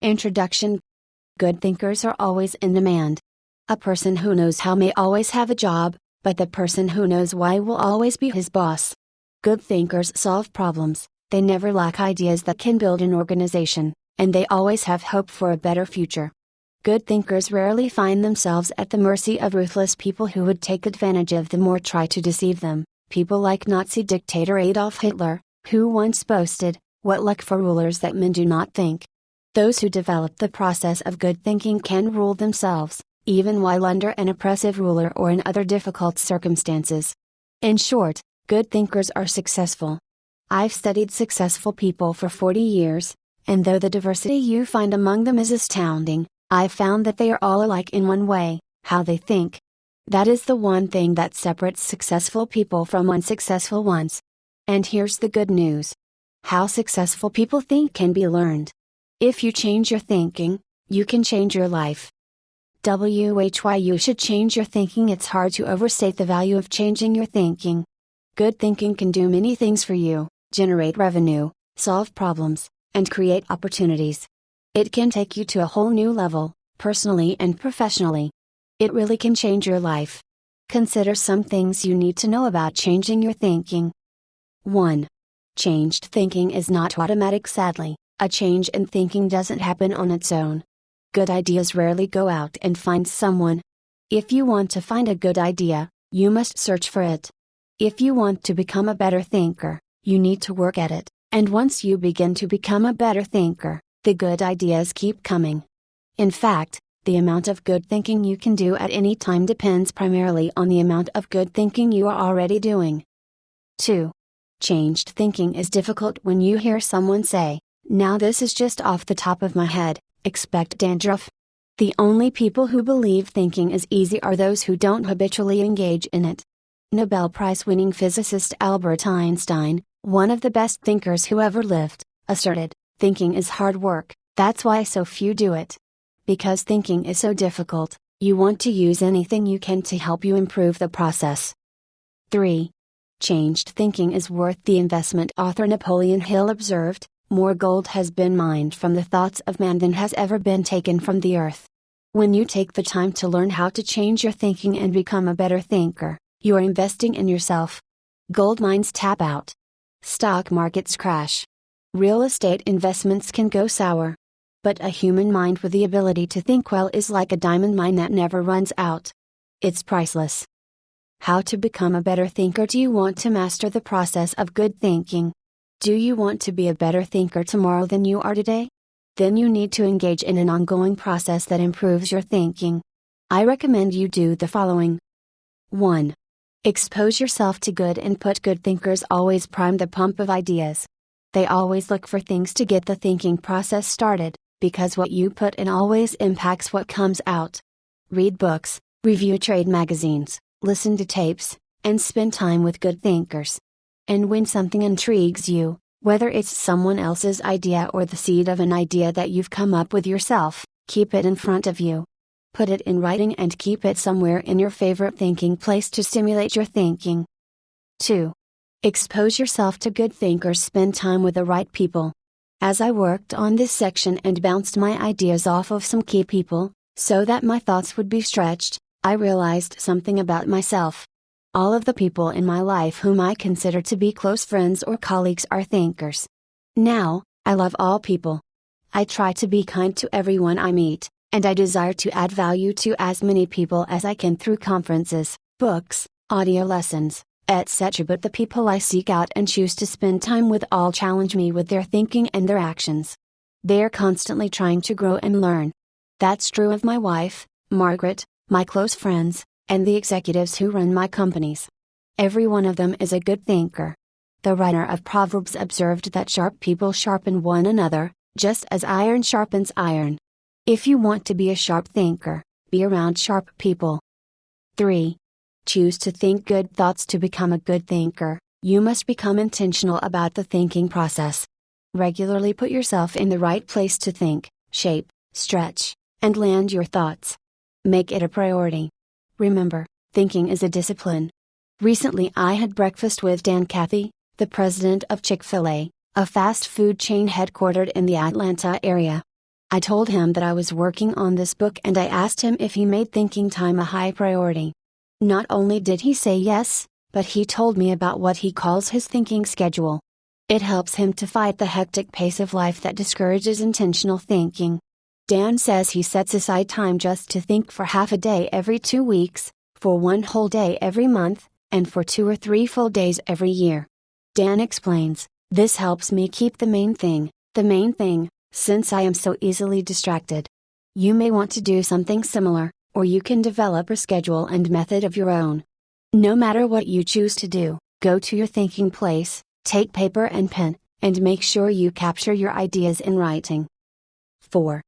Introduction. Good thinkers are always in demand. A person who knows how may always have a job, but the person who knows why will always be his boss. Good thinkers solve problems, they never lack ideas that can build an organization, and they always have hope for a better future. Good thinkers rarely find themselves at the mercy of ruthless people who would take advantage of them or try to deceive them, people like Nazi dictator Adolf Hitler, who once boasted, "What luck for rulers that men do not think." Those who develop the process of good thinking can rule themselves, even while under an oppressive ruler or in other difficult circumstances. In short, good thinkers are successful. I've studied successful people for 40 years, and though the diversity you find among them is astounding, I've found that they are all alike in one way: how they think. That is the one thing that separates successful people from unsuccessful ones. And here's the good news. How successful people think can be learned. If you change your thinking, you can change your life. Why you should change your thinking. It's hard to overstate the value of changing your thinking. Good thinking can do many things for you: generate revenue, solve problems, and create opportunities. It can take you to a whole new level, personally and professionally. It really can change your life. Consider some things you need to know about changing your thinking. 1. Changed thinking is not automatic. Sadly, a change in thinking doesn't happen on its own. Good ideas rarely go out and find someone. If you want to find a good idea, you must search for it. If you want to become a better thinker, you need to work at it, and once you begin to become a better thinker, the good ideas keep coming. In fact, the amount of good thinking you can do at any time depends primarily on the amount of good thinking you are already doing. 2. Changed thinking is difficult when you hear someone say, "Now this is just off the top of my head, expect dandruff." The only people who believe thinking is easy are those who don't habitually engage in it. Nobel Prize-winning physicist Albert Einstein, one of the best thinkers who ever lived, asserted, "Thinking is hard work, that's why so few do it." Because thinking is so difficult, you want to use anything you can to help you improve the process. 3. Changed thinking is worth the investment. Author Napoleon Hill observed, "More gold has been mined from the thoughts of man than has ever been taken from the earth." When you take the time to learn how to change your thinking and become a better thinker, you are investing in yourself. Gold mines tap out. Stock markets crash. Real estate investments can go sour. But a human mind with the ability to think well is like a diamond mine that never runs out. It's priceless. How to become a better thinker? Do you want to master the process of good thinking? Do you want to be a better thinker tomorrow than you are today? Then you need to engage in an ongoing process that improves your thinking. I recommend you do the following. 1. Expose yourself to good input. Good thinkers always prime the pump of ideas. They always look for things to get the thinking process started, because what you put in always impacts what comes out. Read books, review trade magazines, listen to tapes, and spend time with good thinkers. And when something intrigues you, whether it's someone else's idea or the seed of an idea that you've come up with yourself, keep it in front of you. Put it in writing and keep it somewhere in your favorite thinking place to stimulate your thinking. 2. Expose yourself to good thinkers. Spend time with the right people. As I worked on this section and bounced my ideas off of some key people, so that my thoughts would be stretched, I realized something about myself. All of the people in my life whom I consider to be close friends or colleagues are thinkers. Now, I love all people. I try to be kind to everyone I meet, and I desire to add value to as many people as I can through conferences, books, audio lessons, etc. But the people I seek out and choose to spend time with all challenge me with their thinking and their actions. They are constantly trying to grow and learn. That's true of my wife, Margaret, my close friends, and the executives who run my companies. Every one of them is a good thinker. The writer of Proverbs observed that sharp people sharpen one another, just as iron sharpens iron. If you want to be a sharp thinker, be around sharp people. 3. Choose to think good thoughts. To become a good thinker, you must become intentional about the thinking process. Regularly put yourself in the right place to think, shape, stretch, and land your thoughts. Make it a priority. Remember, thinking is a discipline. Recently I had breakfast with Dan Cathy, the president of Chick-fil-A, a fast food chain headquartered in the Atlanta area. I told him that I was working on this book and I asked him if he made thinking time a high priority. Not only did he say yes, but he told me about what he calls his thinking schedule. It helps him to fight the hectic pace of life that discourages intentional thinking. Dan says he sets aside time just to think for half a day every 2 weeks, for 1 whole day every month, and for 2 or 3 full days every year. Dan explains, "This helps me keep the main thing, since I am so easily distracted." You may want to do something similar, or you can develop a schedule and method of your own. No matter what you choose to do, go to your thinking place, take paper and pen, and make sure you capture your ideas in writing. 4.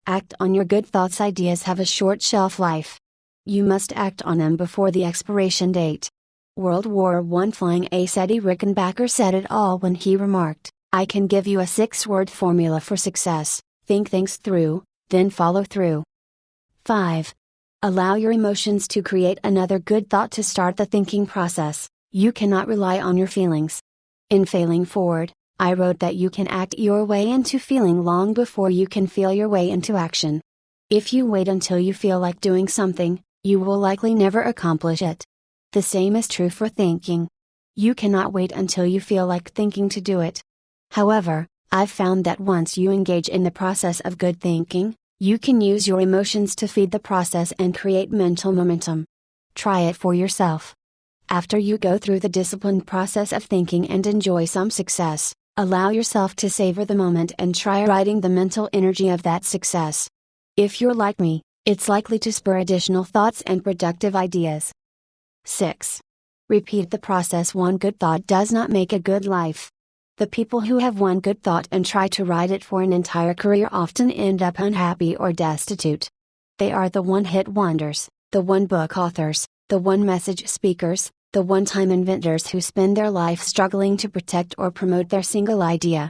Act on your good thoughts. Ideas have a short shelf life. You must act on them before the expiration date. World War I flying ace Eddie Rickenbacker said it all when he remarked, "I can give you a 6-word formula for success: think things through, then follow through." 5. Allow your emotions to create another good thought to start the thinking process. You cannot rely on your feelings. In Failing Forward, I wrote that you can act your way into feeling long before you can feel your way into action. If you wait until you feel like doing something, you will likely never accomplish it. The same is true for thinking. You cannot wait until you feel like thinking to do it. However, I've found that once you engage in the process of good thinking, you can use your emotions to feed the process and create mental momentum. Try it for yourself. After you go through the disciplined process of thinking and enjoy some success, allow yourself to savor the moment and try writing the mental energy of that success. If you're like me, it's likely to spur additional thoughts and productive ideas. 6. Repeat the process. One good thought does not make a good life. The people who have one good thought and try to write it for an entire career often end up unhappy or destitute. They are the one-hit wonders, the one-book authors, the one-message speakers, the one-time inventors who spend their life struggling to protect or promote their single idea.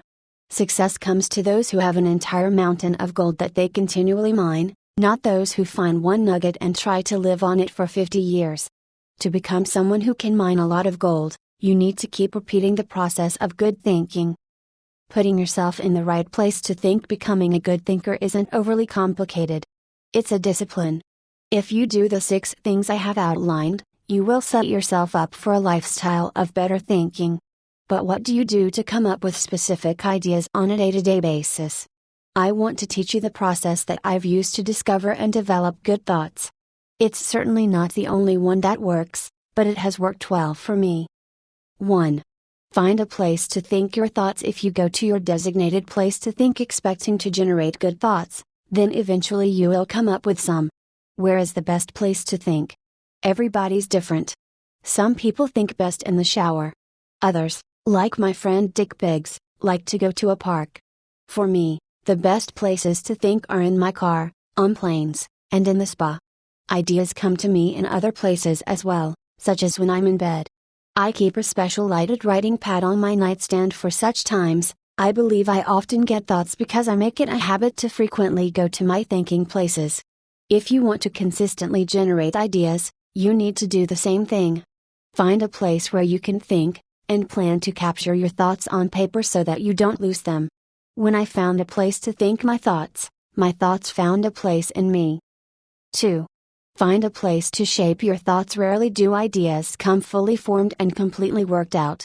Success comes to those who have an entire mountain of gold that they continually mine, not those who find one nugget and try to live on it for 50 years. To become someone who can mine a lot of gold, you need to keep repeating the process of good thinking. Putting yourself in the right place to think. Becoming a good thinker isn't overly complicated. It's a discipline. If you do the 6 things I have outlined, you will set yourself up for a lifestyle of better thinking. But what do you do to come up with specific ideas on a day-to-day basis? I want to teach you the process that I've used to discover and develop good thoughts. It's certainly not the only one that works, but it has worked well for me. 1. Find a place to think your thoughts. If you go to your designated place to think expecting to generate good thoughts, then eventually you will come up with some. Where is the best place to think? Everybody's different. Some people think best in the shower. Others, like my friend Dick Biggs, like to go to a park. For me, the best places to think are in my car, on planes, and in the spa. Ideas come to me in other places as well, such as when I'm in bed. I keep a special lighted writing pad on my nightstand for such times. I believe I often get thoughts because I make it a habit to frequently go to my thinking places. If you want to consistently generate ideas, you need to do the same thing. Find a place where you can think, and plan to capture your thoughts on paper so that you don't lose them. When I found a place to think my thoughts found a place in me. 2. Find a place to shape your thoughts. Rarely do ideas come fully formed and completely worked out.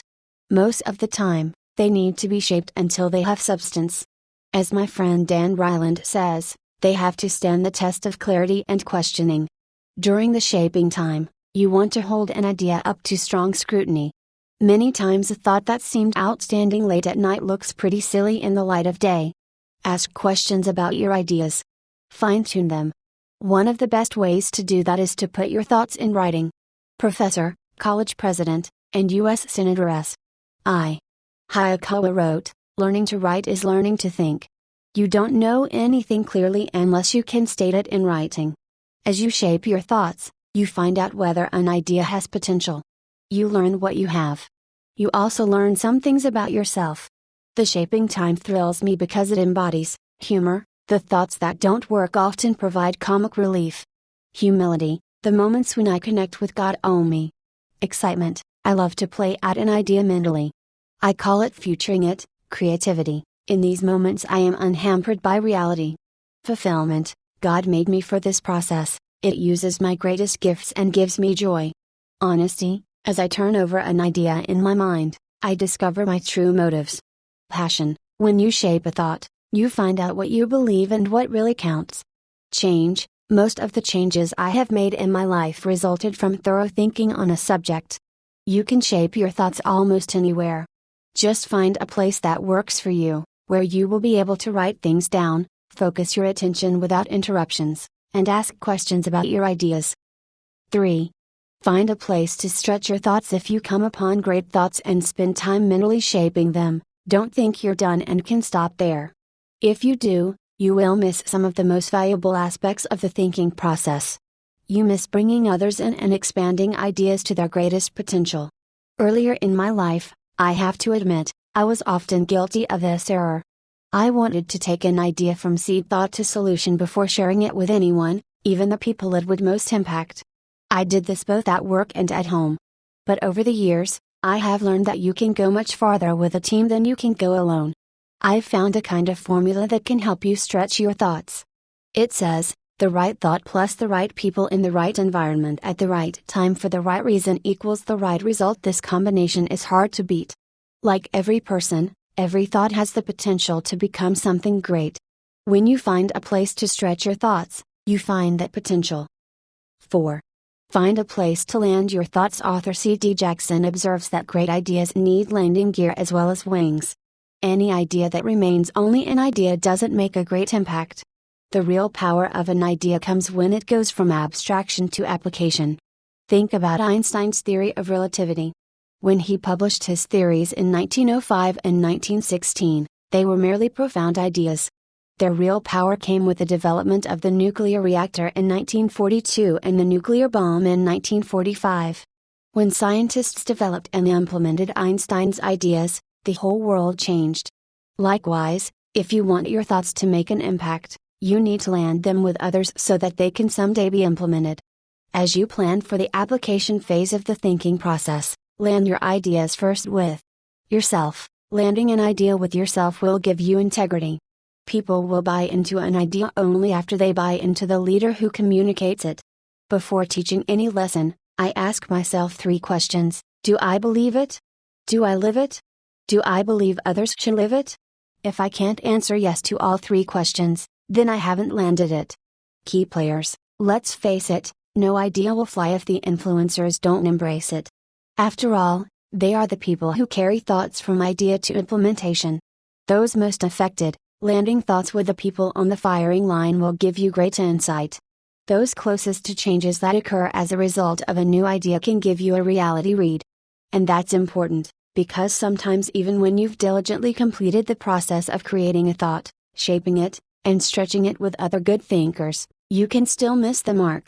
Most of the time, they need to be shaped until they have substance. As my friend Dan Ryland says, they have to stand the test of clarity and questioning. During the shaping time, you want to hold an idea up to strong scrutiny. Many times a thought that seemed outstanding late at night looks pretty silly in the light of day. Ask questions about your ideas. Fine-tune them. One of the best ways to do that is to put your thoughts in writing. Professor, college president, and U.S. Senator S.I. Hayakawa wrote, "Learning to write is learning to think." You don't know anything clearly unless you can state it in writing. As you shape your thoughts, you find out whether an idea has potential. You learn what you have. You also learn some things about yourself. The shaping time thrills me because it embodies humor. The thoughts that don't work often provide comic relief. Humility, the moments when I connect with God owe me. Excitement, I love to play out an idea mentally. I call it futuring it. Creativity, in these moments I am unhampered by reality. Fulfillment. God made me for this process, it uses my greatest gifts and gives me joy. Honesty. As I turn over an idea in my mind, I discover my true motives. Passion. When you shape a thought, you find out what you believe and what really counts. Change. Most of the changes I have made in my life resulted from thorough thinking on a subject. You can shape your thoughts almost anywhere. Just find a place that works for you, where you will be able to write things down, focus your attention without interruptions, and ask questions about your ideas. 3. Find a place to stretch your thoughts. If you come upon great thoughts and spend time mentally shaping them, don't think you're done and can stop there. If you do, you will miss some of the most valuable aspects of the thinking process. You miss bringing others in and expanding ideas to their greatest potential. Earlier in my life, I have to admit, I was often guilty of this error. I wanted to take an idea from seed thought to solution before sharing it with anyone, even the people it would most impact. I did this both at work and at home. But over the years, I have learned that you can go much farther with a team than you can go alone. I've found a kind of formula that can help you stretch your thoughts. It says, the right thought plus the right people in the right environment at the right time for the right reason equals the right result. This combination is hard to beat. Like every person, every thought has the potential to become something great. When you find a place to stretch your thoughts, you find that potential. 4. Find a place to land your thoughts. Author C.D. Jackson observes that great ideas need landing gear as well as wings. Any idea that remains only an idea doesn't make a great impact. The real power of an idea comes when it goes from abstraction to application. Think about Einstein's theory of relativity. When he published his theories in 1905 and 1916, they were merely profound ideas. Their real power came with the development of the nuclear reactor in 1942 and the nuclear bomb in 1945. When scientists developed and implemented Einstein's ideas, the whole world changed. Likewise, if you want your thoughts to make an impact, you need to land them with others so that they can someday be implemented. As you plan for the application phase of the thinking process, land your ideas first with yourself. Landing an idea with yourself will give you integrity. People will buy into an idea only after they buy into the leader who communicates it. Before teaching any lesson, I ask myself 3 questions. Do I believe it? Do I live it? Do I believe others should live it? If I can't answer yes to all 3 questions, then I haven't landed it. Key players, let's face it, no idea will fly if the influencers don't embrace it. After all, they are the people who carry thoughts from idea to implementation. Those most affected, landing thoughts with the people on the firing line will give you great insight. Those closest to changes that occur as a result of a new idea can give you a reality read. And that's important, because sometimes even when you've diligently completed the process of creating a thought, shaping it, and stretching it with other good thinkers, you can still miss the mark.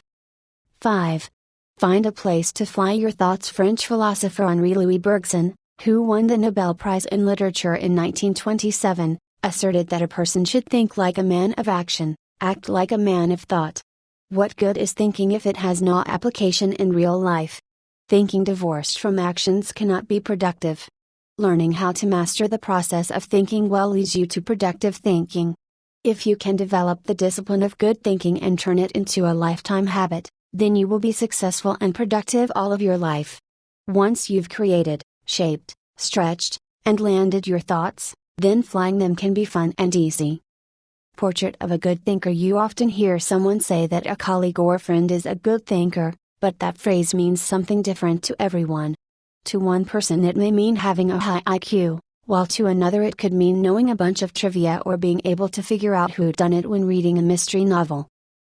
5. Find a place to fly your thoughts. French philosopher Henri Louis Bergson, who won the Nobel Prize in Literature in 1927, asserted that a person should think like a man of action, act like a man of thought. What good is thinking if it has no application in real life? Thinking divorced from actions cannot be productive. Learning how to master the process of thinking well leads you to productive thinking. If you can develop the discipline of good thinking and turn it into a lifetime habit, then you will be successful and productive all of your life. Once you've created, shaped, stretched, and landed your thoughts, then flying them can be fun and easy. Portrait of a good thinker. You often hear someone say that a colleague or friend is a good thinker, but that phrase means something different to everyone. To one person it may mean having a high IQ, while to another it could mean knowing a bunch of trivia or being able to figure out who done it when reading a mystery novel.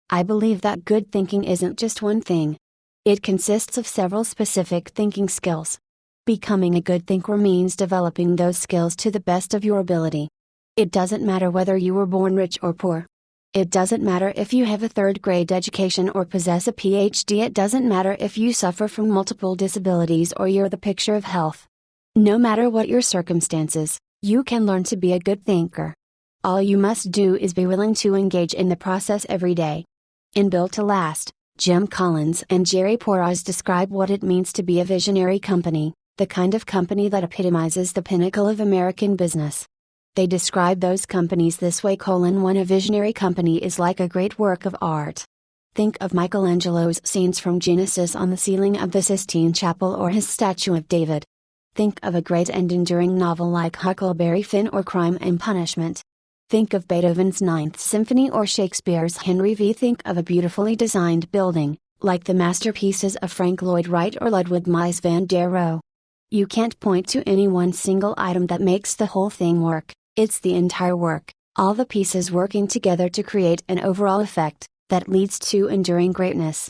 I believe that good thinking isn't just one thing. It consists of several specific thinking skills. Becoming a good thinker means developing those skills to the best of your ability. It doesn't matter whether you were born rich or poor. It doesn't matter if you have a 3rd grade education or possess a PhD. It doesn't matter if you suffer from multiple disabilities or you're the picture of health. No matter what your circumstances, you can learn to be a good thinker. All you must do is be willing to engage in the process every day. In Built to Last, Jim Collins and Jerry Porras describe what it means to be a visionary company, the kind of company that epitomizes the pinnacle of American business. They describe those companies this way: one, a visionary company is like a great work of art. Think of Michelangelo's scenes from Genesis on the ceiling of the Sistine Chapel or his statue of David. Think of a great and enduring novel like Huckleberry Finn or Crime and Punishment. Think of Beethoven's Ninth Symphony or Shakespeare's Henry V. Think of a beautifully designed building, like the masterpieces of Frank Lloyd Wright or Ludwig Mies van der Rohe. You can't point to any one single item that makes the whole thing work. It's the entire work, all the pieces working together to create an overall effect that leads to enduring greatness.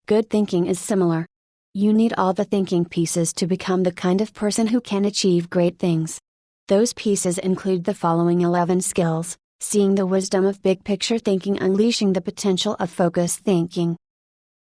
Good thinking is similar. You need all the thinking pieces to become the kind of person who can achieve great things. Those pieces include the following 11 skills: seeing the wisdom of big picture thinking, unleashing the potential of focused thinking,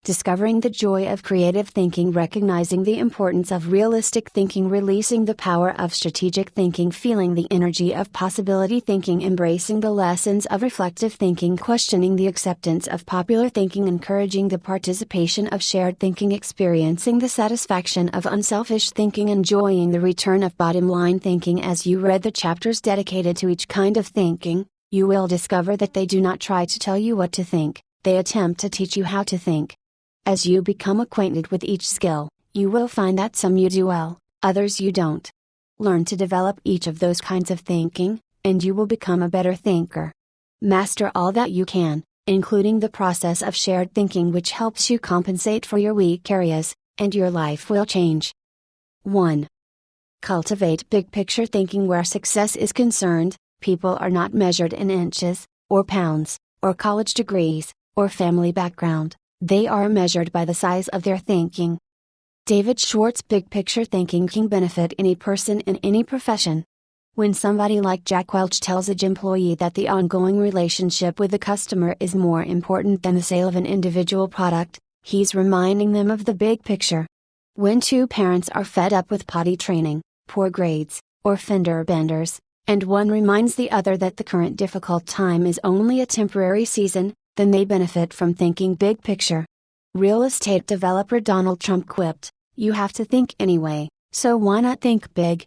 discovering the joy of creative thinking, recognizing the importance of realistic thinking, releasing the power of strategic thinking, feeling the energy of possibility thinking, embracing the lessons of reflective thinking, questioning the acceptance of popular thinking, encouraging the participation of shared thinking, experiencing the satisfaction of unselfish thinking, enjoying the return of bottom line thinking. As you read the chapters dedicated to each kind of thinking, you will discover that they do not try to tell you what to think, they attempt to teach you how to think. As you become acquainted with each skill, you will find that some you do well, others you don't. Learn to develop each of those kinds of thinking, and you will become a better thinker. Master all that you can, including the process of shared thinking, which helps you compensate for your weak areas, and your life will change. 1. Cultivate big picture thinking. Where success is concerned, people are not measured in inches, or pounds, or college degrees, or family background. They are measured by the size of their thinking. David Schwartz. Big picture thinking can benefit any person in any profession. When somebody like Jack Welch tells a employee that the ongoing relationship with the customer is more important than the sale of an individual product, he's reminding them of the big picture. When two parents are fed up with potty training, poor grades, or fender benders, and one reminds the other that the current difficult time is only a temporary season, then they benefit from thinking big picture. Real estate developer Donald Trump quipped, "You have to think anyway, so why not think big?"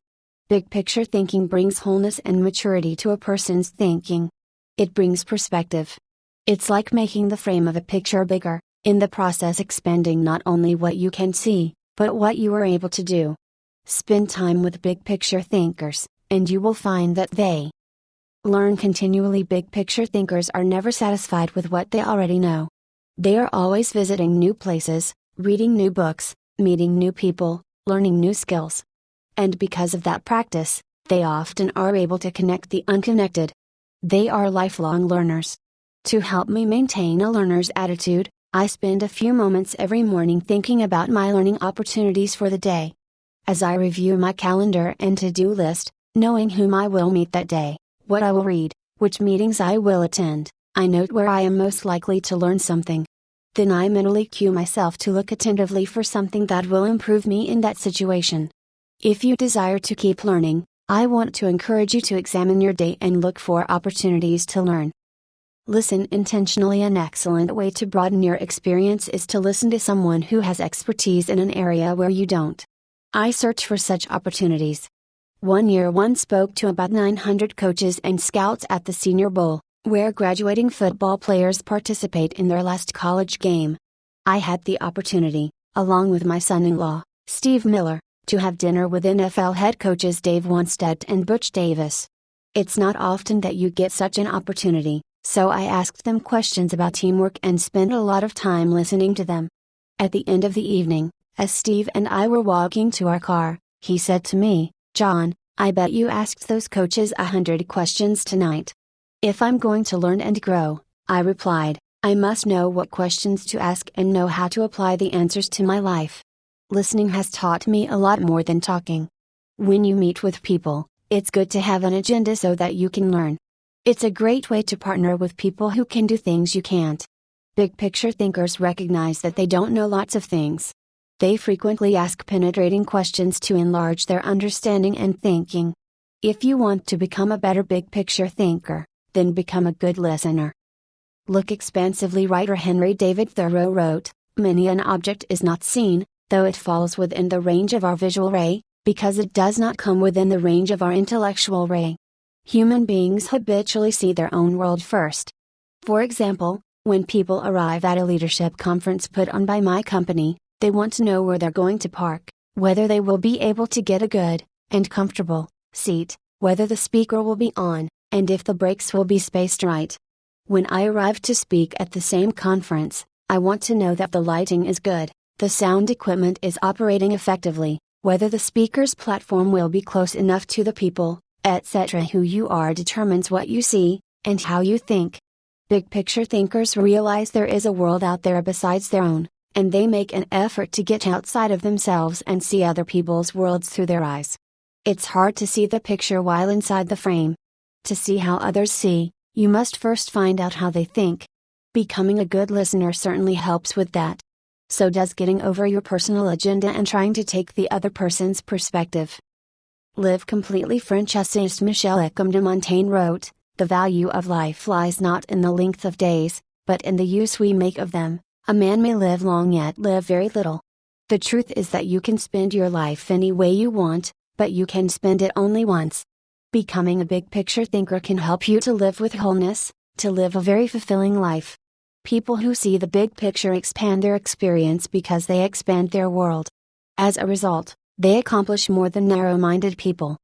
Big picture thinking brings wholeness and maturity to a person's thinking. It brings perspective. It's like making the frame of a picture bigger, in the process expanding not only what you can see, but what you are able to do. Spend time with big picture thinkers, and you will find that they learn continually. Big picture thinkers are never satisfied with what they already know. They are always visiting new places, reading new books, meeting new people, learning new skills. And because of that practice, they often are able to connect the unconnected. They are lifelong learners. To help me maintain a learner's attitude, I spend a few moments every morning thinking about my learning opportunities for the day. As I review my calendar and to-do list, knowing whom I will meet that day, what I will read, which meetings I will attend, I note where I am most likely to learn something. Then I mentally cue myself to look attentively for something that will improve me in that situation. If you desire to keep learning, I want to encourage you to examine your day and look for opportunities to learn. Listen intentionally. An excellent way to broaden your experience is to listen to someone who has expertise in an area where you don't. I search for such opportunities. One year one spoke to about 900 coaches and scouts at the Senior Bowl, where graduating football players participate in their last college game. I had the opportunity, along with my son-in-law, Steve Miller, to have dinner with NFL head coaches Dave Wannstedt and Butch Davis. It's not often that you get such an opportunity, so I asked them questions about teamwork and spent a lot of time listening to them. At the end of the evening, as Steve and I were walking to our car, he said to me, "John, I bet you asked those coaches 100 questions tonight." "If I'm going to learn and grow," I replied, "I must know what questions to ask and know how to apply the answers to my life." Listening has taught me a lot more than talking. When you meet with people, it's good to have an agenda so that you can learn. It's a great way to partner with people who can do things you can't. Big picture thinkers recognize that they don't know lots of things. They frequently ask penetrating questions to enlarge their understanding and thinking. If you want to become a better big picture thinker, then become a good listener. Look expansively. Writer Henry David Thoreau wrote, "Many an object is not seen, though it falls within the range of our visual ray, because it does not come within the range of our intellectual ray." Human beings habitually see their own world first. For example, when people arrive at a leadership conference put on by my company, they want to know where they're going to park, whether they will be able to get a good, and comfortable, seat, whether the speaker will be on, and if the breaks will be spaced right. When I arrive to speak at the same conference, I want to know that the lighting is good, the sound equipment is operating effectively, whether the speaker's platform will be close enough to the people, etc. Who you are determines what you see, and how you think. Big picture thinkers realize there is a world out there besides their own, and they make an effort to get outside of themselves and see other people's worlds through their eyes. It's hard to see the picture while inside the frame. To see how others see, you must first find out how they think. Becoming a good listener certainly helps with that. So does getting over your personal agenda and trying to take the other person's perspective. Live completely. French essayist Michel Eckham de Montaigne wrote, "The value of life lies not in the length of days, but in the use we make of them. A man may live long yet live very little. The truth is that you can spend your life any way you want, but you can spend it only once." Becoming a big picture thinker can help you to live with wholeness, to live a very fulfilling life. People who see the big picture expand their experience because they expand their world. As a result, they accomplish more than narrow-minded people.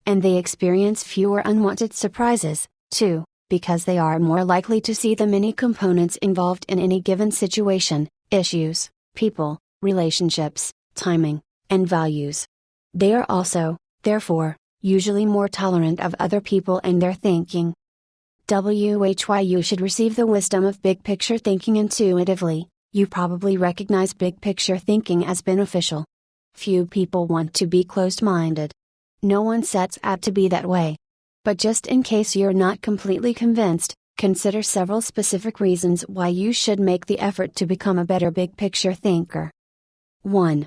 And they experience fewer unwanted surprises, too, because they are more likely to see the many components involved in any given situation: issues, people, relationships, timing, and values. They are also, therefore, usually more tolerant of other people and their thinking. You should receive the wisdom of big picture thinking intuitively. You probably recognize big picture thinking as beneficial. Few people want to be closed-minded. No one sets out to be that way. But just in case you're not completely convinced, consider several specific reasons why you should make the effort to become a better big picture thinker. 1.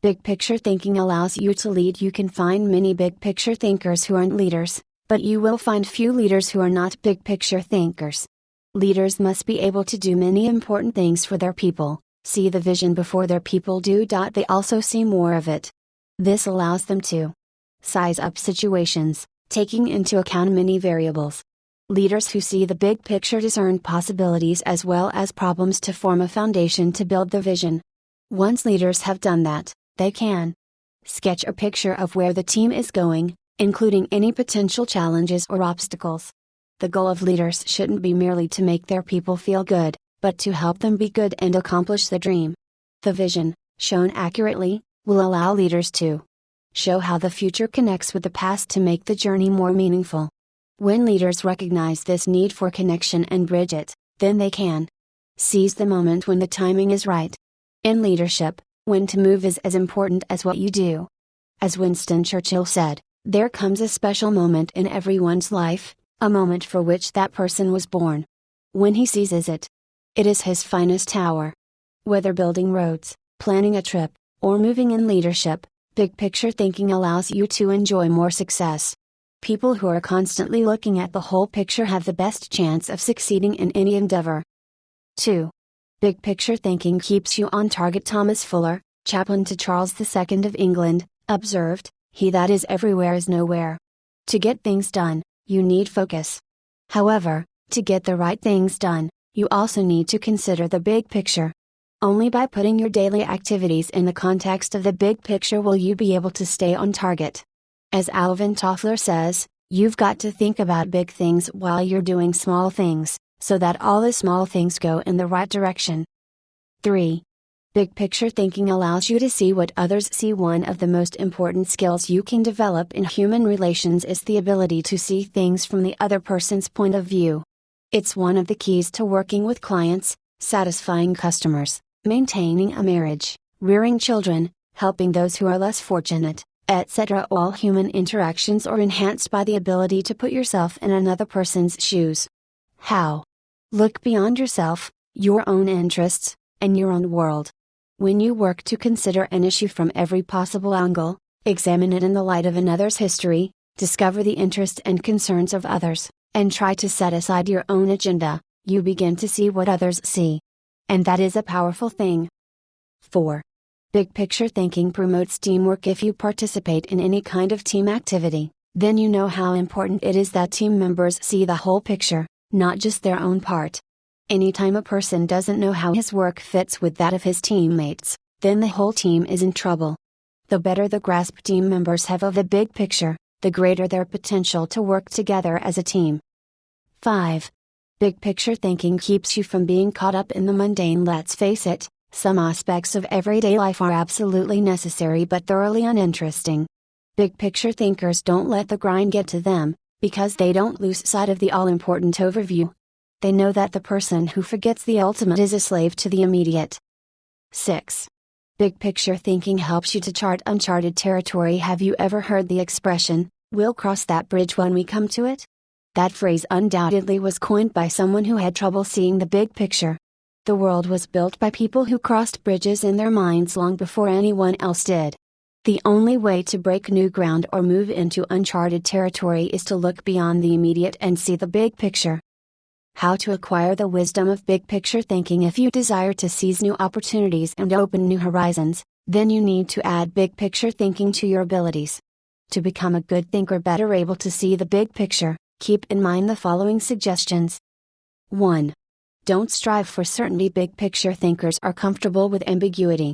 Big picture thinking allows you to lead. You can find many big picture thinkers who aren't leaders, but you will find few leaders who are not big picture thinkers. Leaders must be able to do many important things for their people, see the vision before their people do. They also see more of it. This allows them to size up situations, taking into account many variables. Leaders who see the big picture discern possibilities as well as problems to form a foundation to build the vision. Once leaders have done that, they can sketch a picture of where the team is going, including any potential challenges or obstacles. The goal of leaders shouldn't be merely to make their people feel good, but to help them be good and accomplish the dream. The vision, shown accurately, will allow leaders to show how the future connects with the past to make the journey more meaningful. When leaders recognize this need for connection and bridge it, then they can seize the moment when the timing is right. In leadership, when to move is as important as what you do. As Winston Churchill said, there comes a special moment in everyone's life, a moment for which that person was born. When he seizes it, it is his finest hour. Whether building roads, planning a trip, or moving in leadership, big picture thinking allows you to enjoy more success. People who are constantly looking at the whole picture have the best chance of succeeding in any endeavor. 2. Big picture thinking keeps you on target. Thomas Fuller, chaplain to Charles II of England, observed, "He that is everywhere is nowhere." To get things done, you need focus. However, to get the right things done, you also need to consider the big picture. Only by putting your daily activities in the context of the big picture will you be able to stay on target. As Alvin Toffler says, you've got to think about big things while you're doing small things, so that all the small things go in the right direction. 3. Big picture thinking allows you to see what others see. One of the most important skills you can develop in human relations is the ability to see things from the other person's point of view. It's one of the keys to working with clients, satisfying customers, maintaining a marriage, rearing children, helping those who are less fortunate, etc. All human interactions are enhanced by the ability to put yourself in another person's shoes. How? Look beyond yourself, your own interests, and your own world. When you work to consider an issue from every possible angle, examine it in the light of another's history, discover the interests and concerns of others, and try to set aside your own agenda, you begin to see what others see. And that is a powerful thing. 4. Big picture thinking promotes teamwork. If you participate in any kind of team activity, then you know how important it is that team members see the whole picture, not just their own part. Anytime a person doesn't know how his work fits with that of his teammates, then the whole team is in trouble. The better the grasp team members have of the big picture, the greater their potential to work together as a team. 5. Big picture thinking keeps you from being caught up in the mundane. Let's face it, some aspects of everyday life are absolutely necessary but thoroughly uninteresting. Big picture thinkers don't let the grind get to them, because they don't lose sight of the all-important overview. They know that the person who forgets the ultimate is a slave to the immediate. 6. Big picture thinking helps you to chart uncharted territory. Have you ever heard the expression, "We'll cross that bridge when we come to it"? That phrase undoubtedly was coined by someone who had trouble seeing the big picture. The world was built by people who crossed bridges in their minds long before anyone else did. The only way to break new ground or move into uncharted territory is to look beyond the immediate and see the big picture. How to acquire the wisdom of big picture thinking. If you desire to seize new opportunities and open new horizons, then you need to add big picture thinking to your abilities. To become a good thinker, better able to see the big picture, keep in mind the following suggestions. 1. Don't strive for certainty. Big picture thinkers are comfortable with ambiguity.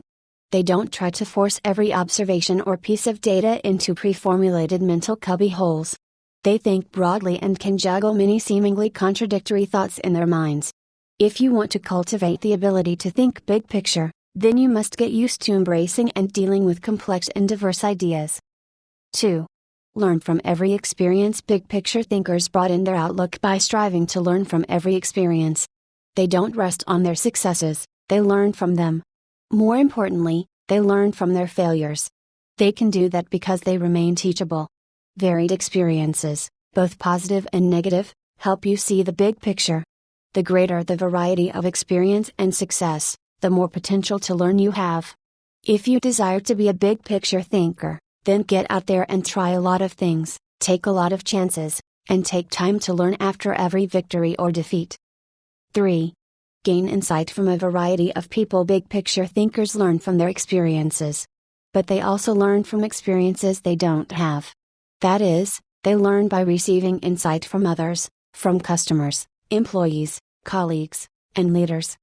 They don't try to force every observation or piece of data into pre-formulated mental cubby holes. They think broadly and can juggle many seemingly contradictory thoughts in their minds. If you want to cultivate the ability to think big picture, then you must get used to embracing and dealing with complex and diverse ideas. 2. Learn from every experience. Big picture thinkers broaden their outlook by striving to learn from every experience. They don't rest on their successes, they learn from them. More importantly, they learn from their failures. They can do that because they remain teachable. Varied experiences, both positive and negative, help you see the big picture. The greater the variety of experience and success, the more potential to learn you have. If you desire to be a big picture thinker, then get out there and try a lot of things, take a lot of chances, and take time to learn after every victory or defeat. 3. Gain insight from a variety of people. Big picture thinkers learn from their experiences. But they also learn from experiences they don't have. That is, they learn by receiving insight from others, from customers, employees, colleagues, and leaders.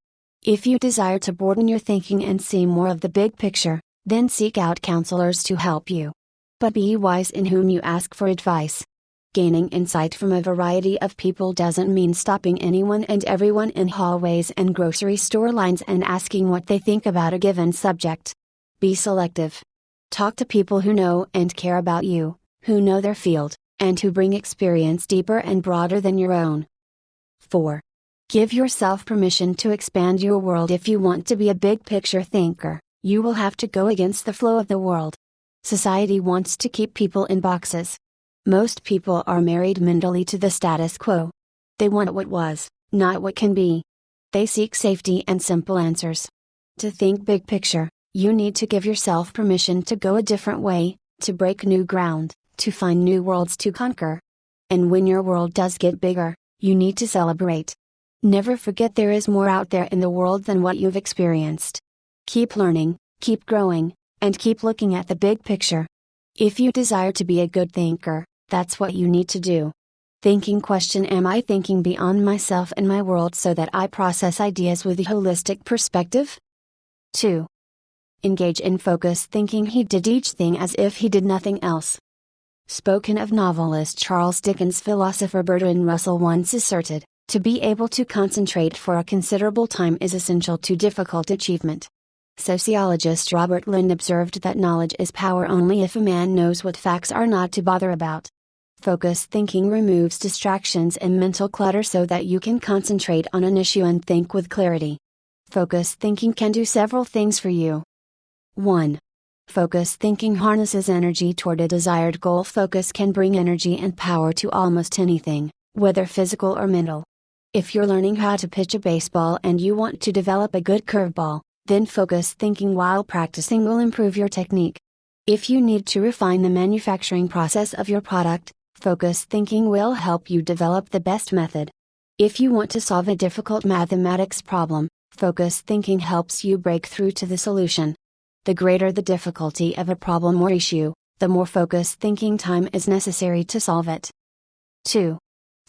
If you desire to broaden your thinking and see more of the big picture, then seek out counselors to help you. But be wise in whom you ask for advice. Gaining insight from a variety of people doesn't mean stopping anyone and everyone in hallways and grocery store lines and asking what they think about a given subject. Be selective. Talk to people who know and care about you, who know their field, and who bring experience deeper and broader than your own. 4. Give yourself permission to expand your world. If you want to be a big picture thinker, you will have to go against the flow of the world. Society wants to keep people in boxes. Most people are married mentally to the status quo. They want what was, not what can be. They seek safety and simple answers. To think big picture, you need to give yourself permission to go a different way, to break new ground, to find new worlds to conquer. And when your world does get bigger, you need to celebrate. Never forget there is more out there in the world than what you've experienced. Keep learning, keep growing, and keep looking at the big picture. If you desire to be a good thinker, that's what you need to do. Thinking question: am I thinking beyond myself and my world so that I process ideas with a holistic perspective? 2. Engage in focused thinking. He did each thing as if he did nothing else. Spoken of novelist Charles Dickens. Philosopher Bertrand Russell once asserted, to be able to concentrate for a considerable time is essential to difficult achievement. Sociologist Robert Lind observed that knowledge is power only if a man knows what facts are not to bother about. Focused thinking removes distractions and mental clutter so that you can concentrate on an issue and think with clarity. Focused thinking can do several things for you. 1. Focused thinking harnesses energy toward a desired goal. Focus can bring energy and power to almost anything, whether physical or mental. If you're learning how to pitch a baseball and you want to develop a good curveball, then focused thinking while practicing will improve your technique. If you need to refine the manufacturing process of your product, focused thinking will help you develop the best method. If you want to solve a difficult mathematics problem, focused thinking helps you break through to the solution. The greater the difficulty of a problem or issue, the more focused thinking time is necessary to solve it. 2.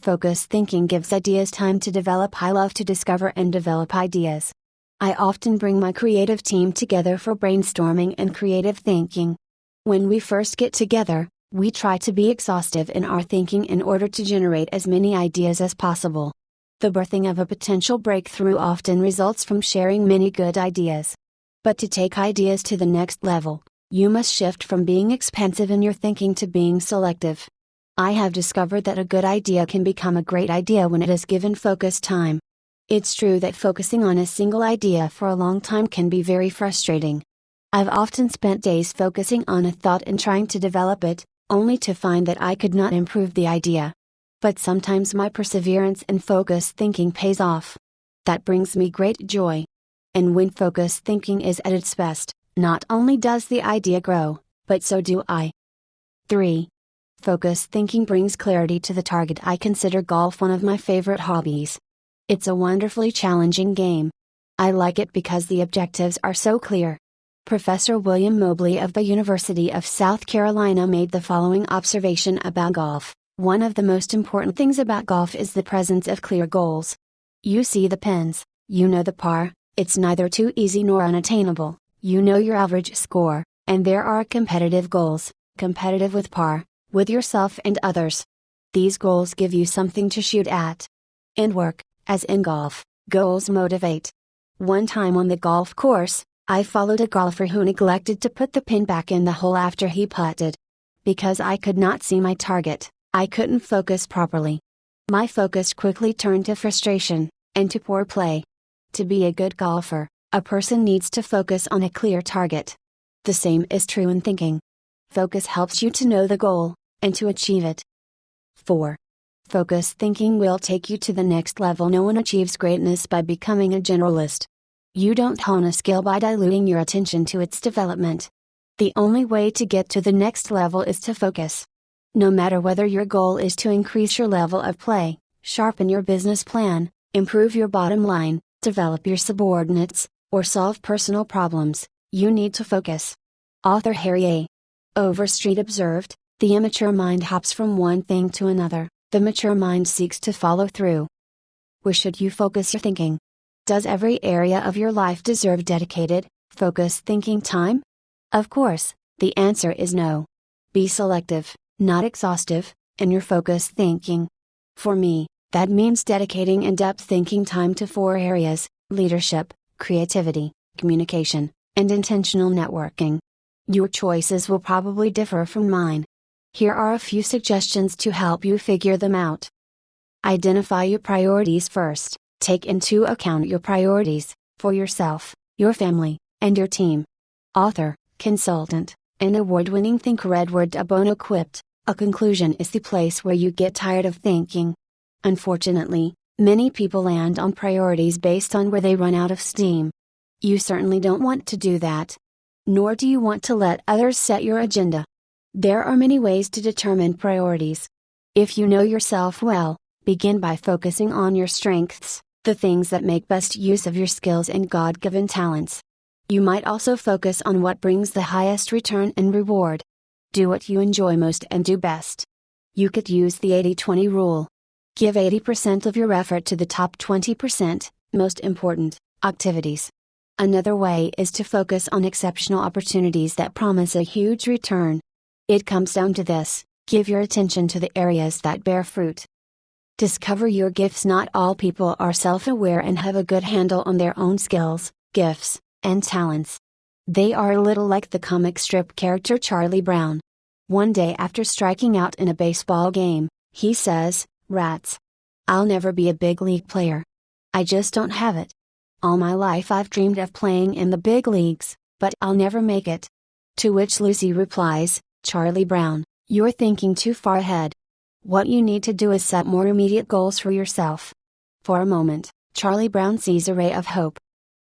Focused thinking gives ideas time to develop. I love to discover and develop ideas. I often bring my creative team together for brainstorming and creative thinking. When we first get together, we try to be exhaustive in our thinking in order to generate as many ideas as possible. The birthing of a potential breakthrough often results from sharing many good ideas. But to take ideas to the next level, you must shift from being expansive in your thinking to being selective. I have discovered that a good idea can become a great idea when it is given focused time. It's true that focusing on a single idea for a long time can be very frustrating. I've often spent days focusing on a thought and trying to develop it, only to find that I could not improve the idea. But sometimes my perseverance and focused thinking pays off. That brings me great joy. And when focused thinking is at its best, not only does the idea grow, but so do I. 3. Focused thinking brings clarity to the target. I consider golf one of my favorite hobbies. It's a wonderfully challenging game. I like it because the objectives are so clear. Professor William Mobley of the University of South Carolina made the following observation about golf: one of the most important things about golf is the presence of clear goals. You see the pins, you know the par, it's neither too easy nor unattainable, you know your average score, and there are competitive goals, competitive with par, with yourself and others. These goals give you something to shoot at. In work, as in golf, goals motivate. One time on the golf course, I followed a golfer who neglected to put the pin back in the hole after he putted. Because I could not see my target, I couldn't focus properly. My focus quickly turned to frustration, and to poor play. To be a good golfer, a person needs to focus on a clear target. The same is true in thinking. Focus helps you to know the goal, and to achieve it. 4. Focused thinking will take you to the next level. No one achieves greatness by becoming a generalist. You don't hone a skill by diluting your attention to its development. The only way to get to the next level is to focus. No matter whether your goal is to increase your level of play, sharpen your business plan, improve your bottom line, develop your subordinates, or solve personal problems, you need to focus. Author Harry A. Overstreet observed, "The immature mind hops from one thing to another, the mature mind seeks to follow through." Where should you focus your thinking? Does every area of your life deserve dedicated, focused thinking time? Of course, the answer is no. Be selective, not exhaustive, in your focused thinking. For me, that means dedicating in-depth thinking time to 4 areas: leadership, creativity, communication, and intentional networking. Your choices will probably differ from mine. Here are a few suggestions to help you figure them out. Identify your priorities first. Take into account your priorities, for yourself, your family, and your team. Author, consultant, and award-winning thinker Edward de Bono quipped, "A conclusion is the place where you get tired of thinking." Unfortunately, many people land on priorities based on where they run out of steam. You certainly don't want to do that. Nor do you want to let others set your agenda. There are many ways to determine priorities. If you know yourself well, begin by focusing on your strengths, the things that make best use of your skills and God-given talents. You might also focus on what brings the highest return and reward. Do what you enjoy most and do best. You could use the 80-20 rule. Give 80% of your effort to the top 20%, most important, activities. Another way is to focus on exceptional opportunities that promise a huge return. It comes down to this: give your attention to the areas that bear fruit. Discover your gifts. Not all people are self-aware and have a good handle on their own skills, gifts, and talents. They are a little like the comic strip character Charlie Brown. One day after striking out in a baseball game, he says, "Rats. I'll never be a big league player. I just don't have it. All my life I've dreamed of playing in the big leagues, but I'll never make it." To which Lucy replies, "Charlie Brown, you're thinking too far ahead. What you need to do is set more immediate goals for yourself." For a moment, Charlie Brown sees a ray of hope.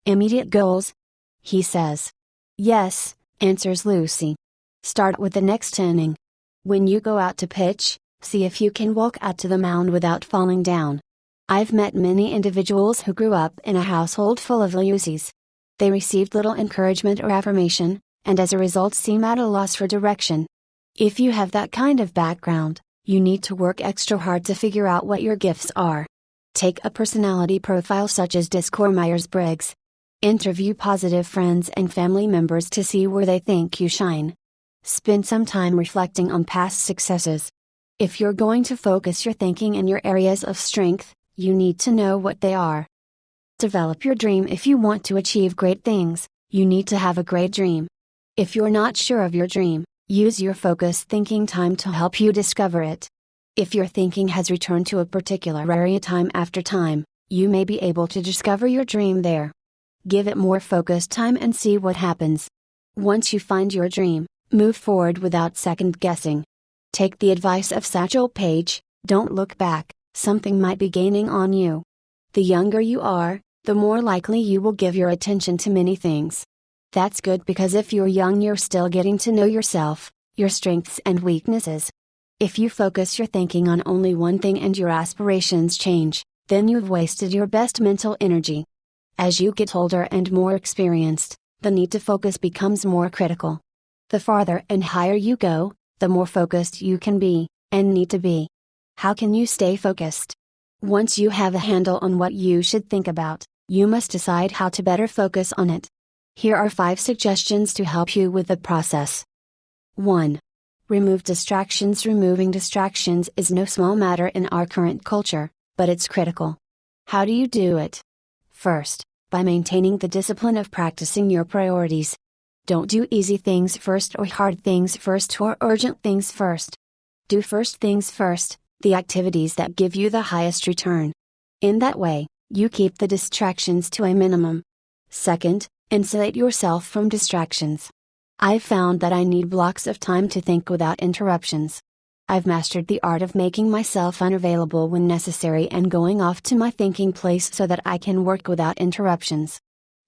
"Immediate goals?" he says. "Yes," answers Lucy. "Start with the next inning. When you go out to pitch, see if you can walk out to the mound without falling down." I've met many individuals who grew up in a household full of Lucy's. They received little encouragement or affirmation, and as a result seem at a loss for direction. If you have that kind of background, you need to work extra hard to figure out what your gifts are. Take a personality profile such as DISC or Myers-Briggs. Interview positive friends and family members to see where they think you shine. Spend some time reflecting on past successes. If you're going to focus your thinking in your areas of strength, you need to know what they are. Develop your dream. If you want to achieve great things, you need to have a great dream. If you're not sure of your dream, use your focused thinking time to help you discover it. If your thinking has returned to a particular area time after time, you may be able to discover your dream there. Give it more focused time and see what happens. Once you find your dream, move forward without second guessing. Take the advice of Satchel Paige, don't look back, something might be gaining on you. The younger you are, the more likely you will give your attention to many things. That's good because if you're young, you're still getting to know yourself, your strengths and weaknesses. If you focus your thinking on only one thing and your aspirations change, then you've wasted your best mental energy. As you get older and more experienced, the need to focus becomes more critical. The farther and higher you go, the more focused you can be, and need to be. How can you stay focused? Once you have a handle on what you should think about, you must decide how to better focus on it. Here are 5 suggestions to help you with the process. 1. Remove distractions. Removing distractions is no small matter in our current culture, but it's critical. How do you do it? First, by maintaining the discipline of practicing your priorities. Don't do easy things first or hard things first or urgent things first. Do first things first, the activities that give you the highest return. In that way, you keep the distractions to a minimum. Second, insulate yourself from distractions. I've found that I need blocks of time to think without interruptions. I've mastered the art of making myself unavailable when necessary and going off to my thinking place so that I can work without interruptions.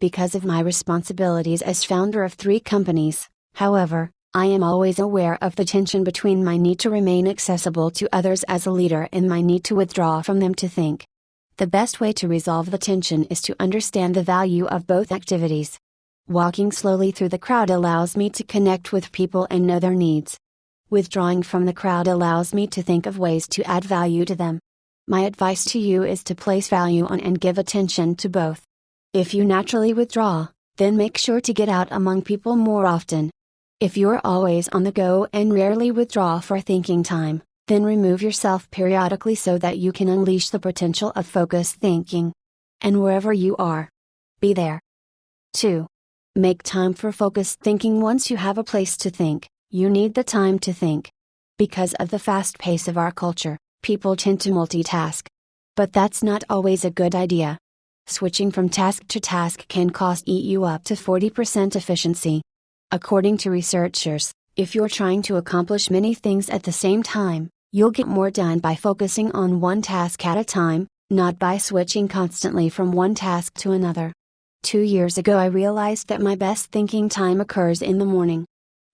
Because of my responsibilities as founder of 3 companies, however, I am always aware of the tension between my need to remain accessible to others as a leader and my need to withdraw from them to think. The best way to resolve the tension is to understand the value of both activities. Walking slowly through the crowd allows me to connect with people and know their needs. Withdrawing from the crowd allows me to think of ways to add value to them. My advice to you is to place value on and give attention to both. If you naturally withdraw, then make sure to get out among people more often. If you're always on the go and rarely withdraw for thinking time, then remove yourself periodically so that you can unleash the potential of focused thinking. And wherever you are, be there. 2. Make time for focused thinking. Once you have a place to think, you need the time to think. Because of the fast pace of our culture, people tend to multitask. But that's not always a good idea. Switching from task to task can cost you up to 40% efficiency. According to researchers, if you're trying to accomplish many things at the same time, you'll get more done by focusing on one task at a time, not by switching constantly from one task to another. 2 years ago I realized that my best thinking time occurs in the morning.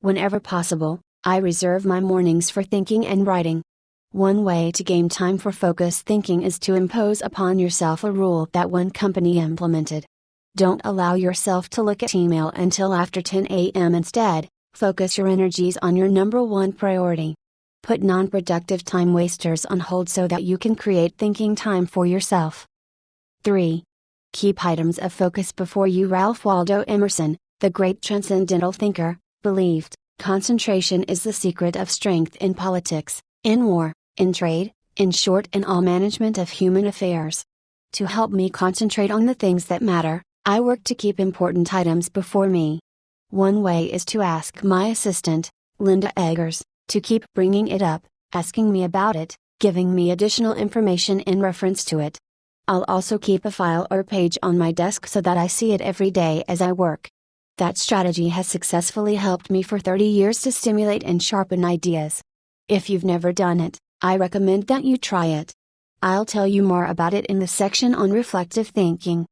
Whenever possible, I reserve my mornings for thinking and writing. One way to gain time for focused thinking is to impose upon yourself a rule that one company implemented. Don't allow yourself to look at email until after 10 a.m. Instead, focus your energies on your number 1 priority. Put non-productive time wasters on hold so that you can create thinking time for yourself. 3. Keep items of focus before you. Ralph Waldo Emerson, the great transcendental thinker, believed, concentration is the secret of strength in politics, in war, in trade, in short, in all management of human affairs. To help me concentrate on the things that matter, I work to keep important items before me. One way is to ask my assistant, Linda Eggers, to keep bringing it up, asking me about it, giving me additional information in reference to it. I'll also keep a file or page on my desk so that I see it every day as I work. That strategy has successfully helped me for 30 years to stimulate and sharpen ideas. If you've never done it, I recommend that you try it. I'll tell you more about it in the section on reflective thinking.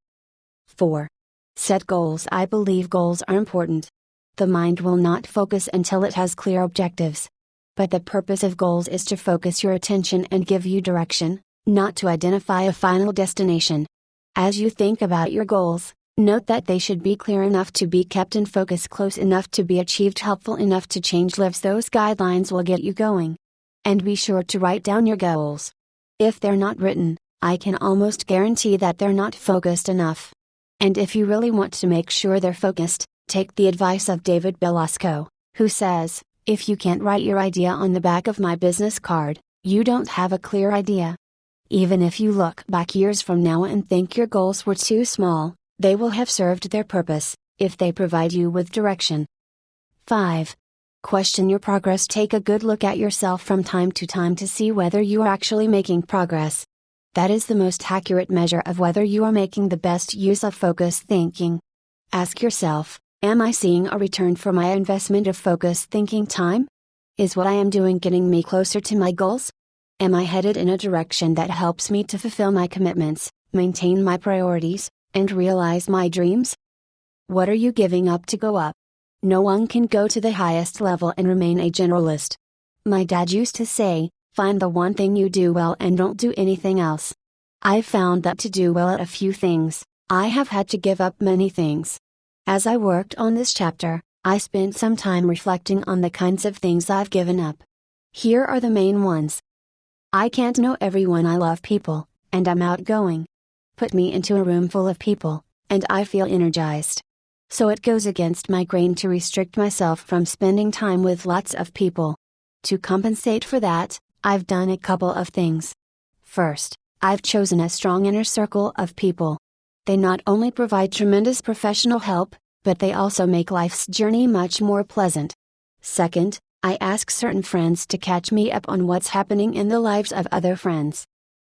4. Set goals. I believe goals are important. The mind will not focus until it has clear objectives. But the purpose of goals is to focus your attention and give you direction, not to identify a final destination. As you think about your goals, Note that they should be clear enough to be kept in focus, close enough to be achieved, helpful enough to change lives. Those guidelines will get you going. And be sure to write down your goals. If they're not written, I can almost guarantee that they're not focused enough. And if you really want to make sure they're focused, take the advice of David Belasco, who says, "If you can't write your idea on the back of my business card, you don't have a clear idea." Even if you look back years from now and think your goals were too small, they will have served their purpose, if they provide you with direction. 5. Question your progress. Take a good look at yourself from time to time to see whether you are actually making progress. That is the most accurate measure of whether you are making the best use of focused thinking. Ask yourself, am I seeing a return for my investment of focused thinking time? Is what I am doing getting me closer to my goals? Am I headed in a direction that helps me to fulfill my commitments, maintain my priorities, and realize my dreams? What are you giving up to go up? No one can go to the highest level and remain a generalist. My dad used to say, find the one thing you do well and don't do anything else. I've found that to do well at a few things, I have had to give up many things. As I worked on this chapter, I spent some time reflecting on the kinds of things I've given up. Here are the main ones. I can't know everyone. I love people, and I'm outgoing. Put me into a room full of people, and I feel energized. So it goes against my grain to restrict myself from spending time with lots of people. To compensate for that, I've done a couple of things. First, I've chosen a strong inner circle of people. They not only provide tremendous professional help, but they also make life's journey much more pleasant. Second, I ask certain friends to catch me up on what's happening in the lives of other friends.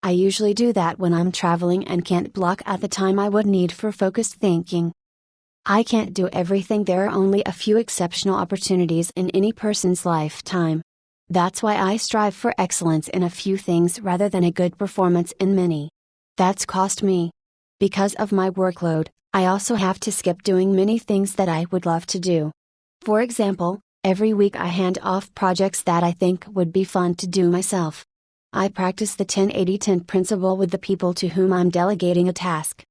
I usually do that when I'm traveling and can't block out the time I would need for focused thinking. I can't do everything. There are only a few exceptional opportunities in any person's lifetime. That's why I strive for excellence in a few things rather than a good performance in many. That's cost me. Because of my workload, I also have to skip doing many things that I would love to do. For example, every week I hand off projects that I think would be fun to do myself. I practice the 10-80-10 principle with the people to whom I'm delegating a task.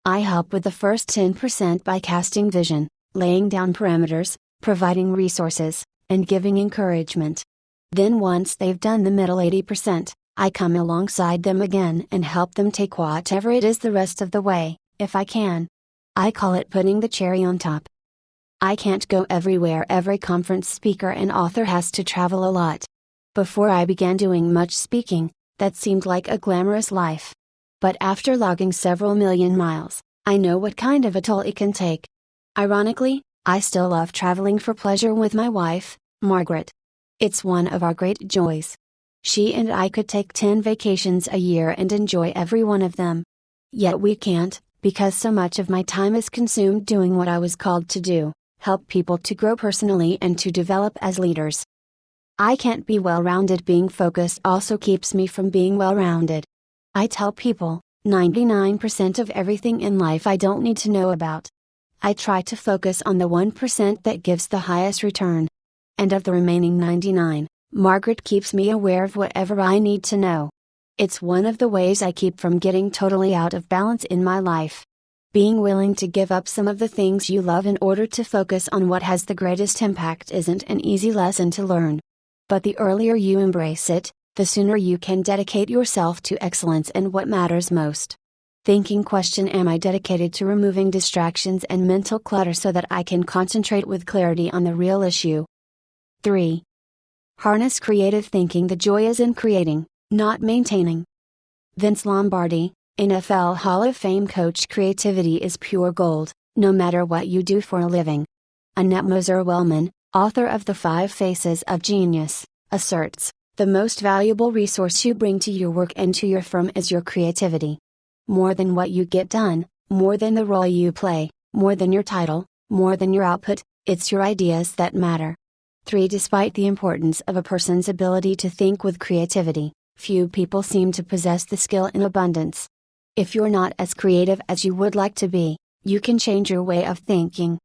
I help with the first 10% by casting vision, laying down parameters, providing resources, and giving encouragement. Then once they've done the middle 80%, I come alongside them again and help them take whatever it is the rest of the way, if I can. I call it putting the cherry on top. I can't go everywhere. Every conference speaker and author has to travel a lot. Before I began doing much speaking, that seemed like a glamorous life. But after logging several million miles, I know what kind of a toll it can take. Ironically, I still love traveling for pleasure with my wife, Margaret. It's one of our great joys. She and I could take 10 vacations a year and enjoy every one of them. Yet we can't, because so much of my time is consumed doing what I was called to do, help people to grow personally and to develop as leaders. I can't be well-rounded. Being focused also keeps me from being well-rounded. I tell people, 99% of everything in life I don't need to know about. I try to focus on the 1% that gives the highest return. And of the remaining 99, Margaret keeps me aware of whatever I need to know. It's one of the ways I keep from getting totally out of balance in my life. Being willing to give up some of the things you love in order to focus on what has the greatest impact isn't an easy lesson to learn. But the earlier you embrace it, the sooner you can dedicate yourself to excellence in what matters most. Thinking question: am I dedicated to removing distractions and mental clutter so that I can concentrate with clarity on the real issue? 3. Harness creative thinking. The joy is in creating, not maintaining. Vince Lombardi, NFL Hall of Fame coach. Creativity is pure gold, no matter what you do for a living. Annette Moser-Wellman, author of The 5 Faces of Genius, asserts, the most valuable resource you bring to your work and to your firm is your creativity. More than what you get done, more than the role you play, more than your title, more than your output, it's your ideas that matter. 3. Despite the importance of a person's ability to think with creativity, few people seem to possess the skill in abundance. If you're not as creative as you would like to be, you can change your way of thinking.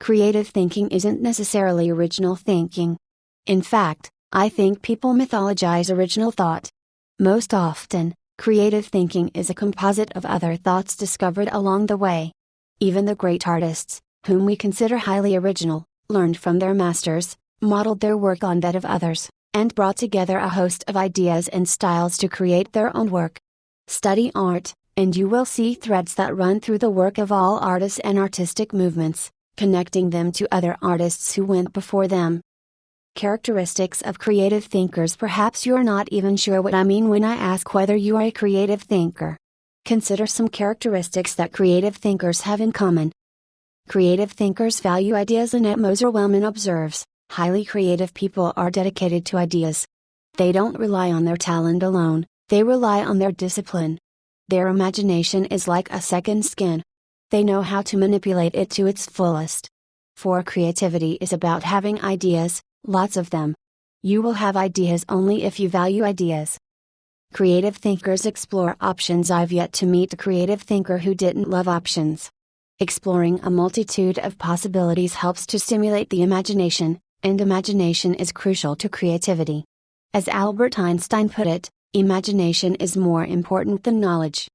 Creative thinking isn't necessarily original thinking. In fact, I think people mythologize original thought. Most often, creative thinking is a composite of other thoughts discovered along the way. Even the great artists, whom we consider highly original, learned from their masters, modeled their work on that of others, and brought together a host of ideas and styles to create their own work. Study art, and you will see threads that run through the work of all artists and artistic movements, connecting them to other artists who went before them. Characteristics of creative thinkers. Perhaps you're not even sure what I mean when I ask whether you are a creative thinker. Consider some characteristics that creative thinkers have in common. Creative thinkers value ideas. Annette Moser-Wellman observes, highly creative people are dedicated to ideas. They don't rely on their talent alone, they rely on their discipline. Their imagination is like a second skin. They know how to manipulate it to its fullest. For creativity is about having ideas, lots of them. You will have ideas only if you value ideas. Creative thinkers explore options. I've yet to meet a creative thinker who didn't love options. Exploring a multitude of possibilities helps to stimulate the imagination, and imagination is crucial to creativity. As Albert Einstein put it, imagination is more important than knowledge.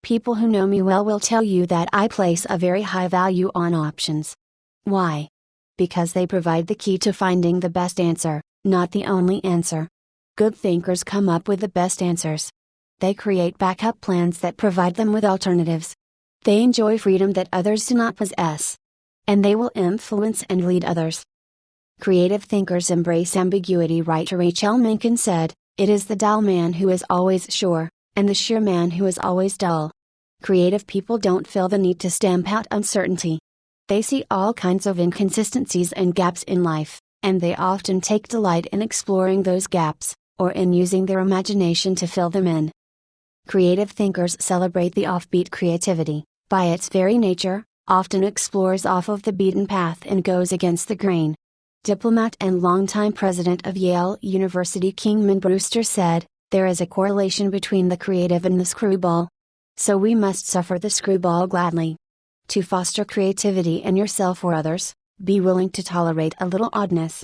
People who know me well will tell you that I place a very high value on options. Why? Because they provide the key to finding the best answer, not the only answer. Good thinkers come up with the best answers. They create backup plans that provide them with alternatives. They enjoy freedom that others do not possess. And they will influence and lead others. Creative thinkers embrace ambiguity. Writer Rachel Mencken said, "It is the dull man who is always sure, and the sure man who is always dull." Creative people don't feel the need to stamp out uncertainty. They see all kinds of inconsistencies and gaps in life, and they often take delight in exploring those gaps, or in using their imagination to fill them in. Creative thinkers celebrate the offbeat. Creativity, by its very nature, often explores off of the beaten path and goes against the grain. Diplomat and longtime president of Yale University Kingman Brewster said, "There is a correlation between the creative and the screwball. So we must suffer the screwball gladly." To foster creativity in yourself or others, be willing to tolerate a little oddness.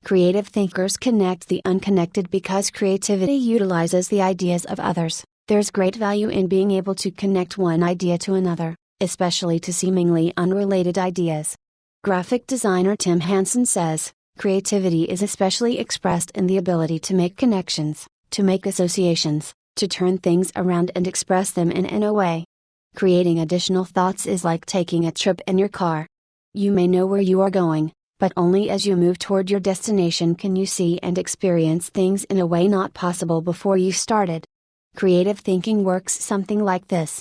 Creative thinkers connect the unconnected. Because creativity utilizes the ideas of others, there's great value in being able to connect one idea to another, especially to seemingly unrelated ideas. Graphic designer Tim Hansen says, "Creativity is especially expressed in the ability to make connections, to make associations, to turn things around and express them in a way. Creating additional thoughts is like taking a trip in your car. You may know where you are going, but only as you move toward your destination can you see and experience things in a way not possible before you started." Creative thinking works something like this.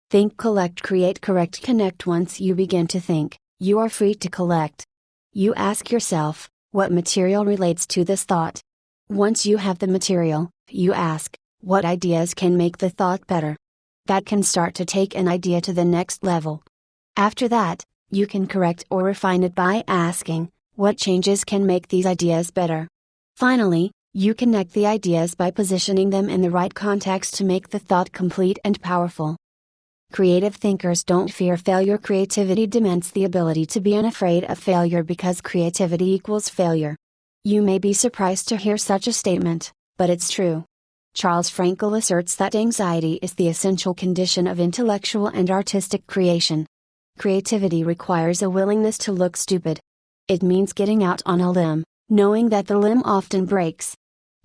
Think, collect, create, correct, connect. Once you begin to think, you are free to collect. You ask yourself, what material relates to this thought? Once you have the material, you ask, what ideas can make the thought better? That can start to take an idea to the next level. After that, you can correct or refine it by asking, what changes can make these ideas better? Finally, you connect the ideas by positioning them in the right context to make the thought complete and powerful. Creative thinkers don't fear failure. Creativity demands the ability to be unafraid of failure because creativity equals failure. You may be surprised to hear such a statement, but it's true. Charles Frankel asserts that anxiety is the essential condition of intellectual and artistic creation. Creativity requires a willingness to look stupid. It means getting out on a limb, knowing that the limb often breaks.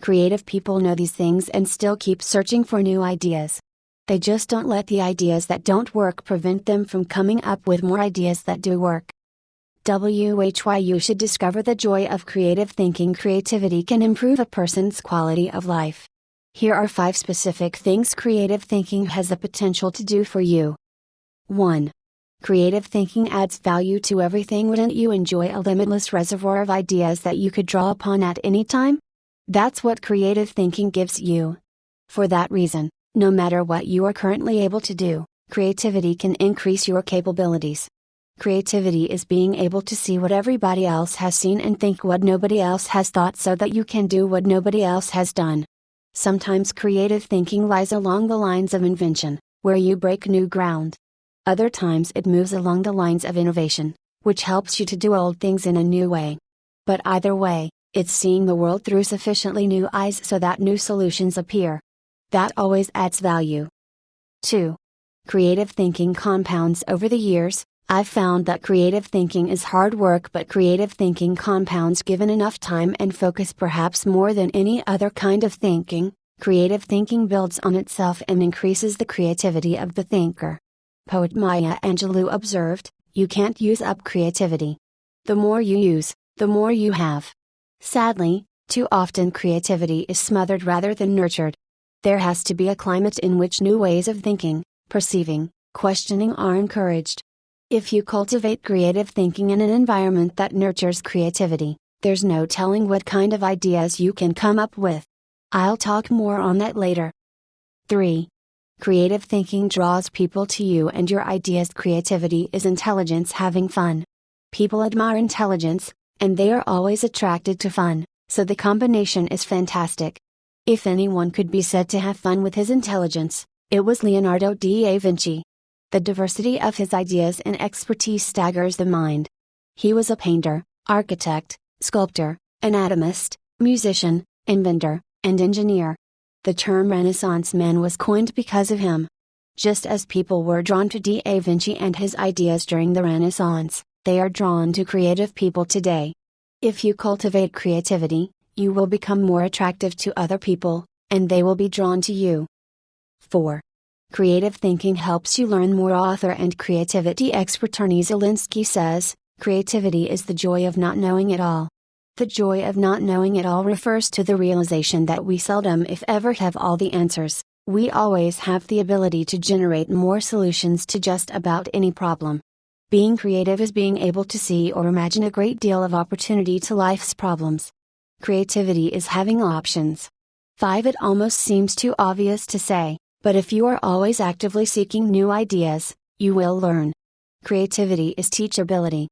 Creative people know these things and still keep searching for new ideas. They just don't let the ideas that don't work prevent them from coming up with more ideas that do work. Why you should discover the joy of creative thinking. Creativity can improve a person's quality of life. Here are 5 specific things creative thinking has the potential to do for you. 1. Creative thinking adds value to everything. Wouldn't you enjoy a limitless reservoir of ideas that you could draw upon at any time? That's what creative thinking gives you. For that reason, no matter what you are currently able to do, creativity can increase your capabilities. Creativity is being able to see what everybody else has seen and think what nobody else has thought so that you can do what nobody else has done. Sometimes creative thinking lies along the lines of invention, where you break new ground. Other times it moves along the lines of innovation, which helps you to do old things in a new way. But either way, it's seeing the world through sufficiently new eyes so that new solutions appear. That always adds value. 2. Creative thinking compounds over the years. I've found that creative thinking is hard work, but creative thinking compounds given enough time and focus, perhaps more than any other kind of thinking. Creative thinking builds on itself and increases the creativity of the thinker. Poet Maya Angelou observed, "You can't use up creativity. The more you use, the more you have." Sadly, too often creativity is smothered rather than nurtured. There has to be a climate in which new ways of thinking, perceiving, questioning are encouraged. If you cultivate creative thinking in an environment that nurtures creativity, there's no telling what kind of ideas you can come up with. I'll talk more on that later. 3. Creative thinking draws people to you and your ideas. Creativity is intelligence having fun. People admire intelligence, and they are always attracted to fun, so the combination is fantastic. If anyone could be said to have fun with his intelligence, it was Leonardo da Vinci. The diversity of his ideas and expertise staggers the mind. He was a painter, architect, sculptor, anatomist, musician, inventor, and engineer. The term Renaissance man was coined because of him. Just as people were drawn to da Vinci and his ideas during the Renaissance, they are drawn to creative people today. If you cultivate creativity, you will become more attractive to other people, and they will be drawn to you. 4. Creative thinking helps you learn more. Author and creativity expert Tony Zielinski says, "Creativity is the joy of not knowing it all." The joy of not knowing it all refers to the realization that we seldom, if ever, have all the answers. We always have the ability to generate more solutions to just about any problem. Being creative is being able to see or imagine a great deal of opportunity to life's problems. Creativity is having options. 5. It almost seems too obvious to say, but if you are always actively seeking new ideas, you will learn. Creativity is teachability.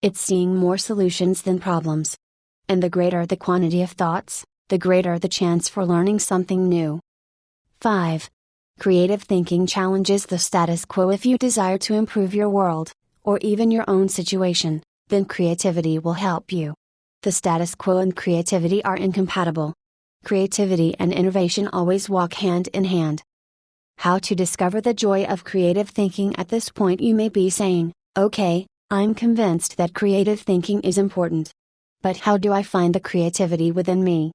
It's seeing more solutions than problems. And the greater the quantity of thoughts, the greater the chance for learning something new. 5. Creative thinking challenges the status quo. If you desire to improve your world, or even your own situation, then creativity will help you. The status quo and creativity are incompatible. Creativity and innovation always walk hand in hand. How to discover the joy of creative thinking? At this point you may be saying, "Okay, I'm convinced that creative thinking is important. But how do I find the creativity within me?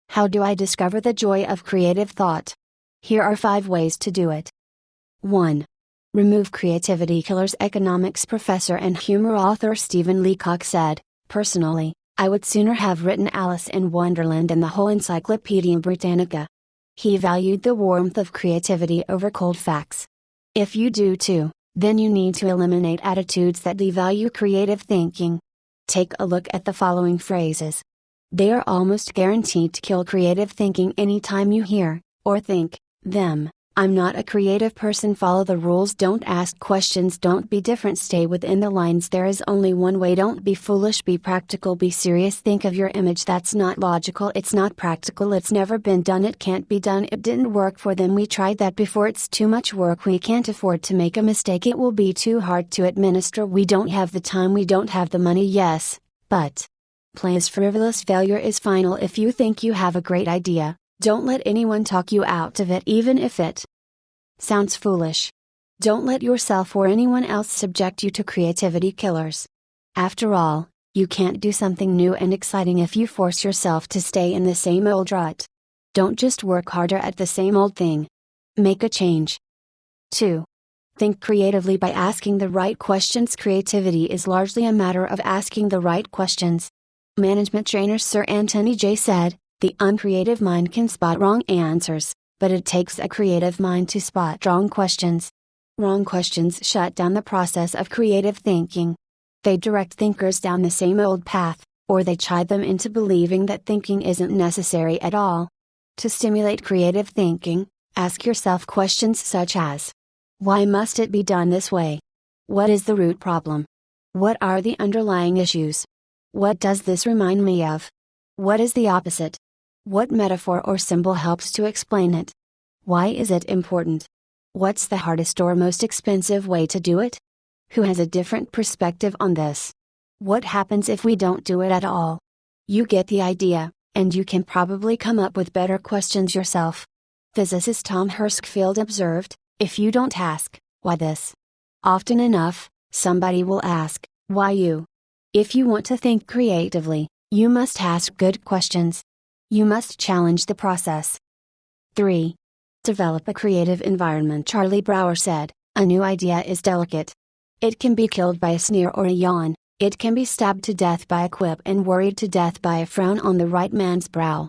How do I discover the joy of creative thought?" Here are 5 ways to do it. 1. Remove creativity killers. Economics professor and humor author Stephen Leacock said, "Personally, I would sooner have written Alice in Wonderland than the whole Encyclopedia Britannica." He valued the warmth of creativity over cold facts. If you do too, then you need to eliminate attitudes that devalue creative thinking. Take a look at the following phrases. They are almost guaranteed to kill creative thinking anytime you hear, or think, them. "I'm not a creative person." Follow the rules. Don't ask questions. Don't be different. Stay within the lines. There is only one way. Don't be foolish. Be practical. Be serious. Think of your image. That's not logical. It's not practical. It's never been done. It can't be done. It didn't work for them. We tried that before. It's too much work. We can't afford to make a mistake. It will be too hard to administer. We don't have the time. We don't have the money. Yes, but. Play is frivolous. Failure is final. If you think you have a great idea, don't let anyone talk you out of it, even if it sounds foolish. Don't let yourself or anyone else subject you to creativity killers. After all, you can't do something new and exciting if you force yourself to stay in the same old rut. Don't just work harder at the same old thing. Make a change. 2. Think creatively by asking the right questions. Creativity is largely a matter of asking the right questions. Management trainer Sir Anthony J. said, "The uncreative mind can spot wrong answers, but it takes a creative mind to spot wrong questions." Wrong questions shut down the process of creative thinking. They direct thinkers down the same old path, or they chide them into believing that thinking isn't necessary at all. To stimulate creative thinking, ask yourself questions such as, why must it be done this way? What is the root problem? What are the underlying issues? What does this remind me of? What is the opposite? What metaphor or symbol helps to explain it? Why is it important? What's the hardest or most expensive way to do it? Who has a different perspective on this? What happens if we don't do it at all? You get the idea, and you can probably come up with better questions yourself. Physicist Tom Hershfield observed, "If you don't ask, Why this? Often enough, somebody will ask, why you? If you want to think creatively, you must ask good questions. You must challenge the process. 3. Develop a creative environment. Charlie Brower said, a new idea is delicate. It can be killed by a sneer or a yawn, it can be stabbed to death by a quip and worried to death by a frown on the right man's brow.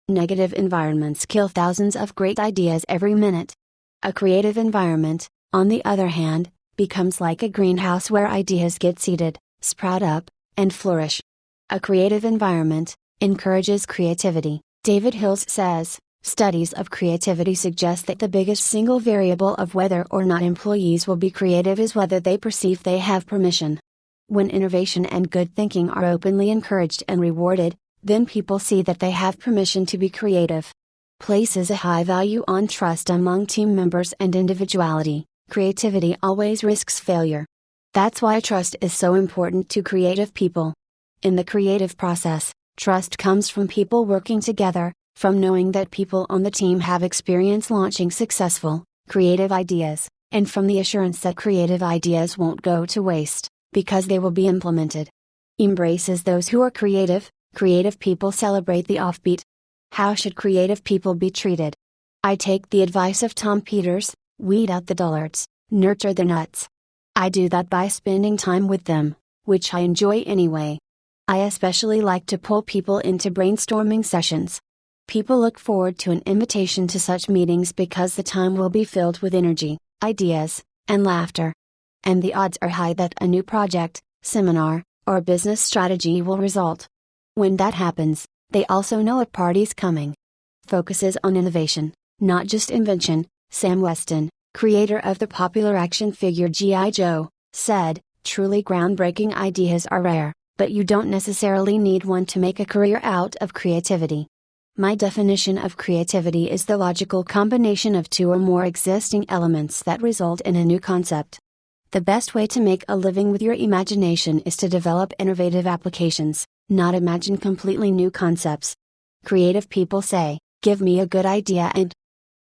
Negative environments kill thousands of great ideas every minute. A creative environment, on the other hand, becomes like a greenhouse where ideas get seeded, sprout up, and flourish. A creative environment encourages creativity. David Hills says, studies of creativity suggest that the biggest single variable of whether or not employees will be creative is whether they perceive they have permission. When innovation and good thinking are openly encouraged and rewarded, then people see that they have permission to be creative. Places a high value on trust among team members and individuality. Creativity always risks failure. That's why trust is so important to creative people. In the creative process, trust comes from people working together, from knowing that people on the team have experience launching successful, creative ideas, and from the assurance that creative ideas won't go to waste, because they will be implemented. Embraces those who are creative. Creative people celebrate the offbeat. How should creative people be treated? I take the advice of Tom Peters, weed out the dullards, nurture the nuts. I do that by spending time with them, which I enjoy anyway. I especially like to pull people into brainstorming sessions. People look forward to an invitation to such meetings because the time will be filled with energy, ideas, and laughter. And the odds are high that a new project, seminar, or business strategy will result. When that happens, they also know a party's coming. Focuses on innovation, not just invention. Sam Weston, creator of the popular action figure G.I. Joe, said, truly groundbreaking ideas are rare, but you don't necessarily need one to make a career out of creativity. My definition of creativity is the logical combination of two or more existing elements that result in a new concept. The best way to make a living with your imagination is to develop innovative applications, not imagine completely new concepts. Creative people say, give me a good idea and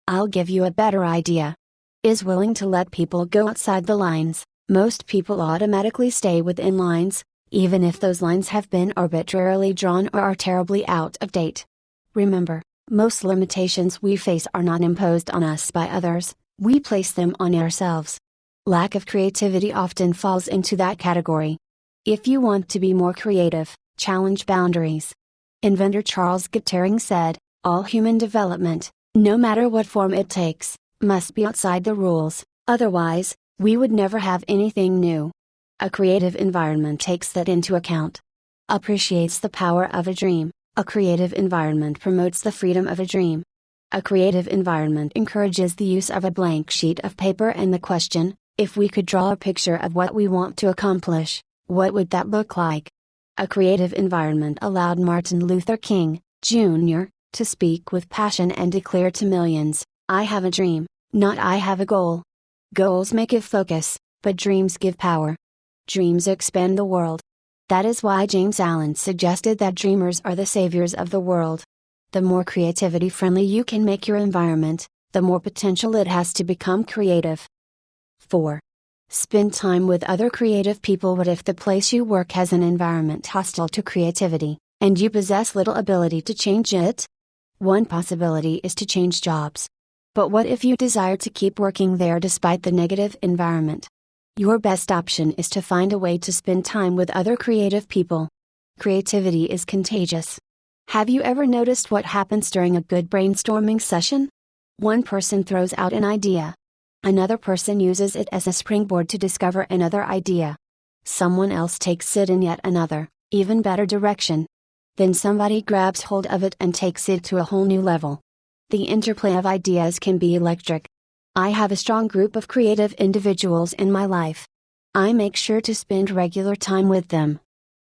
I'll give you a better idea. Is willing to let people go outside the lines. Most people automatically stay within lines, even if those lines have been arbitrarily drawn or are terribly out of date. Remember, most limitations we face are not imposed on us by others, we place them on ourselves. Lack of creativity often falls into that category. If you want to be more creative, challenge boundaries. Inventor Charles Gattering said, all human development, no matter what form it takes, must be outside the rules, otherwise, we would never have anything new. A creative environment takes that into account. Appreciates the power of a dream. A creative environment promotes the freedom of a dream. A creative environment encourages the use of a blank sheet of paper and the question, if we could draw a picture of what we want to accomplish, what would that look like? A creative environment allowed Martin Luther King, Jr., to speak with passion and declare to millions, I have a dream, not I have a goal. Goals may give focus, but dreams give power. Dreams expand the world. That is why James Allen suggested that dreamers are the saviors of the world. The more creativity friendly you can make your environment, the more potential it has to become creative. 4. Spend time with other creative people. What if the place you work has an environment hostile to creativity, and you possess little ability to change it? One possibility is to change jobs. But what if you desire to keep working there despite the negative environment? Your best option is to find a way to spend time with other creative people. Creativity is contagious. Have you ever noticed what happens during a good brainstorming session? One person throws out an idea. Another person uses it as a springboard to discover another idea. Someone else takes it in yet another, even better direction. Then somebody grabs hold of it and takes it to a whole new level. The interplay of ideas can be electric. I have a strong group of creative individuals in my life. I make sure to spend regular time with them.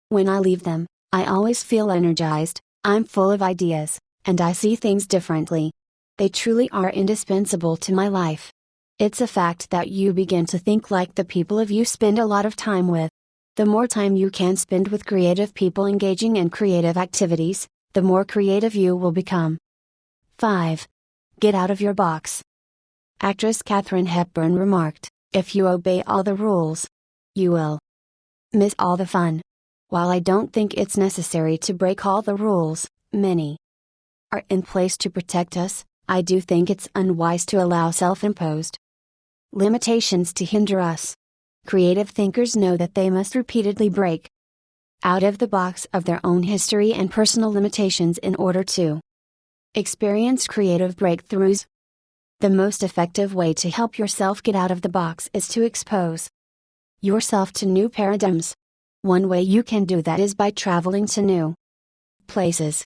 When I leave them, I always feel energized, I'm full of ideas, and I see things differently. They truly are indispensable to my life. It's a fact that you begin to think like the people you spend a lot of time with. The more time you can spend with creative people engaging in creative activities, the more creative you will become. 5. Get out of your box. Actress Katharine Hepburn remarked, If you obey all the rules, you will miss all the fun. While I don't think it's necessary to break all the rules, many are in place to protect us, I do think it's unwise to allow self-imposed limitations to hinder us. Creative thinkers know that they must repeatedly break out of the box of their own history and personal limitations in order to experience creative breakthroughs. The most effective way to help yourself get out of the box is to expose yourself to new paradigms. One way you can do that is by traveling to new places.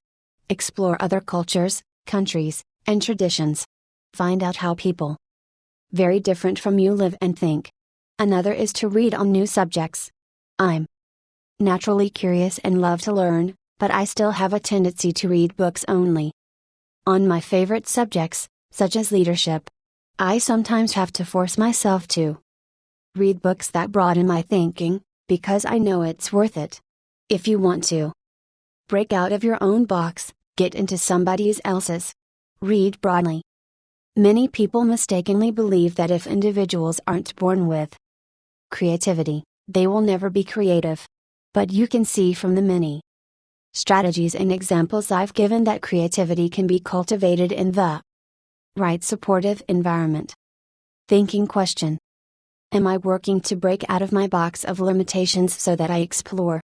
Explore other cultures, countries, and traditions. Find out how people very different from you live and think. Another is to read on new subjects. I'm naturally curious and love to learn, but I still have a tendency to read books only on my favorite subjects, such as leadership. I sometimes have to force myself to read books that broaden my thinking, because I know it's worth it. If you want to break out of your own box, get into somebody else's. Read broadly. Many people mistakenly believe that if individuals aren't born with creativity, they will never be creative. But you can see from the many strategies and examples I've given that creativity can be cultivated in the right supportive environment. Thinking question: am I working to break out of my box of limitations so that I explore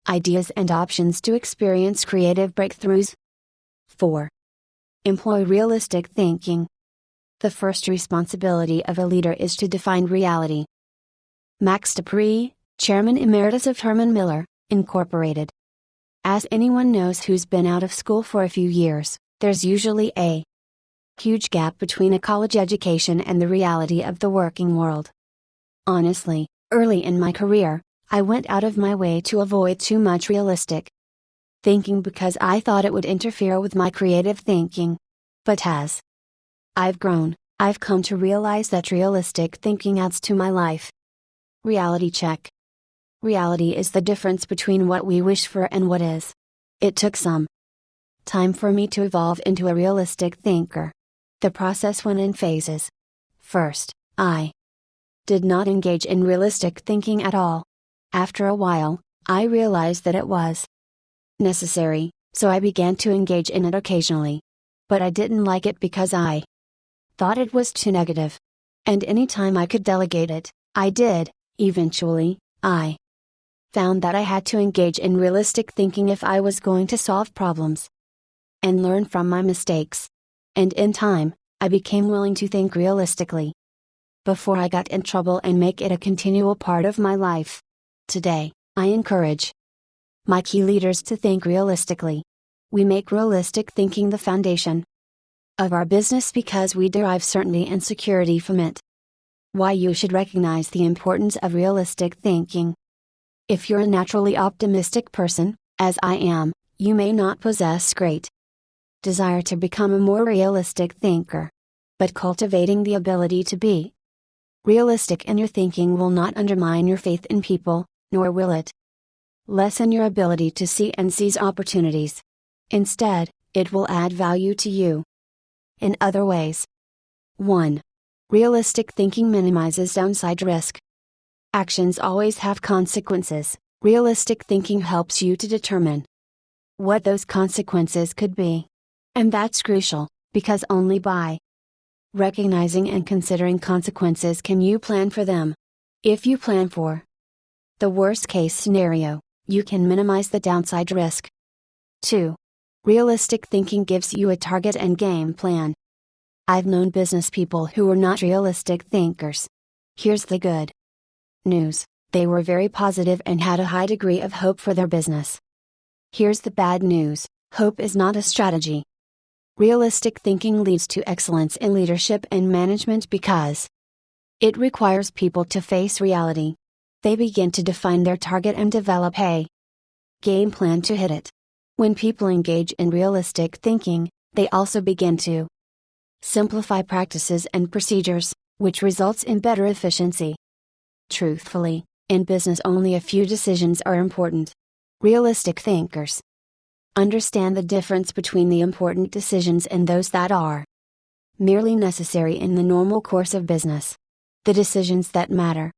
ideas and options to experience creative breakthroughs? 4. Employ realistic thinking. The first responsibility of a leader is to define reality. Max Dupree, Chairman Emeritus of Herman Miller, Incorporated. As anyone knows who's been out of school for a few years, there's usually a huge gap between a college education and the reality of the working world. Honestly, early in my career, I went out of my way to avoid too much realistic thinking because I thought it would interfere with my creative thinking. But as I've grown, I've come to realize that realistic thinking adds to my life. Reality check. Reality is the difference between what we wish for and what is. It took some time for me to evolve into a realistic thinker. The process went in phases. First, I did not engage in realistic thinking at all. After a while, I realized that it was necessary, so I began to engage in it occasionally. But I didn't like it because I thought it was too negative. And anytime I could delegate it, I did. Eventually, I found that I had to engage in realistic thinking if I was going to solve problems and learn from my mistakes. And in time, I became willing to think realistically before I got in trouble and make it a continual part of my life. Today, I encourage my key leaders to think realistically. We make realistic thinking the foundation of our business because we derive certainty and security from it. Why you should recognize the importance of realistic thinking. If you're a naturally optimistic person, as I am, you may not possess great desire to become a more realistic thinker. But cultivating the ability to be realistic in your thinking will not undermine your faith in people, nor will it lessen your ability to see and seize opportunities. Instead, it will add value to you in other ways. 1. Realistic thinking minimizes downside risk. Actions always have consequences. Realistic thinking helps you to determine what those consequences could be. And that's crucial, because only by recognizing and considering consequences can you plan for them. If you plan for the worst case scenario, you can minimize the downside risk. 2. Realistic thinking gives you a target and game plan. I've known business people who were not realistic thinkers. Here's the good news: they were very positive and had a high degree of hope for their business. Here's the bad news: hope is not a strategy. Realistic thinking leads to excellence in leadership and management because it requires people to face reality. They begin to define their target and develop a game plan to hit it. When people engage in realistic thinking, they also begin to simplify practices and procedures, which results in better efficiency. Truthfully, in business only a few decisions are important. Realistic thinkers understand the difference between the important decisions and those that are merely necessary in the normal course of business. The decisions that matter.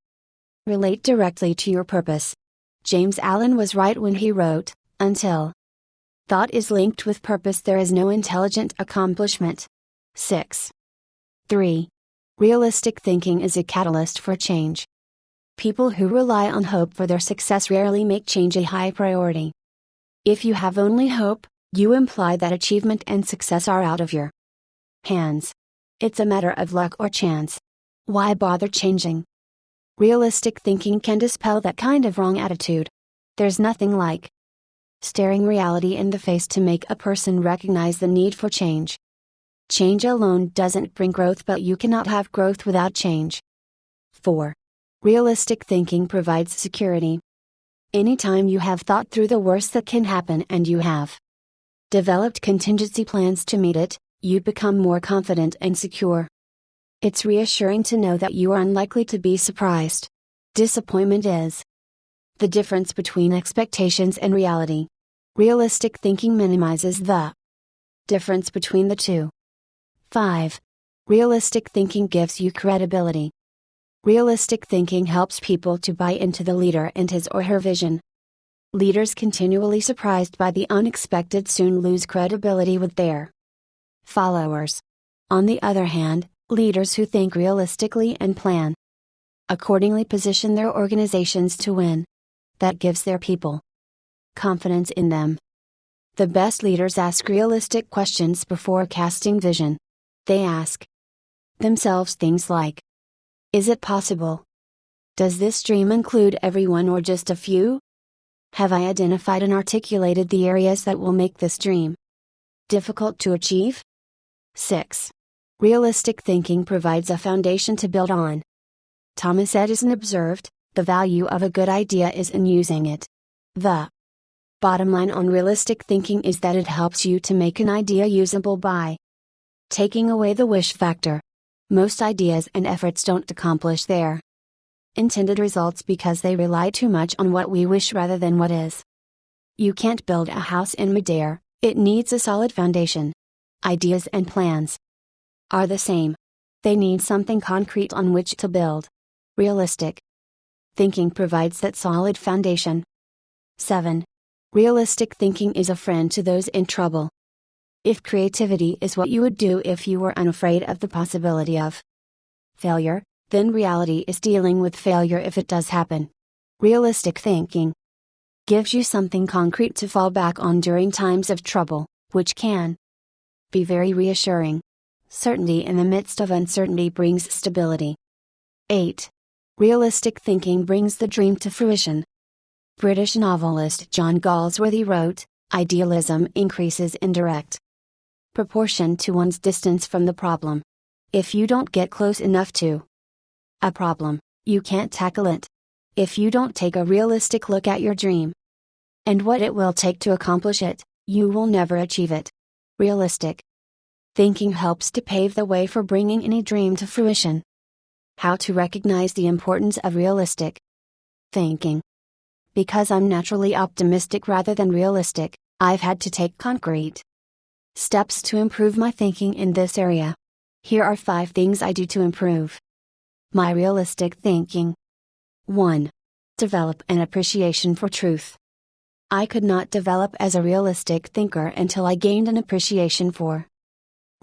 Relate directly to your purpose. James Allen was right when he wrote, "Until thought is linked with purpose, there is no intelligent accomplishment." 6. 3. Realistic thinking is a catalyst for change. People who rely on hope for their success rarely make change a high priority. If you have only hope, you imply that achievement and success are out of your hands. It's a matter of luck or chance. Why bother changing? Realistic thinking can dispel that kind of wrong attitude. There's nothing like staring reality in the face to make a person recognize the need for change. Change alone doesn't bring growth, but you cannot have growth without change. 4. Realistic thinking provides security. Anytime you have thought through the worst that can happen and you have developed contingency plans to meet it, you become more confident and secure. It's reassuring to know that you are unlikely to be surprised. Disappointment is the difference between expectations and reality. Realistic thinking minimizes the difference between the two. 5. Realistic thinking gives you credibility. Realistic thinking helps people to buy into the leader and his or her vision. Leaders continually surprised by the unexpected soon lose credibility with their followers. On the other hand, leaders who think realistically and plan accordingly position their organizations to win. That gives their people confidence in them. The best leaders ask realistic questions before casting vision. They ask themselves things like, is it possible? Does this dream include everyone or just a few? Have I identified and articulated the areas that will make this dream difficult to achieve? 6. Realistic thinking provides a foundation to build on. Thomas Edison observed, the value of a good idea is in using it. The bottom line on realistic thinking is that it helps you to make an idea usable by taking away the wish factor. Most ideas and efforts don't accomplish their intended results because they rely too much on what we wish rather than what is. You can't build a house in midair, it needs a solid foundation. Ideas and plans are the same. They need something concrete on which to build. Realistic thinking provides that solid foundation. 7. Realistic thinking is a friend to those in trouble. If creativity is what you would do if you were unafraid of the possibility of failure, then reality is dealing with failure if it does happen. Realistic thinking gives you something concrete to fall back on during times of trouble, which can be very reassuring. Certainty in the midst of uncertainty brings stability. 8. Realistic thinking brings the dream to fruition. British novelist John Galsworthy wrote, "Idealism increases in direct proportion to one's distance from the problem. If you don't get close enough to a problem, you can't tackle it. If you don't take a realistic look at your dream and what it will take to accomplish it, you will never achieve it." Realistic thinking helps to pave the way for bringing any dream to fruition. How to recognize the importance of realistic thinking. Because I'm naturally optimistic rather than realistic, I've had to take concrete steps to improve my thinking in this area. Here are 5 things I do to improve my realistic thinking. 1. Develop an appreciation for truth. I could not develop as a realistic thinker until I gained an appreciation for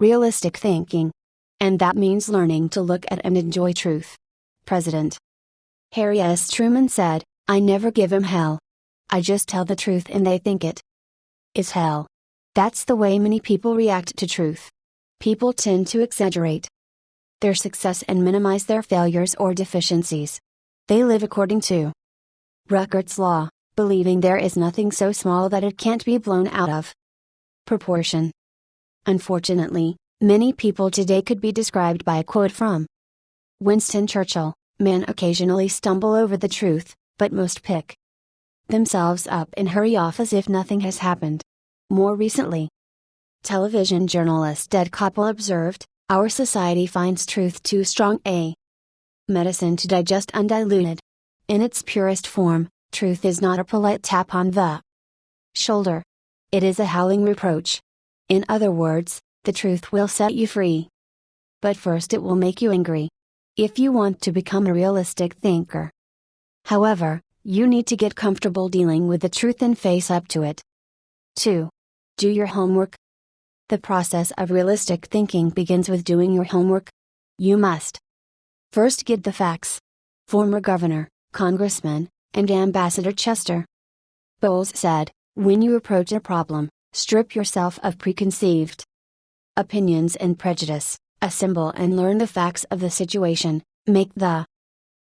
realistic thinking. And that means learning to look at and enjoy truth. President Harry S. Truman said, "I never give 'em hell. I just tell the truth and they think it is hell." That's the way many people react to truth. People tend to exaggerate their success and minimize their failures or deficiencies. They live according to Ruckert's law, believing there is nothing so small that it can't be blown out of proportion. Unfortunately, many people today could be described by a quote from Winston Churchill: "Men occasionally stumble over the truth, but most pick themselves up and hurry off as if nothing has happened." More recently, television journalist Ed Koppel observed, "Our society finds truth too strong a medicine to digest undiluted. In its purest form, truth is not a polite tap on the shoulder. It is a howling reproach. In other words, the truth will set you free. But first it will make you angry." if you want to become a realistic thinker. However, you need to get comfortable dealing with the truth and face up to it. 2. Do your homework. The process of realistic thinking begins with doing your homework. You must first get the facts. Former Governor, Congressman, and Ambassador Chester Bowles said, when you approach a problem, strip yourself of preconceived opinions and prejudice, assemble and learn the facts of the situation, make the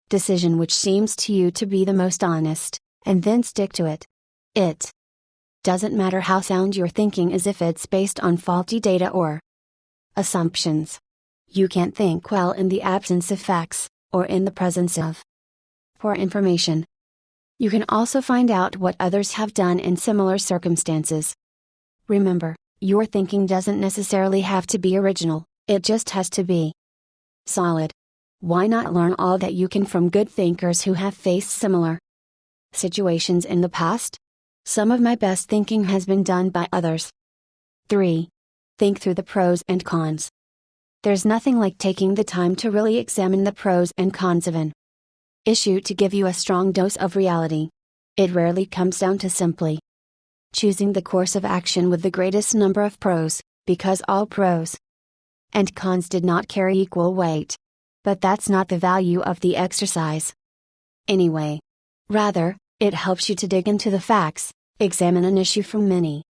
decision which seems to you to be the most honest, and then stick to it. It doesn't matter how sound your thinking is if it's based on faulty data or assumptions. You can't think well in the absence of facts, or in the presence of poor information. You can also find out what others have done in similar circumstances. Remember, your thinking doesn't necessarily have to be original, it just has to be solid. Why not learn all that you can from good thinkers who have faced similar situations in the past? Some of my best thinking has been done by others. 3. Think through the pros and cons. There's nothing like taking the time to really examine the pros and cons of an issue to give you a strong dose of reality. It rarely comes down to simply choosing the course of action with the greatest number of pros, because all pros and cons did not carry equal weight. But that's not the value of the exercise. Anyway. Rather, it helps you to dig into the facts, examine an issue from many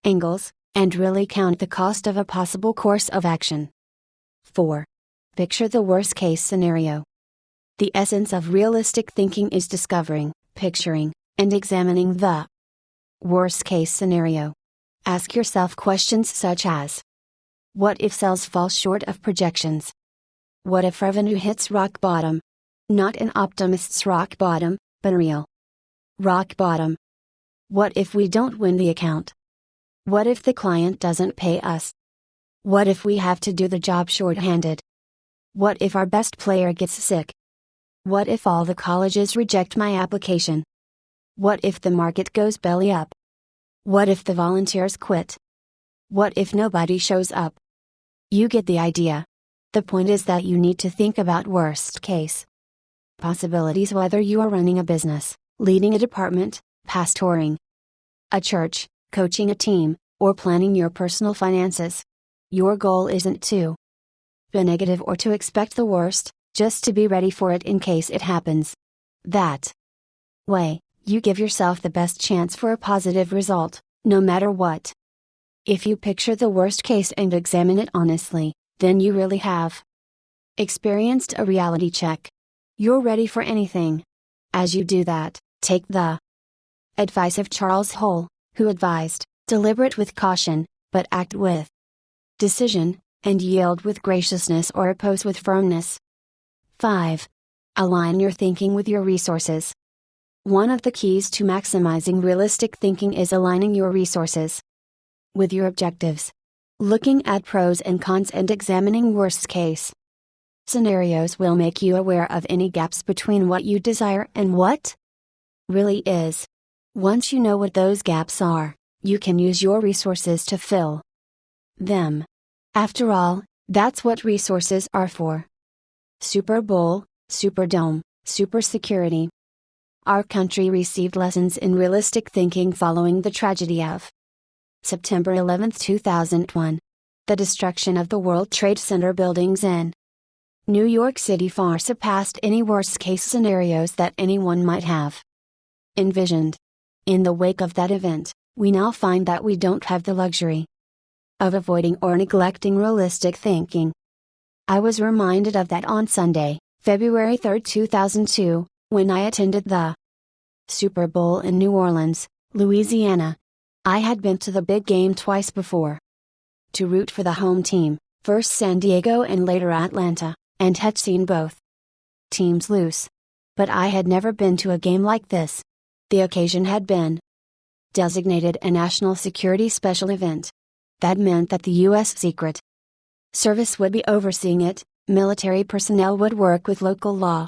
angles, and really count the cost of a possible course of action. 4. Picture the worst case scenario. The essence of realistic thinking is discovering, picturing, and examining the worst case scenario. Ask yourself questions such as: what if sales fall short of projections? What if revenue hits rock bottom? Not an optimist's rock bottom, but a real rock bottom. What if we don't win the account? What if the client doesn't pay us? What if we have to do the job shorthanded? What if our best player gets sick? What if all the colleges reject my application? What if the market goes belly up? What if the volunteers quit? What if nobody shows up? You get the idea. The point is that you need to think about worst case possibilities whether you are running a business, leading a department, pastoring a church, coaching a team, or planning your personal finances. Your goal isn't to be negative or to expect the worst, just to be ready for it in case it happens. That way, you give yourself the best chance for a positive result, no matter what. If you picture the worst case and examine it honestly, then you really have experienced a reality check. You're ready for anything. As you do that, take the advice of Charles Hull, who advised, deliberate with caution, but act with decision, and yield with graciousness or oppose with firmness. 5. Align your thinking with your resources. One of the keys to maximizing realistic thinking is aligning your resources with your objectives. Looking at pros and cons and examining worst case scenarios will make you aware of any gaps between what you desire and what really is. Once you know what those gaps are, you can use your resources to fill them. After all, that's what resources are for. Super Bowl, Superdome, Super Security. Our country received lessons in realistic thinking following the tragedy of September 11, 2001. The destruction of the World Trade Center buildings in New York City far surpassed any worst-case scenarios that anyone might have envisioned. In the wake of that event, we now find that we don't have the luxury of avoiding or neglecting realistic thinking. I was reminded of that on Sunday, February 3, 2002, when I attended the Super Bowl in New Orleans, Louisiana. I had been to the big game twice before to root for the home team, first San Diego and later Atlanta, and had seen both teams lose. But I had never been to a game like this. The occasion had been designated a national security special event. That meant that the U.S. Secret Service would be overseeing it, military personnel would work with local law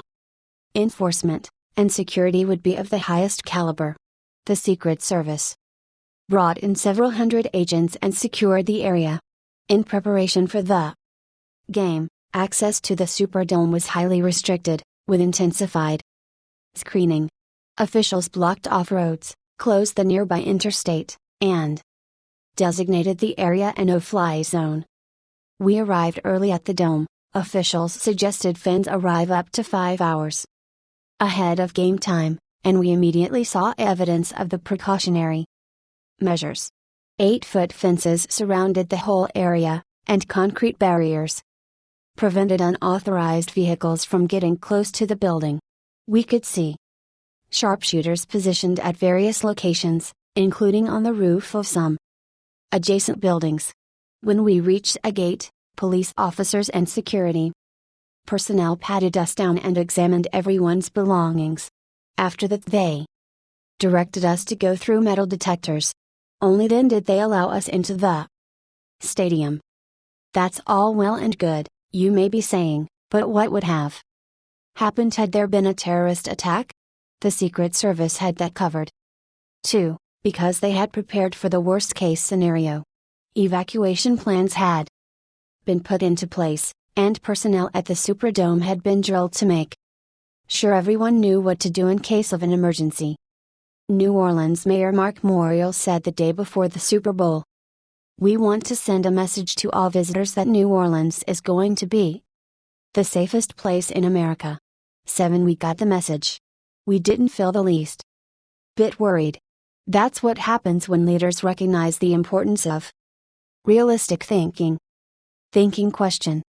enforcement, and security would be of the highest caliber. The Secret Service brought in several hundred agents and secured the area. In preparation for the game, Access to the Superdome was highly restricted, with intensified screening. Officials blocked off roads, closed the nearby interstate, and designated the area a no-fly zone. We arrived early at the dome. Officials suggested fans arrive up to 5 hours ahead of game time, and we immediately saw evidence of the precautionary measures. 8-foot fences surrounded the whole area, and concrete barriers prevented unauthorized vehicles from getting close to the building. We could see sharpshooters positioned at various locations, including on the roof of some adjacent buildings. When we reached a gate, police officers and security personnel patted us down and examined everyone's belongings. After that, they directed us to go through metal detectors. Only then did they allow us into the stadium. That's all well and good, you may be saying, but what would have happened had there been a terrorist attack? The Secret Service had that covered. 2. Because they had prepared for the worst case scenario. Evacuation plans had been put into place, and personnel at the Superdome had been drilled to make sure everyone knew what to do in case of an emergency. New Orleans Mayor Mark Morial said the day before the Super Bowl, "We want to send a message to all visitors that New Orleans is going to be the safest place in America." 7. We got the message. We didn't feel the least bit worried. That's what happens when leaders recognize the importance of realistic thinking. Thinking question: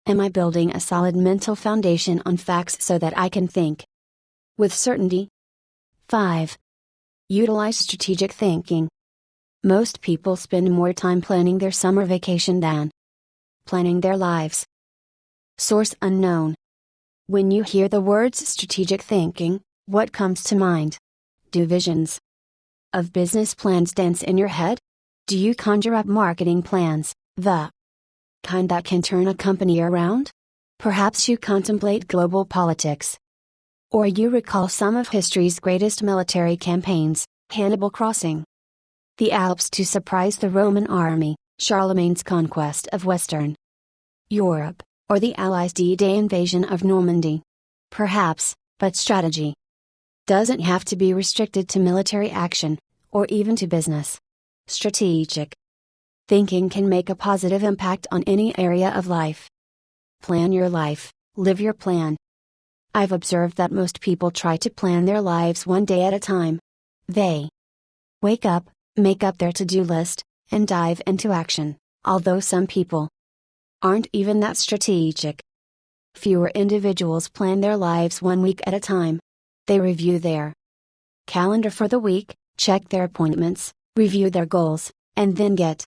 am I building a solid mental foundation on facts so that I can think with certainty? 5. Utilize strategic thinking. Most people spend more time planning their summer vacation than planning their lives. Source unknown. When you hear the words strategic thinking, what comes to mind? Do visions of business plans dance in your head? Do you conjure up marketing plans, the kind that can turn a company around? Perhaps you contemplate global politics. Or you recall some of history's greatest military campaigns, Hannibal crossing the Alps to surprise the Roman army, Charlemagne's conquest of Western Europe, or the Allies' D-Day invasion of Normandy. Perhaps, but strategy doesn't have to be restricted to military action, or even to business. Strategic thinking can make a positive impact on any area of life. Plan your life, live your plan. I've observed that most people try to plan their lives one day at a time. They wake up, make up their to-do list, and dive into action, although some people aren't even that strategic. Fewer individuals plan their lives 1 week at a time. They review their calendar for the week, check their appointments, review their goals, and then get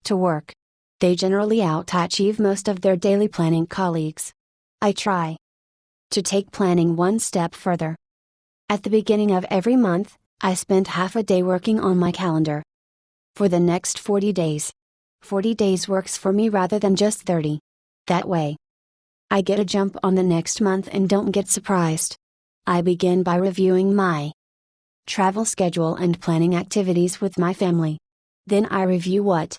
to work. They generally out-achieve most of their daily planning colleagues. I try to take planning one step further. At the beginning of every month, I spend half a day working on my calendar for the next 40 days. 40 days works for me rather than just 30. That way, I get a jump on the next month and don't get surprised. I begin by reviewing my travel schedule and planning activities with my family. Then I review what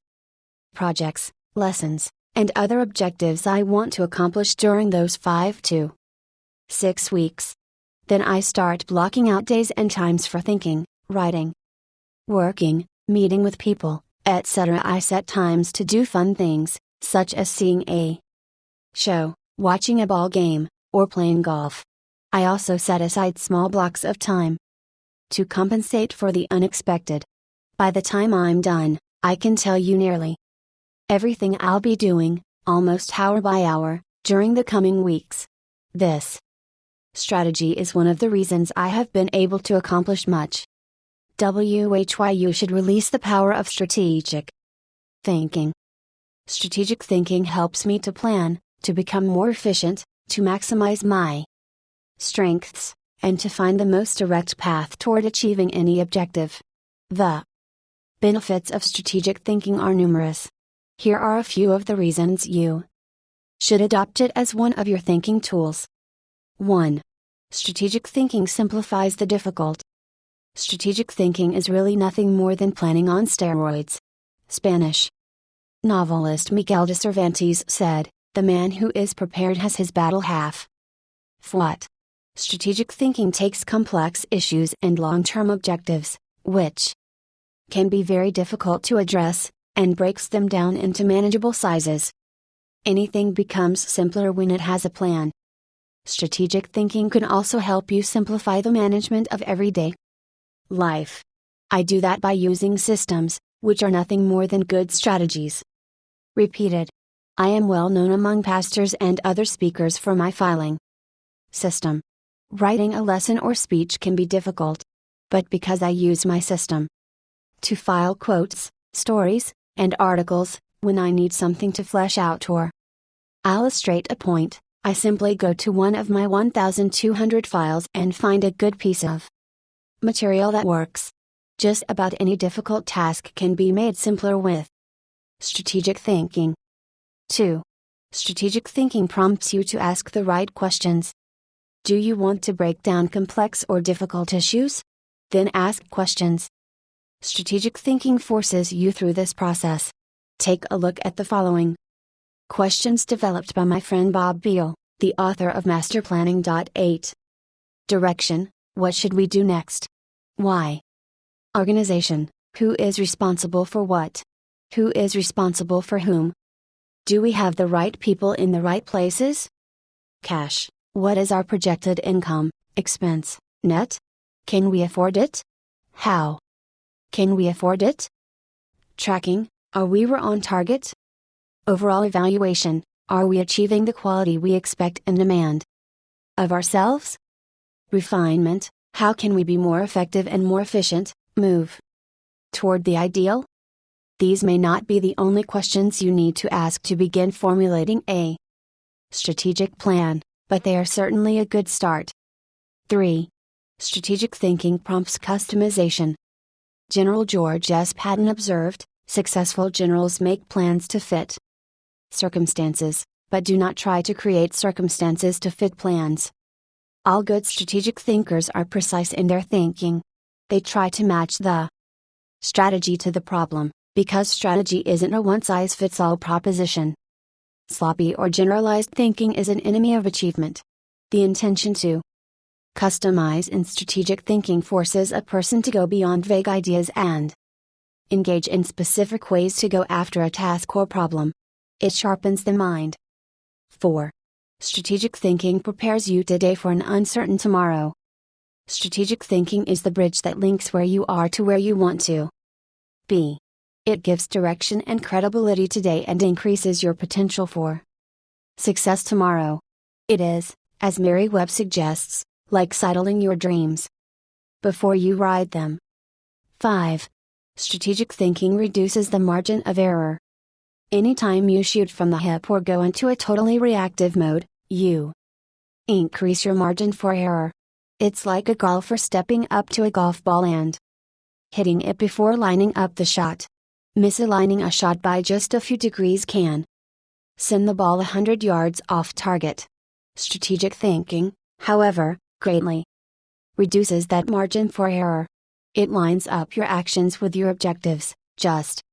projects, lessons, and other objectives I want to accomplish during those 5 to 6 weeks. Then I start blocking out days and times for thinking, writing, working, meeting with people, etc. I set times to do fun things, such as seeing a show, watching a ball game, or playing golf. I also set aside small blocks of time to compensate for the unexpected. By the time I'm done, I can tell you nearly everything I'll be doing, almost hour by hour, during the coming weeks. This strategy is one of the reasons I have been able to accomplish much. Why you should release the power of strategic thinking. Strategic thinking helps me to plan, to become more efficient, to maximize my strengths, and to find the most direct path toward achieving any objective. The benefits of strategic thinking are numerous. Here are a few of the reasons you should adopt it as one of your thinking tools. 1. Strategic thinking simplifies the difficult. Strategic thinking is really nothing more than planning on steroids. Spanish novelist Miguel de Cervantes said, The man who is prepared has his battle half fought. Strategic thinking takes complex issues and long-term objectives, which can be very difficult to address, and breaks them down into manageable sizes. Anything becomes simpler when it has a plan. Strategic thinking can also help you simplify the management of everyday life. I do that by using systems, which are nothing more than good strategies. Repeated. I am well known among pastors and other speakers for my filing system. Writing a lesson or speech can be difficult. But because I use my system to file quotes, stories, and articles, when I need something to flesh out or illustrate a point, I simply go to one of my 1,200 files and find a good piece of material that works. Just about any difficult task can be made simpler with strategic thinking. 2. Strategic thinking prompts you to ask the right questions. Do you want to break down complex or difficult issues? Then ask questions. Strategic thinking forces you through this process. Take a look at the following questions developed by my friend Bob Beal, the author of Master Planning. 8. Direction: what should we do next? Why? Organization: who is responsible for what? Who is responsible for whom? Do we have the right people in the right places? Cash: what is our projected income, expense, net? Can we afford it? How can we afford it? Tracking: are we on target? Overall evaluation: are we achieving the quality we expect and demand of ourselves? Refinement: how can we be more effective and more efficient, move toward the ideal? These may not be the only questions you need to ask to begin formulating a strategic plan, but they are certainly a good start. 3. Strategic thinking prompts customization. General George S. Patton observed, successful generals make plans to fit circumstances, but do not try to create circumstances to fit plans. All good strategic thinkers are precise in their thinking. They try to match the strategy to the problem, because strategy isn't a one-size-fits-all proposition. Sloppy or generalized thinking is an enemy of achievement. The intention to customize in strategic thinking forces a person to go beyond vague ideas and engage in specific ways to go after a task or problem. It sharpens the mind. 4. Strategic thinking prepares you today for an uncertain tomorrow. Strategic thinking is the bridge that links where you are to where you want to be. It gives direction and credibility today and increases your potential for success tomorrow. It is, as Mary Webb suggests, like sidling your dreams before you ride them. 5. Strategic thinking reduces the margin of error. Anytime you shoot from the hip or go into a totally reactive mode, you increase your margin for error. It's like a golfer stepping up to a golf ball and hitting it before lining up the shot. Misaligning a shot by just a few degrees can send the ball 100 yards off target. Strategic thinking, however, greatly reduces that margin for error. It lines up your actions with your objectives, just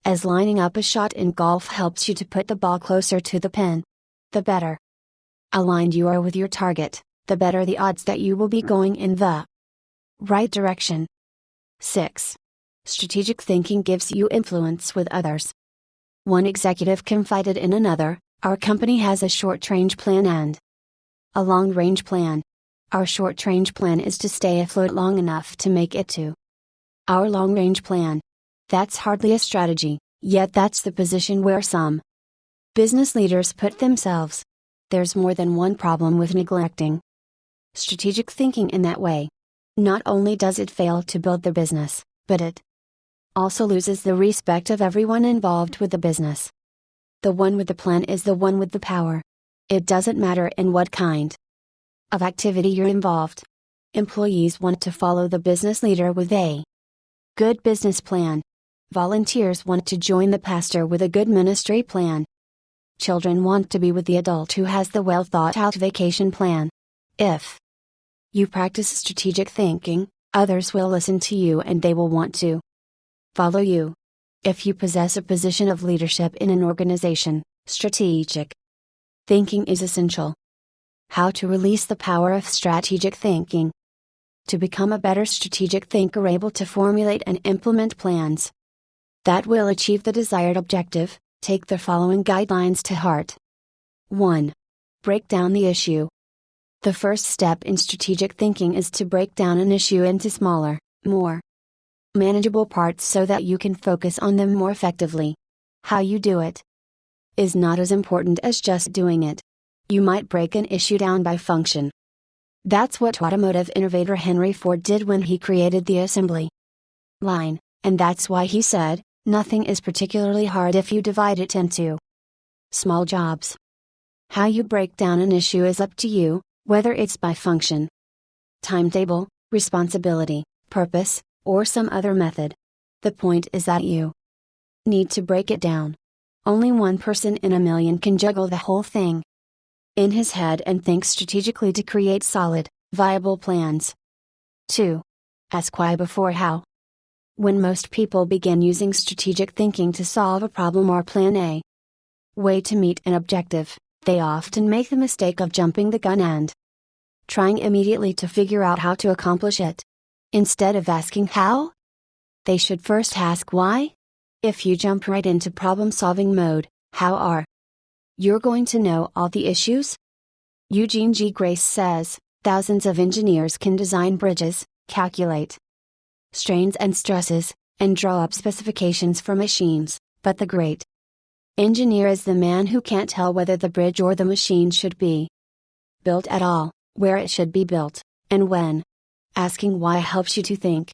as lining up a shot in golf helps you to put the ball closer to the pin. The better aligned you are with your target, the better the odds that you will be going in the right direction. 6. Strategic thinking gives you influence with others. One executive confided in another, "Our company has a short-range plan and a long-range plan. Our short-range plan is to stay afloat long enough to make it to our long-range plan." That's hardly a strategy, yet that's the position where some business leaders put themselves. There's more than one problem with neglecting strategic thinking in that way. Not only does it fail to build the business, but it also loses the respect of everyone involved with the business. The one with the plan is the one with the power. It doesn't matter in what kind of activity you're involved. Employees want to follow the business leader with a good business plan. Volunteers want to join the pastor with a good ministry plan. Children want to be with the adult who has the well thought out vacation plan. If you practice strategic thinking, others will listen to you and they will want to follow you. If you possess a position of leadership in an organization, strategic Thinking is essential. How to release the power of strategic thinking. To become a better strategic thinker able to formulate and implement plans that will achieve the desired objective, take the following guidelines to heart. 1. Break down the issue. The first step in strategic thinking is to break down an issue into smaller, more manageable parts so that you can focus on them more effectively. How you do it is not as important as just doing it. You might break an issue down by function. That's what automotive innovator Henry Ford did when he created the assembly line, and that's why he said, nothing is particularly hard if you divide it into small jobs. How you break down an issue is up to you, whether it's by function, timetable, responsibility, purpose, or some other method. The point is that you need to break it down. Only one person in a million can juggle the whole thing in his head and think strategically to create solid, viable plans. 2. Ask why before how. When most people begin using strategic thinking to solve a problem or plan a way to meet an objective, they often make the mistake of jumping the gun and trying immediately to figure out how to accomplish it. Instead of asking how, they should first ask why. If you jump right into problem-solving mode, how are you going to know all the issues? Eugene G. Grace says, thousands of engineers can design bridges, calculate strains and stresses, and draw up specifications for machines, but the great engineer is the man who can't tell whether the bridge or the machine should be built at all, where it should be built, and when. Asking why helps you to think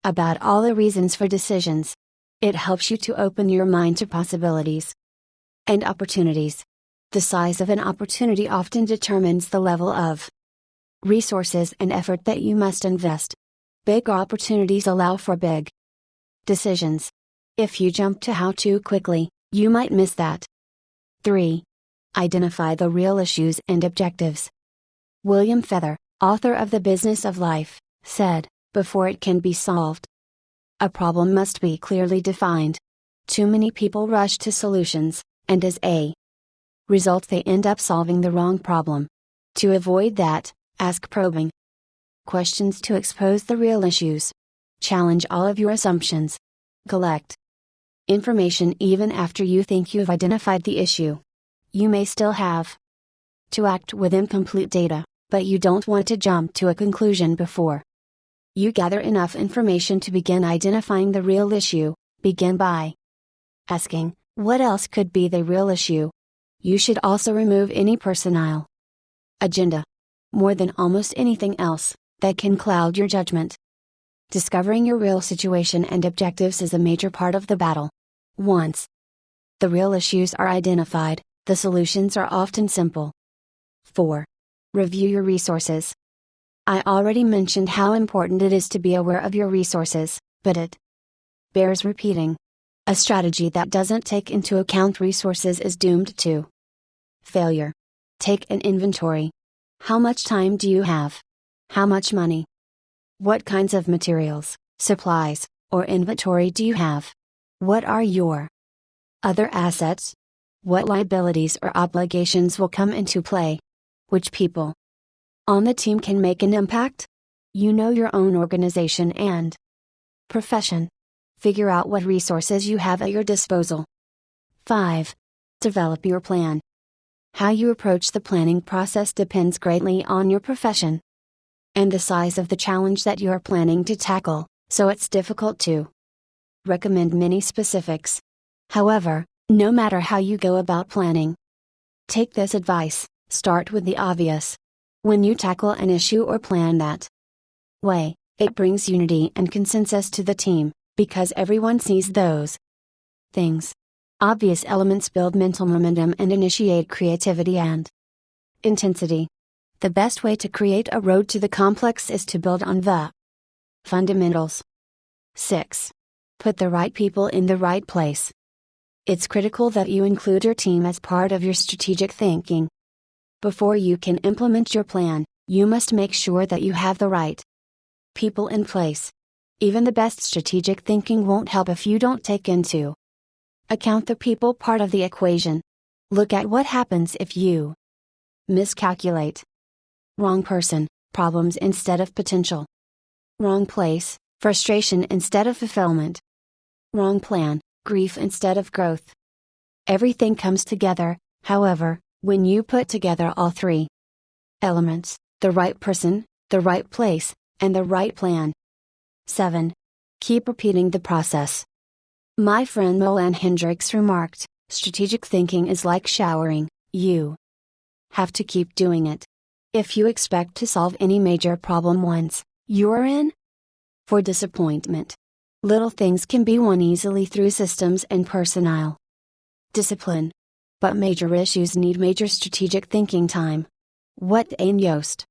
about all the reasons for decisions. It helps you to open your mind to possibilities and opportunities. The size of an opportunity often determines the level of resources and effort that you must invest. Big opportunities allow for big decisions. If you jump to how too quickly, you might miss that. 3. Identify the real issues and objectives. William Feather, author of The Business of Life, said, before it can be solved, a problem must be clearly defined. Too many people rush to solutions, and as a result they end up solving the wrong problem. To avoid that, ask probing questions to expose the real issues. Challenge all of your assumptions. Collect information even after you think you've identified the issue. You may still have to act with incomplete data, but you don't want to jump to a conclusion before you gather enough information to begin identifying the real issue. Begin by asking, what else could be the real issue? You should also remove any personal agenda, more than almost anything else, that can cloud your judgment. Discovering your real situation and objectives is a major part of the battle. Once the real issues are identified, the solutions are often simple. 4. Review your resources. I already mentioned how important it is to be aware of your resources, but it bears repeating. A strategy that doesn't take into account resources is doomed to failure. Take an inventory. How much time do you have? How much money? What kinds of materials, supplies, or inventory do you have? What are your other assets? What liabilities or obligations will come into play? Which people on the team can make an impact? You know your own organization and profession. Figure out what resources you have at your disposal. 5. Develop your plan. How you approach the planning process depends greatly on your profession and the size of the challenge that you are planning to tackle, so it's difficult to recommend many specifics. However, no matter how you go about planning, take this advice: start with the obvious. When you tackle an issue or plan that way, it brings unity and consensus to the team, because everyone sees those things. Obvious elements build mental momentum and initiate creativity and intensity. The best way to create a road to the complex is to build on the fundamentals. 6. Put the right people in the right place. It's critical that you include your team as part of your strategic thinking. Before you can implement your plan, you must make sure that you have the right people in place. Even the best strategic thinking won't help if you don't take into account the people part of the equation. Look at what happens if you miscalculate. Wrong person, problems instead of potential. Wrong place, frustration instead of fulfillment. Wrong plan, grief instead of growth. Everything comes together, however, when you put together all three elements: the right person, the right place, and the right plan. 7. Keep repeating the process. My friend Molan Hendricks remarked, strategic thinking is like showering, you have to keep doing it. If you expect to solve any major problem once, you are in for disappointment. Little things can be won easily through systems and personnel discipline. But major issues need major strategic thinking time. What Ain Yost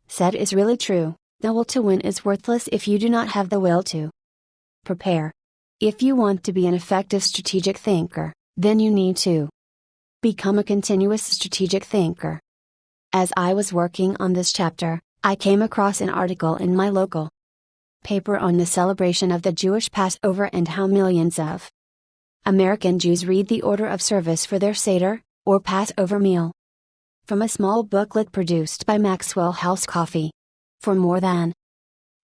said is really true: the will to win is worthless if you do not have the will to prepare. If you want to be an effective strategic thinker, then you need to become a continuous strategic thinker. As I was working on this chapter, I came across an article in my local paper on the celebration of the Jewish Passover and how millions of American Jews read the order of service for their Seder, or Passover meal, from a small booklet produced by Maxwell House Coffee. For more than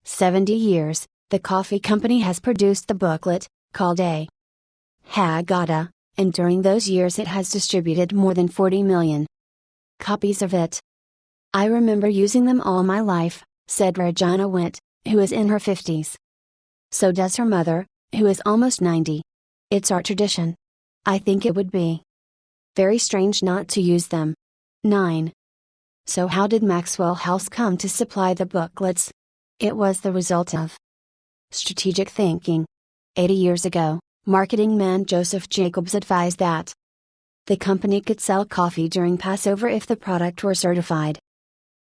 70 years, the coffee company has produced the booklet, called a Haggadah, and during those years it has distributed more than 40 million copies of it. I remember using them all my life, said Regina Witt, who is in her 50s. So does her mother, who is almost 90. It's our tradition. I think it would be very strange not to use them. 9. So how did Maxwell House come to supply the booklets? It was the result of strategic thinking. 80 years ago, marketing man Joseph Jacobs advised that the company could sell coffee during Passover if the product were certified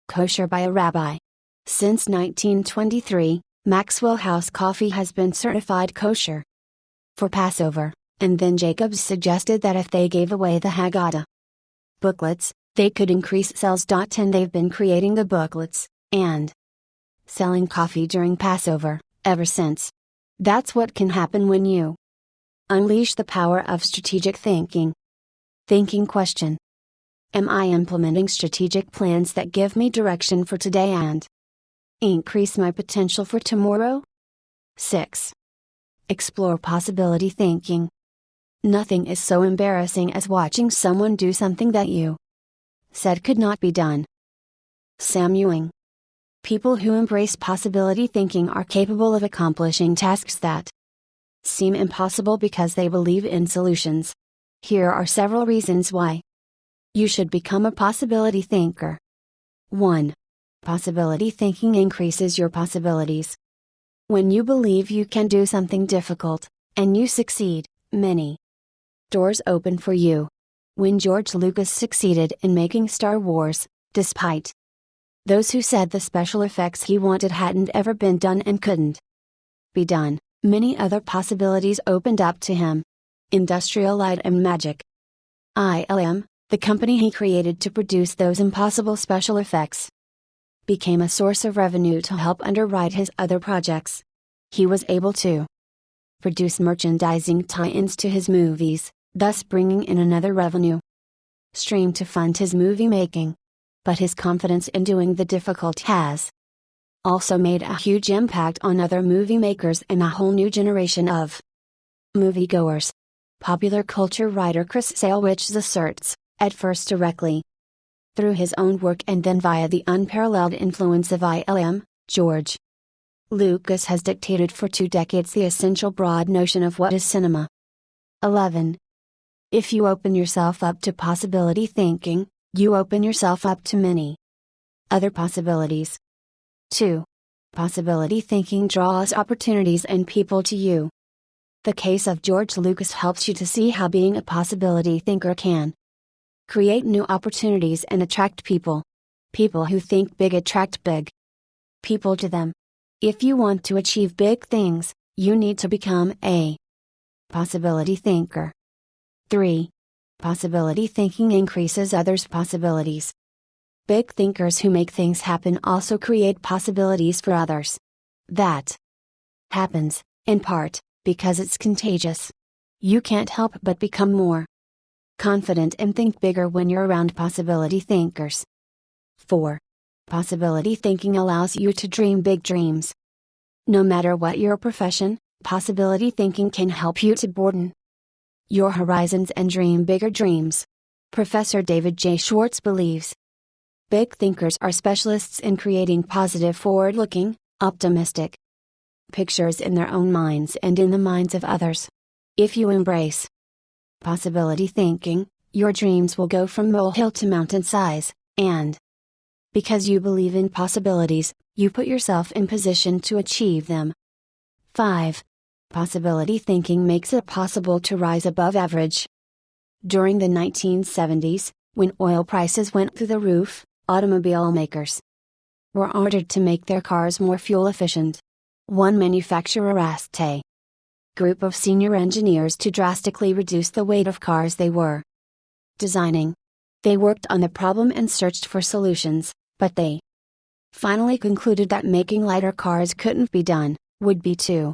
kosher by a rabbi. Since 1923, Maxwell House Coffee has been certified kosher for Passover, and then Jacobs suggested that if they gave away the Haggadah booklets, they could increase sales. And they've been creating the booklets and selling coffee during Passover ever since. That's what can happen when you unleash the power of strategic thinking. Thinking question: am I implementing strategic plans that give me direction for today and increase my potential for tomorrow? 6. Explore possibility thinking. Nothing is so embarrassing as watching someone do something that you said could not be done. Sam Ewing. People who embrace possibility thinking are capable of accomplishing tasks that seem impossible because they believe in solutions. Here are several reasons why you should become a possibility thinker. 1. Possibility thinking increases your possibilities. When you believe you can do something difficult, and you succeed, many doors open for you. When George Lucas succeeded in making Star Wars, despite those who said the special effects he wanted hadn't ever been done and couldn't be done, many other possibilities opened up to him. Industrial Light and Magic ILM, the company he created to produce those impossible special effects, became a source of revenue to help underwrite his other projects. He was able to produce merchandising tie-ins to his movies, thus bringing in another revenue stream to fund his movie making. But his confidence in doing the difficult has also made a huge impact on other movie makers and a whole new generation of moviegoers. Popular culture writer Chris Salewich asserts, at first directly through his own work and then via the unparalleled influence of ILM, George Lucas has dictated for 2 decades the essential broad notion of what is cinema. 11. If you open yourself up to possibility thinking, you open yourself up to many other possibilities. 2. Possibility thinking draws opportunities and people to you. The case of George Lucas helps you to see how being a possibility thinker can create new opportunities and attract people. People who think big attract big people to them. If you want to achieve big things, you need to become a possibility thinker. 3. Possibility thinking increases others' possibilities. Big thinkers who make things happen also create possibilities for others. That happens, in part, because it's contagious. You can't help but become more confident and think bigger when you're around possibility thinkers. 4. Possibility thinking allows you to dream big dreams. No matter what your profession, possibility thinking can help you to broaden your horizons and dream bigger dreams. Professor David J. Schwartz believes big thinkers are specialists in creating positive, forward-looking, optimistic pictures in their own minds and in the minds of others. If you embrace possibility thinking, your dreams will go from molehill to mountain size, and because you believe in possibilities, you put yourself in position to achieve them. 5. Possibility thinking makes it possible to rise above average. During the 1970s, when oil prices went through the roof, automobile makers were ordered to make their cars more fuel efficient. One manufacturer asked a group of senior engineers to drastically reduce the weight of cars they were designing. They worked on the problem and searched for solutions, but they finally concluded that making lighter cars couldn't be done, would be too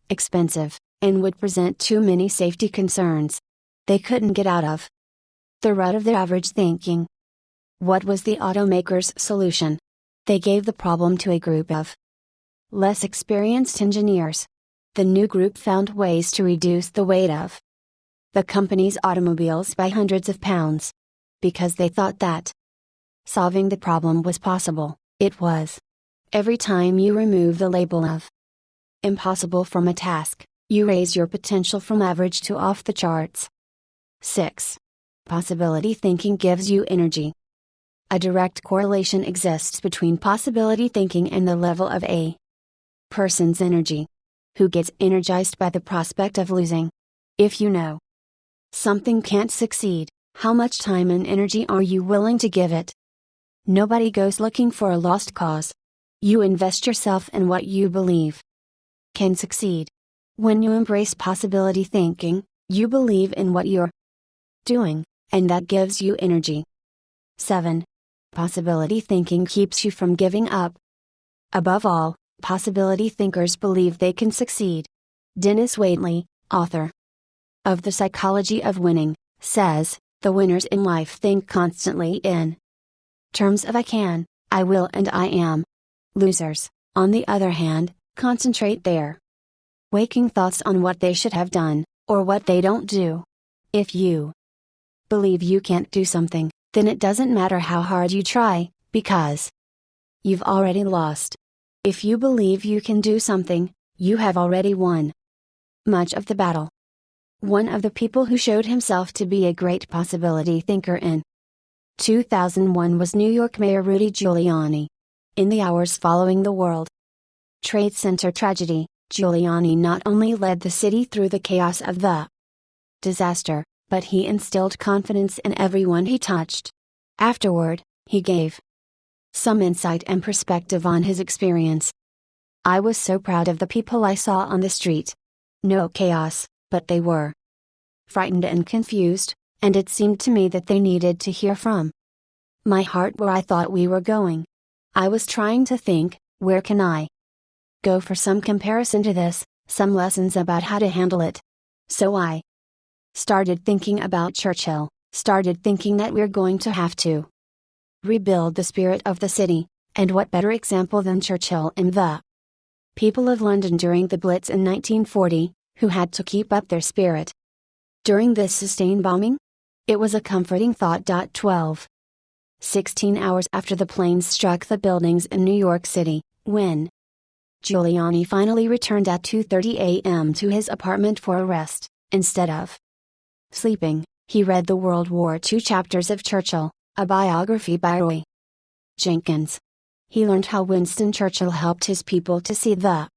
expensive, and would present too many safety concerns. They couldn't get out of the rut of their average thinking. What was the automaker's solution? They gave the problem to a group of less experienced engineers. The new group found ways to reduce the weight of the company's automobiles by hundreds of pounds. Because they thought that solving the problem was possible, it was. Every time you remove the label of impossible from a task, you raise your potential from average to off the charts. 6. Possibility thinking gives you energy. A direct correlation exists between possibility thinking and the level of a person's energy. Who gets energized by the prospect of losing? If you know something can't succeed, how much time and energy are you willing to give it? Nobody goes looking for a lost cause. You invest yourself in what you believe can succeed. When you embrace possibility thinking, you believe in what you're doing, and that gives you energy. 7. Possibility thinking keeps you from giving up. Above all, possibility thinkers believe they can succeed. Dennis Waitley, author of The Psychology of Winning, says, the winners in life think constantly in terms of I can, I will, and I am. Losers, on the other hand, concentrate their waking thoughts on what they should have done, or what they don't do. If you believe you can't do something, then it doesn't matter how hard you try, because you've already lost. If you believe you can do something, you have already won much of the battle. One of the people who showed himself to be a great possibility thinker in 2001 was New York Mayor Rudy Giuliani. In the hours following the World Trade Center tragedy, Giuliani not only led the city through the chaos of the disaster, but he instilled confidence in everyone he touched. Afterward, he gave some insight and perspective on his experience. I was so proud of the people I saw on the street. No chaos, but they were frightened and confused, and it seemed to me that they needed to hear from my heart where I thought we were going. I was trying to think, where can I go for some comparison to this, some lessons about how to handle it. So I started thinking about Churchill, started thinking that we're going to have to rebuild the spirit of the city, and what better example than Churchill and the people of London during the Blitz in 1940, who had to keep up their spirit during this sustained bombing? It was a comforting thought. 16 hours after the planes struck the buildings in New York City, when Giuliani finally returned at 2:30 a.m. to his apartment for a rest, instead of sleeping, he read the World War II chapters of Churchill, a biography by Roy Jenkins. He learned how Winston Churchill helped his people to see the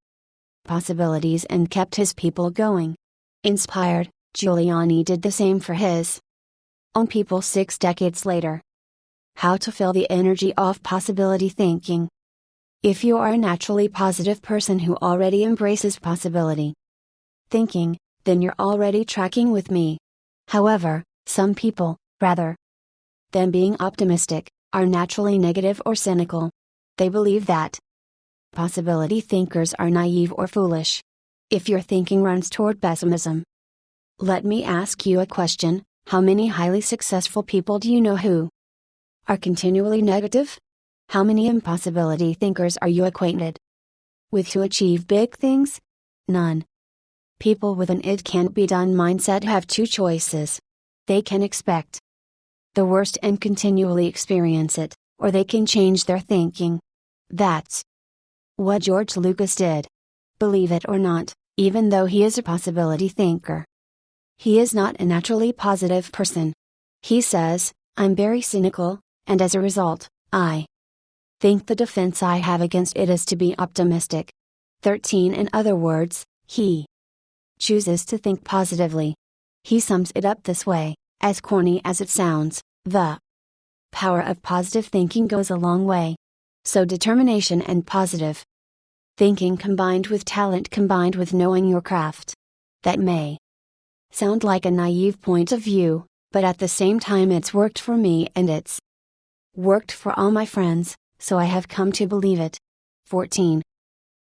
possibilities and kept his people going. Inspired, Giuliani did the same for his own people 6 decades later. How to fill the energy of possibility thinking. If you are a naturally positive person who already embraces possibility thinking, then you're already tracking with me. However, some people, rather than being optimistic, are naturally negative or cynical. They believe that possibility thinkers are naive or foolish. If your thinking runs toward pessimism, let me ask you a question: How many highly successful people do you know who are continually negative? How many impossibility thinkers are you acquainted with who achieve big things? None. People with an "it can't be done" mindset have two choices. They can expect the worst and continually experience it, or they can change their thinking. That's what George Lucas did. Believe it or not, even though he is a possibility thinker, he is not a naturally positive person. He says, "I'm very cynical, and as a result, I think the defense I have against it is to be optimistic." 13. In other words, he chooses to think positively. He sums it up this way: as corny as it sounds, the power of positive thinking goes a long way. So determination and positive thinking combined with talent, combined with knowing your craft. That may sound like a naive point of view, but at the same time it's worked for me and it's worked for all my friends, so I have come to believe it. 14.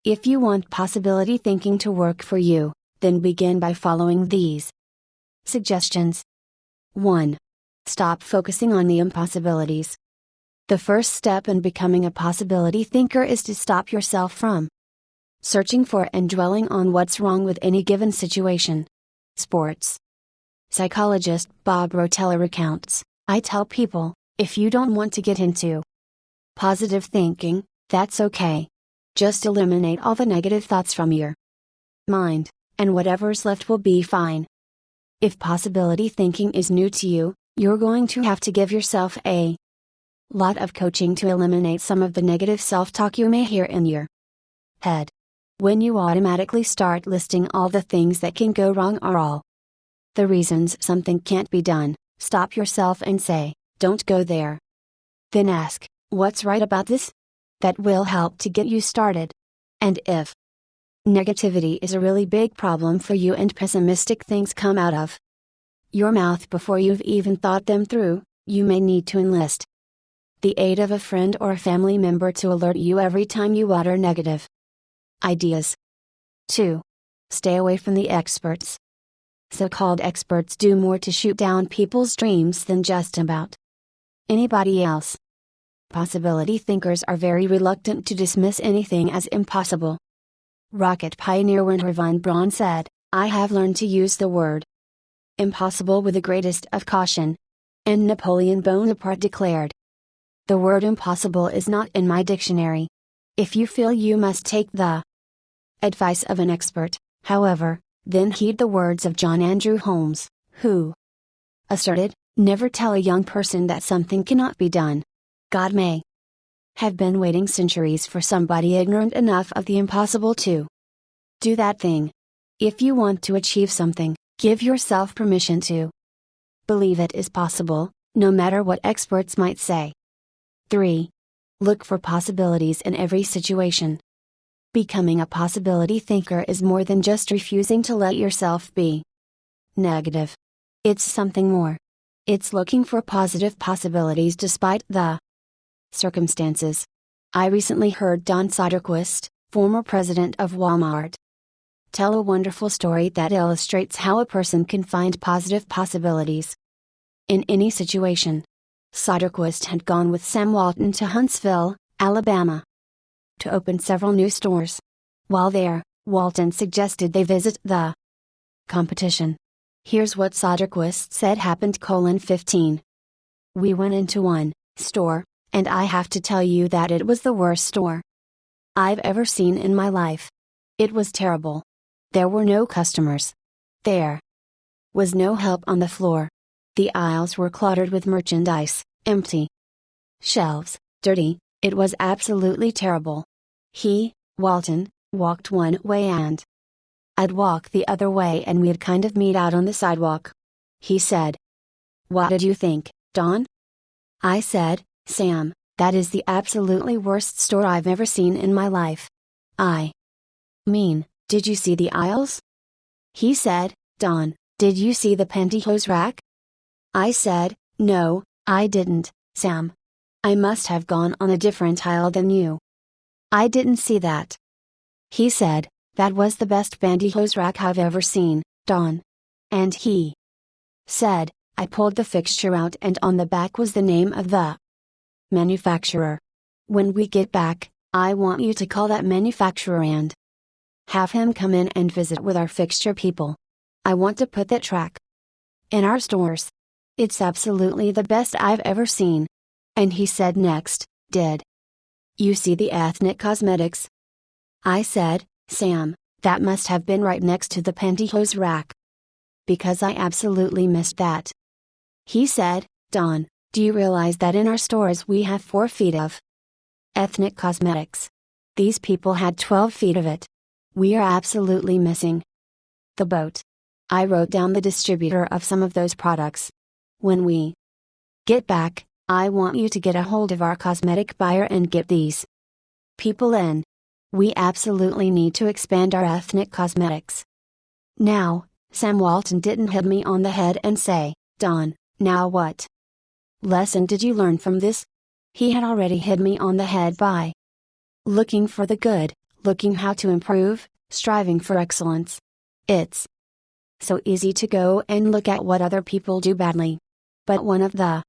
If you want possibility thinking to work for you, then begin by following these suggestions. 1. Stop focusing on the impossibilities. The first step in becoming a possibility thinker is to stop yourself from searching for and dwelling on what's wrong with any given situation. Sports psychologist Bob Rotella recounts, "I tell people, if you don't want to get into positive thinking, that's okay. Just eliminate all the negative thoughts from your mind, and whatever's left will be fine." If possibility thinking is new to you, you're going to have to give yourself a lot of coaching to eliminate some of the negative self-talk you may hear in your head. When you automatically start listing all the things that can go wrong or all the reasons something can't be done, stop yourself and say, "Don't go there." Then ask, "What's right about this?" That will help to get you started. And if negativity is a really big problem for you and pessimistic things come out of your mouth before you've even thought them through, you may need to enlist the aid of a friend or a family member to alert you every time you utter negative ideas. 2. Stay away from the experts. So-called experts do more to shoot down people's dreams than just about anybody else. Possibility thinkers are very reluctant to dismiss anything as impossible. Rocket pioneer Wernher von Braun said, "I have learned to use the word impossible with the greatest of caution." And Napoleon Bonaparte declared, "The word impossible is not in my dictionary." If you feel you must take the advice of an expert, however, then heed the words of John Andrew Holmes, who asserted, "Never tell a young person that something cannot be done. God may have been waiting centuries for somebody ignorant enough of the impossible to do that thing." If you want to achieve something, give yourself permission to believe it is possible, no matter what experts might say. 3. Look for possibilities in every situation. Becoming a possibility thinker is more than just refusing to let yourself be negative. It's something more. It's looking for positive possibilities despite the circumstances. I recently heard Don Soderquist, former president of Walmart, tell a wonderful story that illustrates how a person can find positive possibilities in any situation. Soderquist had gone with Sam Walton to Huntsville, Alabama, to open several new stores. While there, Walton suggested they visit the competition. Here's what Soderquist said happened: 15. We went into one store, and I have to tell you that it was the worst store I've ever seen in my life. It was terrible. There were no customers. There was no help on the floor. The aisles were cluttered with merchandise, empty shelves, dirty. It was absolutely terrible. He, Walton, walked one way and I'd walk the other way, and we'd kind of meet out on the sidewalk. He said, "What did you think, Don?" I said, "Sam, that is the absolutely worst store I've ever seen in my life." I mean, did you see the aisles? He said, "Don, did you see the pantyhose rack?" I said, "No, I didn't, Sam. I must have gone on a different aisle than you. I didn't see that." He said, "That was the best pantyhose rack I've ever seen, Don." And he said, I pulled the fixture out and on the back was the name of the manufacturer. When we get back, I want you to call that manufacturer and have him come in and visit with our fixture people. I want to put that track in our stores. It's absolutely the best I've ever seen. And he said next, did you see the ethnic cosmetics? I said, Sam, that must have been right next to the pantyhose rack. Because I absolutely missed that. He said, Don, do you realize that in our stores we have 4 feet of ethnic cosmetics? These people had 12 feet of it. We are absolutely missing the boat. I wrote down the distributor of some of those products. When we get back, I want you to get a hold of our cosmetic buyer and get these people in. We absolutely need to expand our ethnic cosmetics. Now, Sam Walton didn't hit me on the head and say, Don, now what lesson did you learn from this? He had already hit me on the head by looking for the good, looking how to improve, striving for excellence. It's so easy to go and look at what other people do badly. But one of the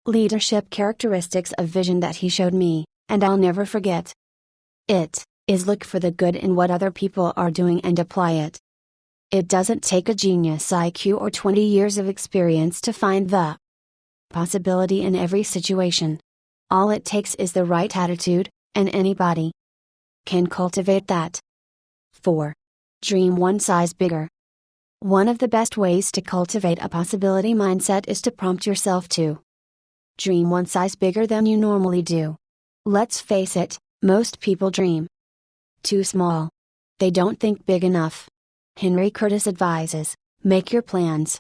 leadership characteristics of vision that he showed me, and I'll never forget it, is look for the good in what other people are doing and apply it. It doesn't take a genius IQ or 20 years of experience to find the possibility in every situation. All it takes is the right attitude, and anybody can cultivate that. 4. Dream one size bigger. One of the best ways to cultivate a possibility mindset is to prompt yourself to dream one size bigger than you normally do. Let's face it, most people dream too small. They don't think big enough. Henry Curtis advises, make your plans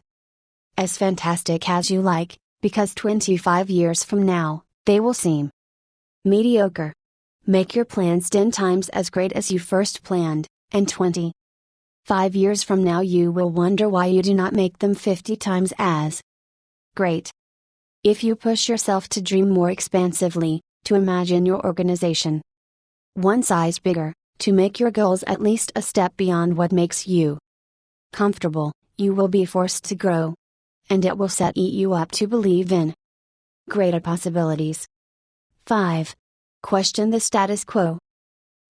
as fantastic as you like, because 25 years from now, they will seem mediocre. Make your plans 10 times as great as you first planned, and 25 years from now you will wonder why you do not make them 50 times as great. If you push yourself to dream more expansively, to imagine your organization one size bigger, to make your goals at least a step beyond what makes you comfortable, you will be forced to grow. And it will set you up to believe in greater possibilities. 5. Question the status quo.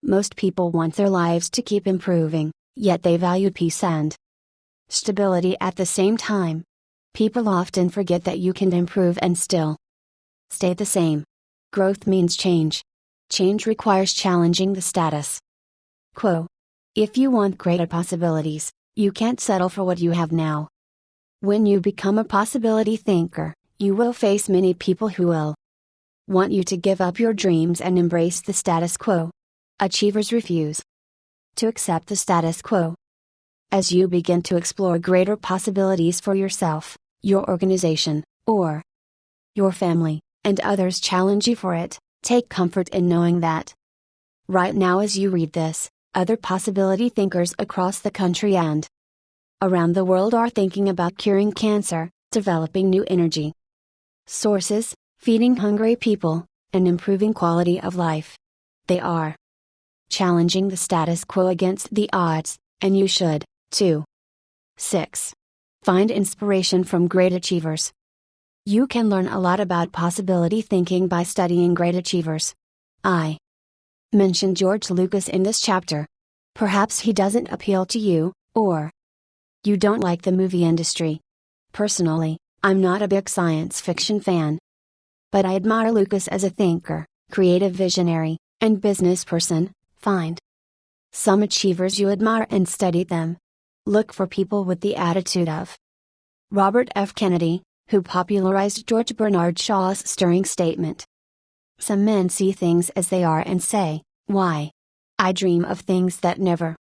Most people want their lives to keep improving, yet they value peace and stability at the same time. People often forget that you can improve and still stay the same. Growth means change. Change requires challenging the status quo. If you want greater possibilities, you can't settle for what you have now. When you become a possibility thinker, you will face many people who will want you to give up your dreams and embrace the status quo. Achievers refuse to accept the status quo. As you begin to explore greater possibilities for yourself, your organization, or your family, and others challenge you for it, take comfort in knowing that right now as you read this, other possibility thinkers across the country and around the world are thinking about curing cancer, developing new energy sources, feeding hungry people, and improving quality of life. They are challenging the status quo against the odds, and you should, too. 6. Find inspiration from great achievers. You can learn a lot about possibility thinking by studying great achievers. I mentioned George Lucas in this chapter. Perhaps he doesn't appeal to you, or you don't like the movie industry. Personally, I'm not a big science fiction fan. But I admire Lucas as a thinker, creative visionary, and business person. Find some achievers you admire and study them. Look for people with the attitude of Robert F. Kennedy, who popularized George Bernard Shaw's stirring statement. Some men see things as they are and say, why? I dream of things that never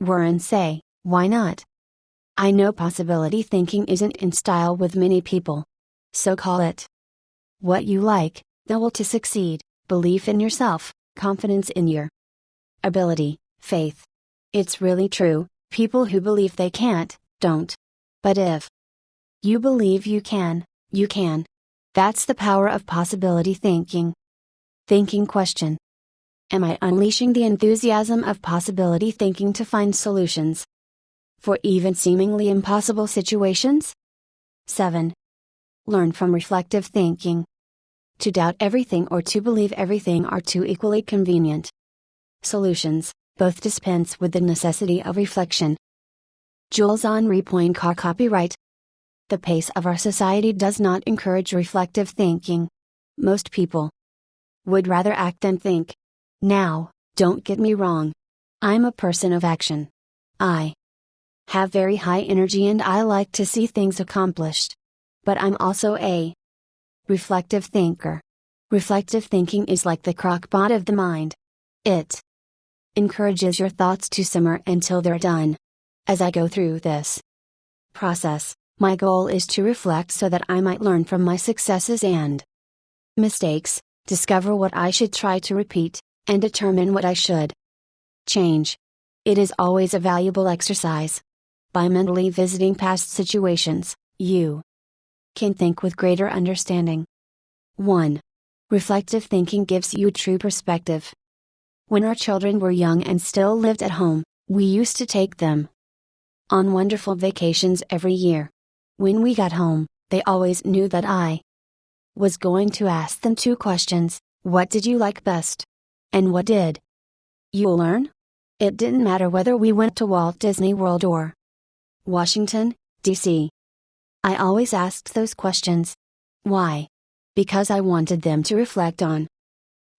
were, and say, why not? I know possibility thinking isn't in style with many people. So call it what you like: the will to succeed, belief in yourself, confidence in your ability, faith. It's really true, people who believe they can't, don't. But if you believe you can, you can. That's the power of possibility thinking. Thinking question: am I unleashing the enthusiasm of possibility thinking to find solutions for even seemingly impossible situations? 7. Learn from reflective thinking. To doubt everything or to believe everything are two equally convenient solutions, both dispense with the necessity of reflection. Jules Henri Poincaré. Copyright. The pace of our society does not encourage reflective thinking. Most people would rather act than think. Now, don't get me wrong. I'm a person of action. I have very high energy and I like to see things accomplished. But I'm also a reflective thinker. Reflective thinking is like the crock-pot of the mind. It encourages your thoughts to simmer until they're done. As I go through this process, my goal is to reflect so that I might learn from my successes and mistakes, discover what I should try to repeat, and determine what I should change. It is always a valuable exercise. By mentally visiting past situations, you can think with greater understanding. 1. Reflective thinking gives you true perspective. When our children were young and still lived at home, we used to take them on wonderful vacations every year. When we got home, they always knew that I was going to ask them two questions: what did you like best? And what did you learn? It didn't matter whether we went to Walt Disney World or Washington, D.C. I always asked those questions. Why? Because I wanted them to reflect on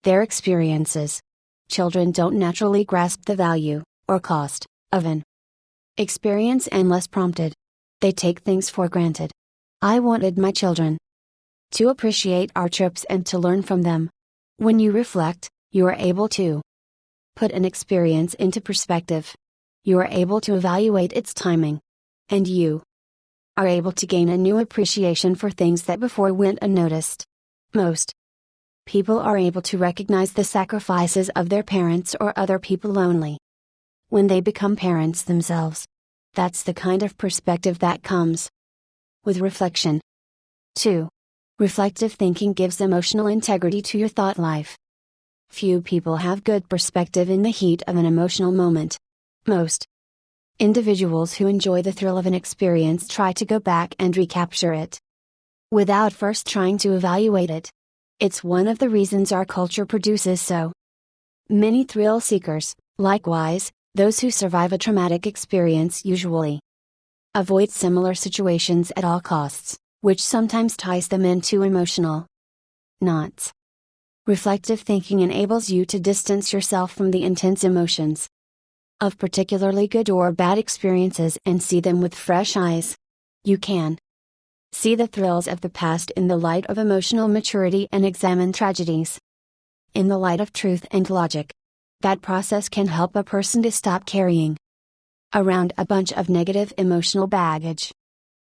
their experiences. Children don't naturally grasp the value, or cost, of an experience unless prompted. They take things for granted. I wanted my children to appreciate our trips and to learn from them. When you reflect, you are able to put an experience into perspective. You are able to evaluate its timing. And you are able to gain a new appreciation for things that before went unnoticed. Most people are able to recognize the sacrifices of their parents or other people only when they become parents themselves. That's the kind of perspective that comes with reflection. 2. Reflective thinking gives emotional integrity to your thought life. Few people have good perspective in the heat of an emotional moment. Most individuals who enjoy the thrill of an experience try to go back and recapture it without first trying to evaluate it. It's one of the reasons our culture produces so many thrill seekers. Likewise, those who survive a traumatic experience usually avoid similar situations at all costs, which sometimes ties them into emotional knots. Reflective thinking enables you to distance yourself from the intense emotions of particularly good or bad experiences and see them with fresh eyes. You can see the thrills of the past in the light of emotional maturity and examine tragedies in the light of truth and logic. That process can help a person to stop carrying around a bunch of negative emotional baggage.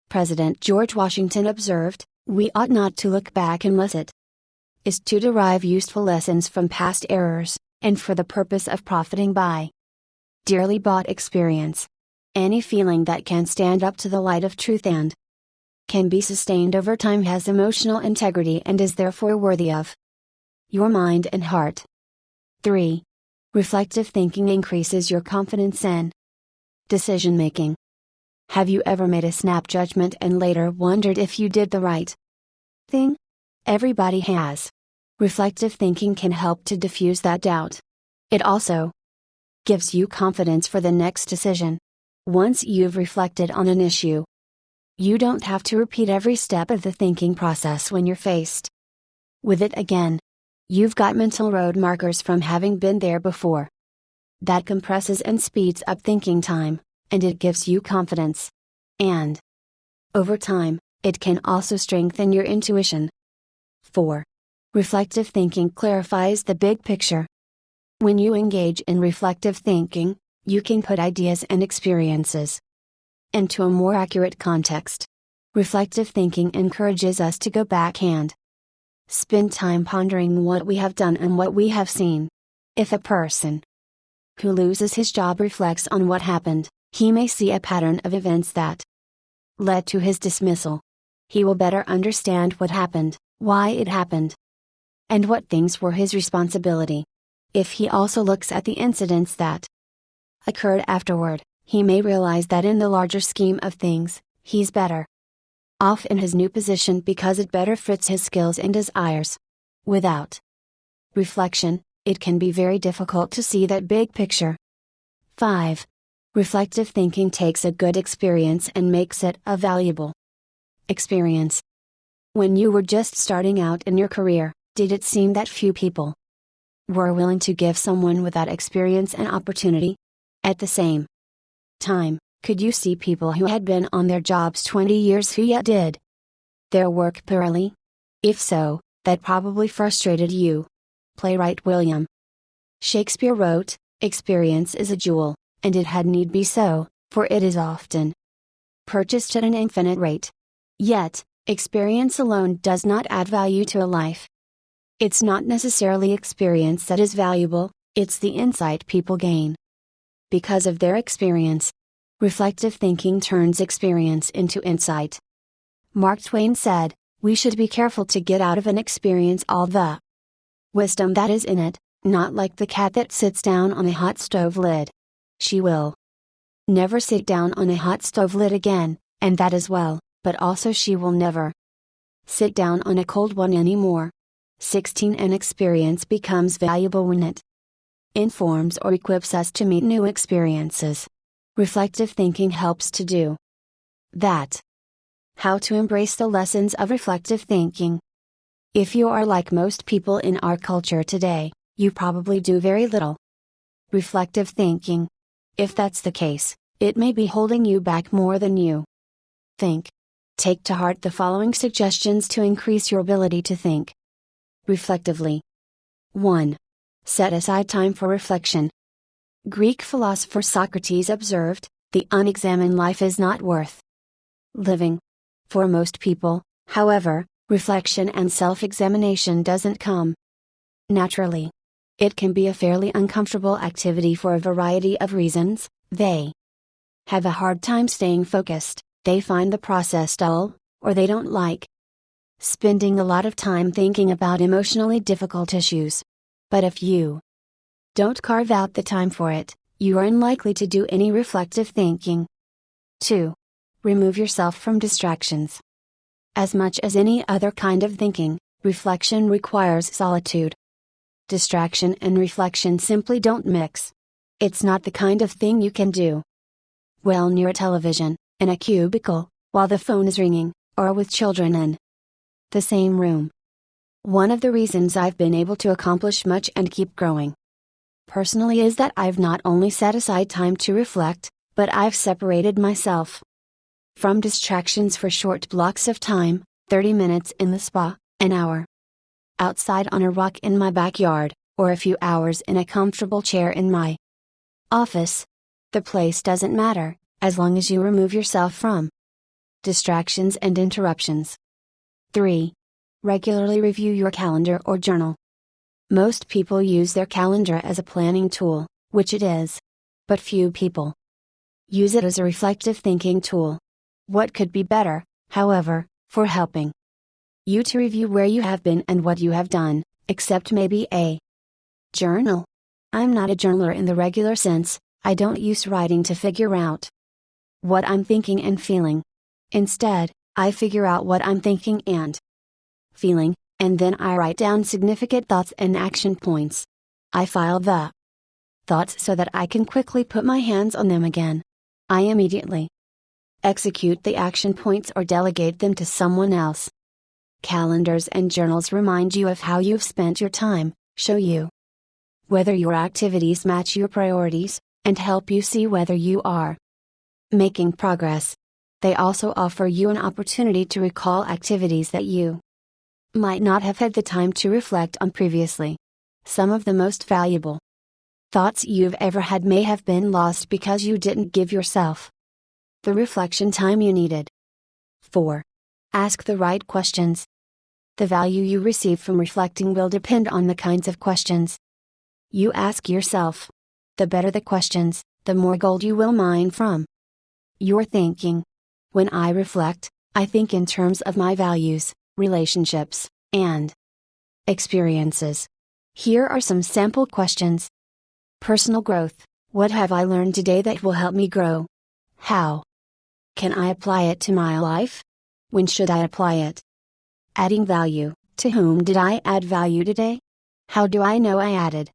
President George Washington observed, "We ought not to look back unless it is to derive useful lessons from past errors, and for the purpose of profiting by dearly bought experience. Any feeling that can stand up to the light of truth and can be sustained over time has emotional integrity and is therefore worthy of your mind and heart." 3. Reflective thinking increases your confidence in decision making. Have you ever made a snap judgment and later wondered if you did the right thing? Everybody has. Reflective thinking can help to diffuse that doubt. It also gives you confidence for the next decision. Once you've reflected on an issue, you don't have to repeat every step of the thinking process when you're faced with it again. You've got mental road markers from having been there before. That compresses and speeds up thinking time, and it gives you confidence. And over time, it can also strengthen your intuition. 4. Reflective thinking clarifies the big picture. When you engage in reflective thinking, you can put ideas and experiences into a more accurate context. Reflective thinking encourages us to go back and spend time pondering what we have done and what we have seen. If a person who loses his job reflects on what happened, he may see a pattern of events that led to his dismissal. He will better understand what happened, why it happened, and what things were his responsibility. If he also looks at the incidents that occurred afterward, he may realize that in the larger scheme of things, he's better off in his new position because it better fits his skills and desires. Without reflection, it can be very difficult to see that big picture. 5. Reflective thinking takes a good experience and makes it a valuable experience. When you were just starting out in your career, did it seem that few people were willing to give someone with that experience an opportunity? At the same time, could you see people who had been on their jobs 20 years who yet did their work poorly? If so, that probably frustrated you. Playwright William Shakespeare wrote, "Experience is a jewel, and it had need be so, for it is often purchased at an infinite rate." Yet, experience alone does not add value to a life. It's not necessarily experience that is valuable, it's the insight people gain because of their experience. Reflective thinking turns experience into insight. Mark Twain said, "We should be careful to get out of an experience all the wisdom that is in it, not like the cat that sits down on a hot stove lid. She will never sit down on a hot stove lid again, and that is well, but also she will never sit down on a cold one anymore." 16. An experience becomes valuable when it informs or equips us to meet new experiences. Reflective thinking helps to do that. How to embrace the lessons of reflective thinking. If you are like most people in our culture today, you probably do very little reflective thinking. If that's the case, it may be holding you back more than you think. Take to heart the following suggestions to increase your ability to think reflectively. 1. Set aside time for reflection. Greek philosopher Socrates observed, "The unexamined life is not worth living." For most people, however, reflection and self-examination doesn't come naturally. It can be a fairly uncomfortable activity for a variety of reasons. They have a hard time staying focused, they find the process dull, or they don't like spending a lot of time thinking about emotionally difficult issues. But if you don't carve out the time for it, you are unlikely to do any reflective thinking. 2. Remove yourself from distractions. As much as any other kind of thinking, reflection requires solitude. Distraction and reflection simply don't mix. It's not the kind of thing you can do well near a television, in a cubicle, while the phone is ringing, or with children in the same room. One of the reasons I've been able to accomplish much and keep growing personally is that I've not only set aside time to reflect, but I've separated myself from distractions for short blocks of time, 30 minutes in the spa, an hour outside on a rock in my backyard, or a few hours in a comfortable chair in my office. The place doesn't matter, as long as you remove yourself from distractions and interruptions. 3. Regularly review your calendar or journal. Most people use their calendar as a planning tool, which it is. But few people use it as a reflective thinking tool. What could be better, however, for helping you to review where you have been and what you have done, except maybe a journal? I'm not a journaler in the regular sense. I don't use writing to figure out what I'm thinking and feeling. Instead, I figure out what I'm thinking and feeling, and then I write down significant thoughts and action points. I file the thoughts so that I can quickly put my hands on them again. I immediately execute the action points or delegate them to someone else. Calendars and journals remind you of how you've spent your time, show you whether your activities match your priorities, and help you see whether you are making progress. They also offer you an opportunity to recall activities that you might not have had the time to reflect on previously. Some of the most valuable thoughts you've ever had may have been lost because you didn't give yourself the reflection time you needed. 4. Ask the right questions. The value you receive from reflecting will depend on the kinds of questions you ask yourself. The better the questions, the more gold you will mine from your thinking. When I reflect, I think in terms of my values, relationships, and experiences. Here are some sample questions. Personal growth: what have I learned today that will help me grow? How can I apply it to my life? When should I apply it? Adding value. To whom did I add value today? How do I know I added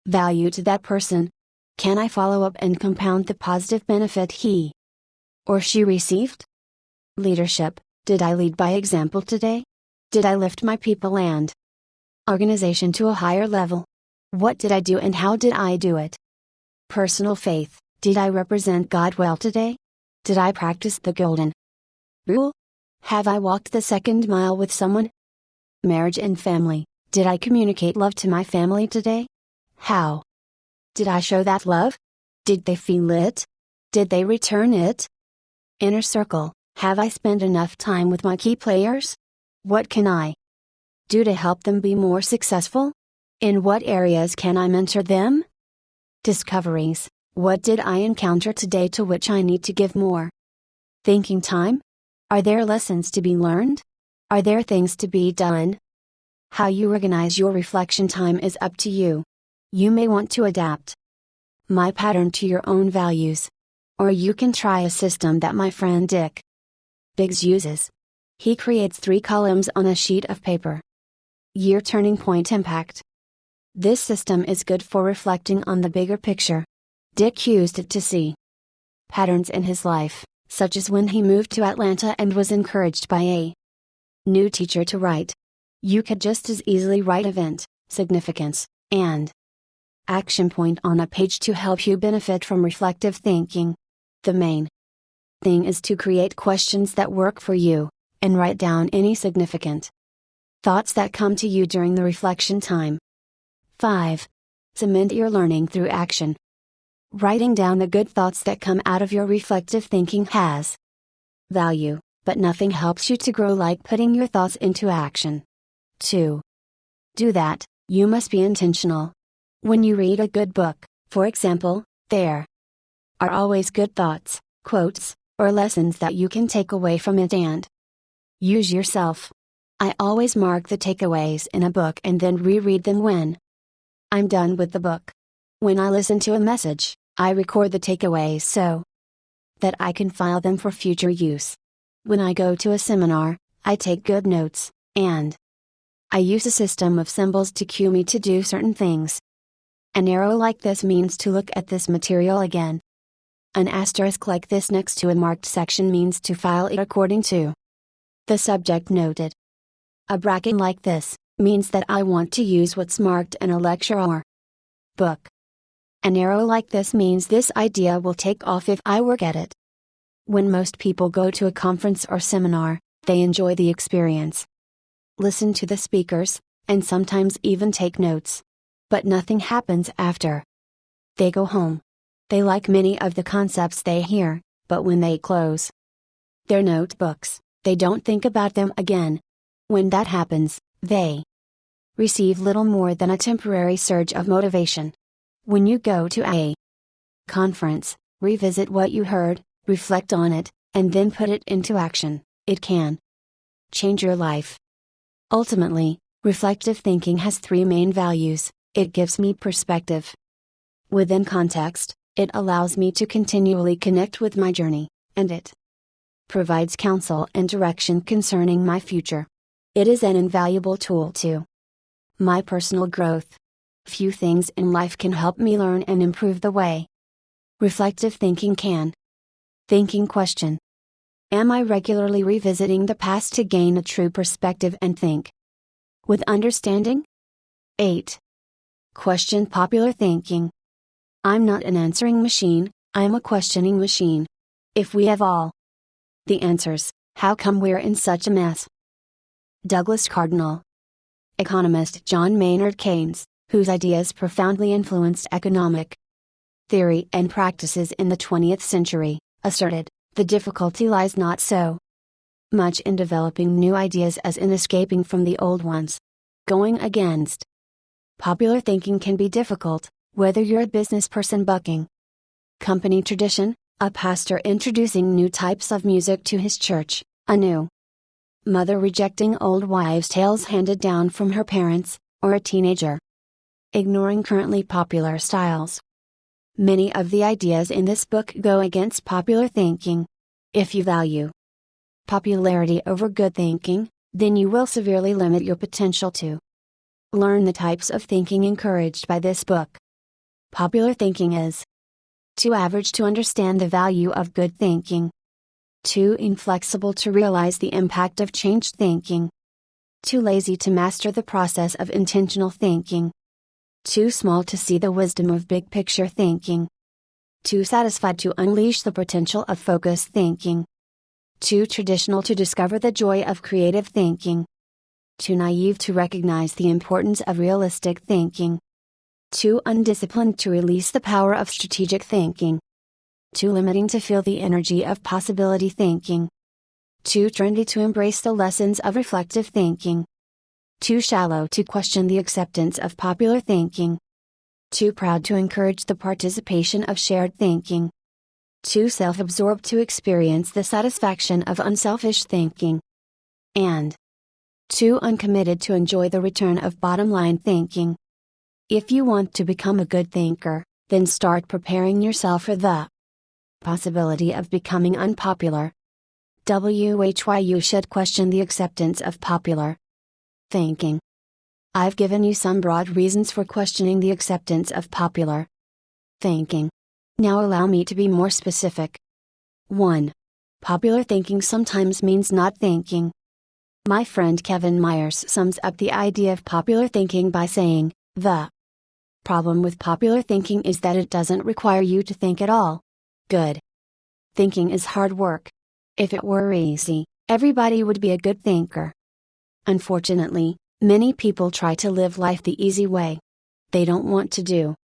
value to that person? Can I follow up and compound the positive benefit he or she received? Leadership. Did I lead by example today? Did I lift my people and organization to a higher level? What did I do and how did I do it? Personal faith. Did I represent God well today? Did I practice the golden rule? Have I walked the second mile with someone? Marriage and family. Did I communicate love to my family today? How did I show that love? Did they feel it? Did they return it? Inner circle. Have I spent enough time with my key players? What can I do to help them be more successful? In what areas can I mentor them? Discoveries. What did I encounter today to which I need to give more thinking time? Are there lessons to be learned? Are there things to be done? How you organize your reflection time is up to you. You may want to adapt my pattern to your own values. Or you can try a system that my friend Dick Biggs uses. He creates 3 columns on a sheet of paper. Year turning point impact. This system is good for reflecting on the bigger picture. Dick used it to see patterns in his life, such as when he moved to Atlanta and was encouraged by a new teacher to write. You could just as easily write event, significance, and action point on a page to help you benefit from reflective thinking. The main thing is to create questions that work for you, and write down any significant thoughts that come to you during the reflection time. 5. Cement your learning through action. Writing down the good thoughts that come out of your reflective thinking has value, but nothing helps you to grow like putting your thoughts into action. To do that, you must be intentional. When you read a good book, for example, there are always good thoughts, quotes, or lessons that you can take away from it and use yourself. I always mark the takeaways in a book and then reread them when I'm done with the book. When I listen to a message, I record the takeaways so that I can file them for future use. When I go to a seminar, I take good notes, and I use a system of symbols to cue me to do certain things. An arrow like this means to look at this material again. An asterisk like this next to a marked section means to file it according to the subject noted. A bracket like this means that I want to use what's marked in a lecture or book. An arrow like this means this idea will take off if I work at it. When most people go to a conference or seminar, they enjoy the experience, listen to the speakers, and sometimes even take notes. But nothing happens after they go home. They like many of the concepts they hear, but when they close their notebooks, they don't think about them again. When that happens, they receive little more than a temporary surge of motivation. When you go to a conference, revisit what you heard, reflect on it, and then put it into action. It can change your life. Ultimately, reflective thinking has 3 main values. It gives me perspective. Within context, it allows me to continually connect with my journey, and it provides counsel and direction concerning my future. It is an invaluable tool to my personal growth. Few things in life can help me learn and improve the way reflective thinking can. Thinking question. Am I regularly revisiting the past to gain a true perspective and think with understanding? 8. Question popular thinking. I'm not an answering machine, I'm a questioning machine. If we have all the answers, how come we're in such a mess? Douglas Cardinal. Economist John Maynard Keynes, whose ideas profoundly influenced economic theory and practices in the 20th century, asserted, the difficulty lies not so much in developing new ideas as in escaping from the old ones. Going against popular thinking can be difficult, whether you're a business person bucking company tradition, a pastor introducing new types of music to his church, a new mother rejecting old wives' tales handed down from her parents, or a teenager ignoring currently popular styles. Many of the ideas in this book go against popular thinking. If you value popularity over good thinking, then you will severely limit your potential to learn the types of thinking encouraged by this book. Popular thinking is too average to understand the value of good thinking, too inflexible to realize the impact of changed thinking, too lazy to master the process of intentional thinking, too small to see the wisdom of big picture thinking, too satisfied to unleash the potential of focused thinking, too traditional to discover the joy of creative thinking, too naive to recognize the importance of realistic thinking, too undisciplined to release the power of strategic thinking, too limiting to feel the energy of possibility thinking, too trendy to embrace the lessons of reflective thinking, too shallow to question the acceptance of popular thinking, too proud to encourage the participation of shared thinking, too self-absorbed to experience the satisfaction of unselfish thinking, and too uncommitted to enjoy the return of bottom-line thinking. If you want to become a good thinker, then start preparing yourself for the possibility of becoming unpopular. Why you should question the acceptance of popular thinking. I've given you some broad reasons for questioning the acceptance of popular thinking. Now allow me to be more specific. 1. Popular thinking sometimes means not thinking. My friend Kevin Myers sums up the idea of popular thinking by saying, the problem with popular thinking is that it doesn't require you to think at all. Good thinking is hard work. If it were easy, everybody would be a good thinker. Unfortunately, many people try to live life the easy way. They don't want to do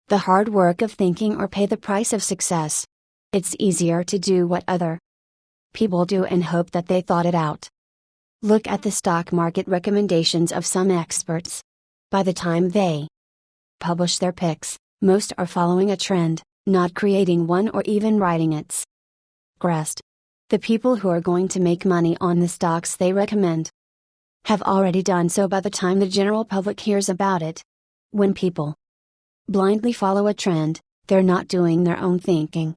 the hard work of thinking or pay the price of success. It's easier to do what other people do and hope that they thought it out. Look at the stock market recommendations of some experts. By the time they publish their picks, most are following a trend, not creating one or even writing its crest. The people who are going to make money on the stocks they recommend have already done so by the time the general public hears about it. When people blindly follow a trend, they're not doing their own thinking.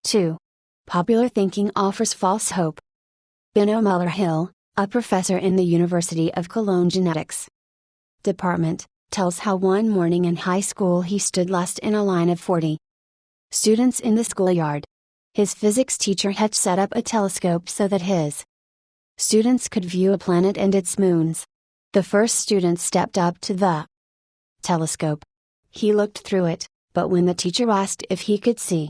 2. Popular thinking offers false hope. Benno Muller-Hill, a professor in the University of Cologne Genetics Department, tells how one morning in high school he stood last in a line of 40 students in the schoolyard. His physics teacher had set up a telescope so that his students could view a planet and its moons. The first student stepped up to the telescope. He looked through it, but when the teacher asked if he could see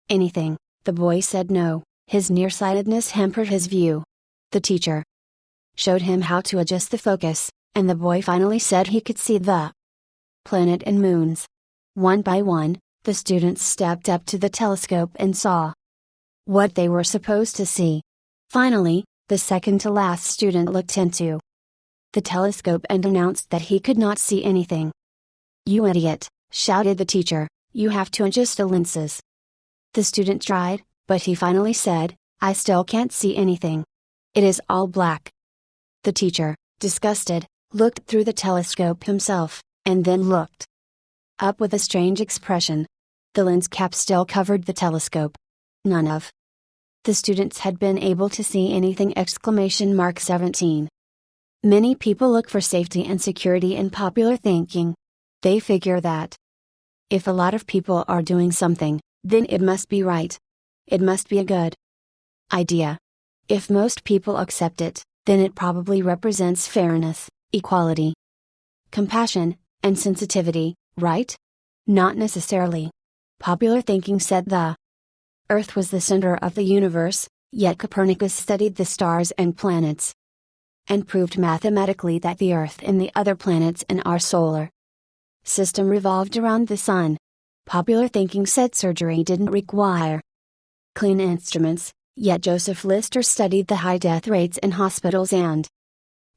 anything, the boy said no, his nearsightedness hampered his view. The teacher showed him how to adjust the focus, and the boy finally said he could see the planet and moons. One by one, the students stepped up to the telescope and saw what they were supposed to see. Finally, the second to last student looked into the telescope and announced that he could not see anything. "You idiot," shouted the teacher, "you have to adjust the lenses." The student tried, but he finally said, "I still can't see anything. It is all black." The teacher, disgusted, looked through the telescope himself, and then looked up with a strange expression. The lens cap still covered the telescope. None of the students had been able to see anything! 17. Many people look for safety and security in popular thinking. They figure that if a lot of people are doing something, then it must be right. It must be a good idea. If most people accept it, then it probably represents fairness, equality, compassion, and sensitivity, right? Not necessarily. Popular thinking said the Earth was the center of the universe, yet Copernicus studied the stars and planets and proved mathematically that the Earth and the other planets in our solar system revolved around the sun. Popular thinking said surgery didn't require clean instruments, yet Joseph Lister studied the high death rates in hospitals and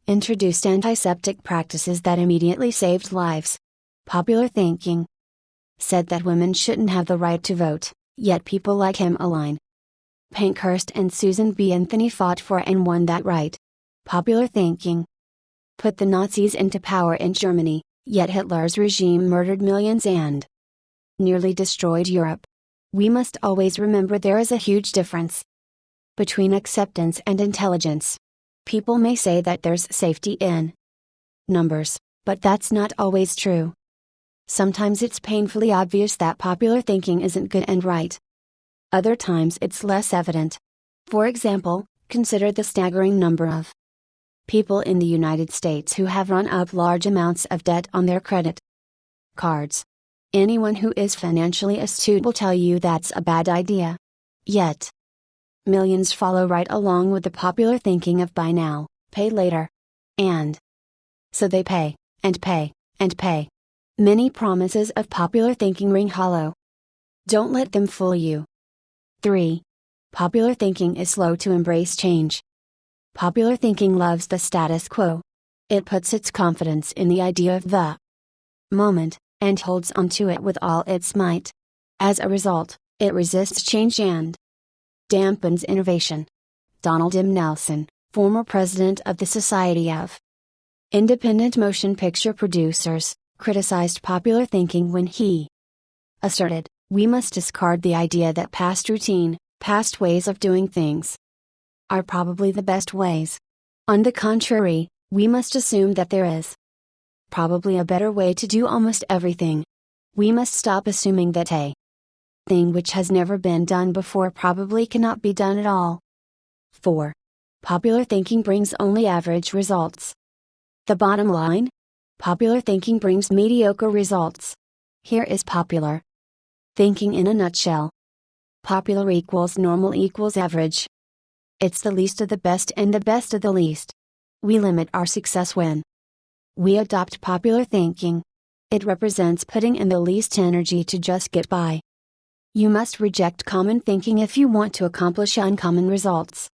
introduced antiseptic practices that immediately saved lives. Popular thinking said that women shouldn't have the right to vote, yet people like him Aline Pankhurst and Susan B. Anthony fought for and won that right. Popular thinking put the Nazis into power in Germany, yet Hitler's regime murdered millions and nearly destroyed Europe. We must always remember there is a huge difference between acceptance and intelligence. People may say that there's safety in numbers, but that's not always true. Sometimes it's painfully obvious that popular thinking isn't good and right. Other times it's less evident. For example, consider the staggering number of people in the United States who have run up large amounts of debt on their credit cards. Anyone who is financially astute will tell you that's a bad idea. Yet, millions follow right along with the popular thinking of buy now, pay later. And so they pay, and pay, and pay. Many promises of popular thinking ring hollow. Don't let them fool you. 3. Popular thinking is slow to embrace change. Popular thinking loves the status quo. It puts its confidence in the idea of the moment, and holds onto it with all its might. As a result, it resists change and dampens innovation. Donald M. Nelson, former president of the Society of Independent Motion Picture Producers, criticized popular thinking when he asserted, "We must discard the idea that past routine, past ways of doing things are probably the best ways. On the contrary, we must assume that there is probably a better way to do almost everything. We must stop assuming that a thing which has never been done before probably cannot be done at all." 4. Popular thinking brings only average results. The bottom line? Popular thinking brings mediocre results. Here is popular thinking in a nutshell. Popular equals normal equals average. It's the least of the best and the best of the least. We limit our success when we adopt popular thinking. It represents putting in the least energy to just get by. You must reject common thinking if you want to accomplish uncommon results.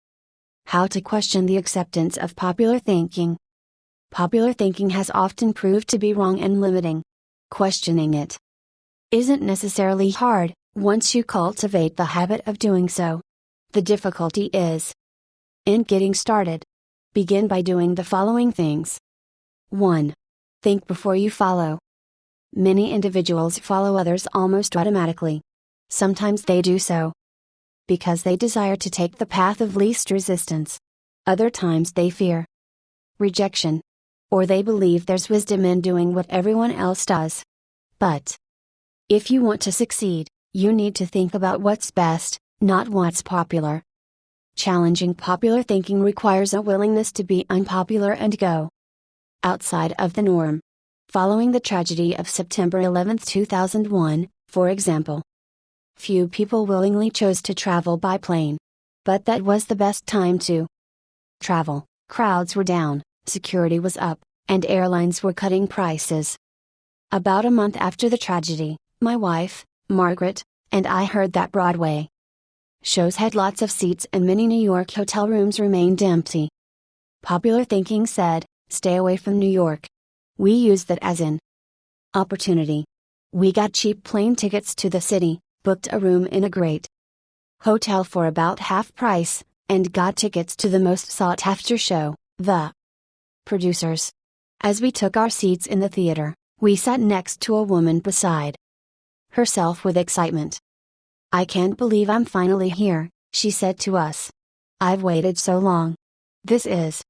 How to question the acceptance of popular thinking. Popular thinking has often proved to be wrong and limiting. Questioning it isn't necessarily hard, once you cultivate the habit of doing so. The difficulty is in getting started. Begin by doing the following things. 1. Think before you follow. Many individuals follow others almost automatically. Sometimes they do so because they desire to take the path of least resistance. Other times they fear rejection, or they believe there's wisdom in doing what everyone else does. But if you want to succeed, you need to think about what's best, not what's popular. Challenging popular thinking requires a willingness to be unpopular and go outside of the norm. Following the tragedy of September 11, 2001, for example, few people willingly chose to travel by plane. But that was the best time to travel. Crowds were down, security was up, and airlines were cutting prices. About a month after the tragedy, my wife, Margaret, and I heard that Broadway shows had lots of seats and many New York hotel rooms remained empty. Popular thinking said, "Stay away from New York." We used that as an opportunity. We got cheap plane tickets to the city, booked a room in a great hotel for about half price, and got tickets to the most sought after show, The Producers. As we took our seats in the theater, we sat next to a woman beside herself with excitement. "I can't believe I'm finally here," she said to us. "I've waited so long. This is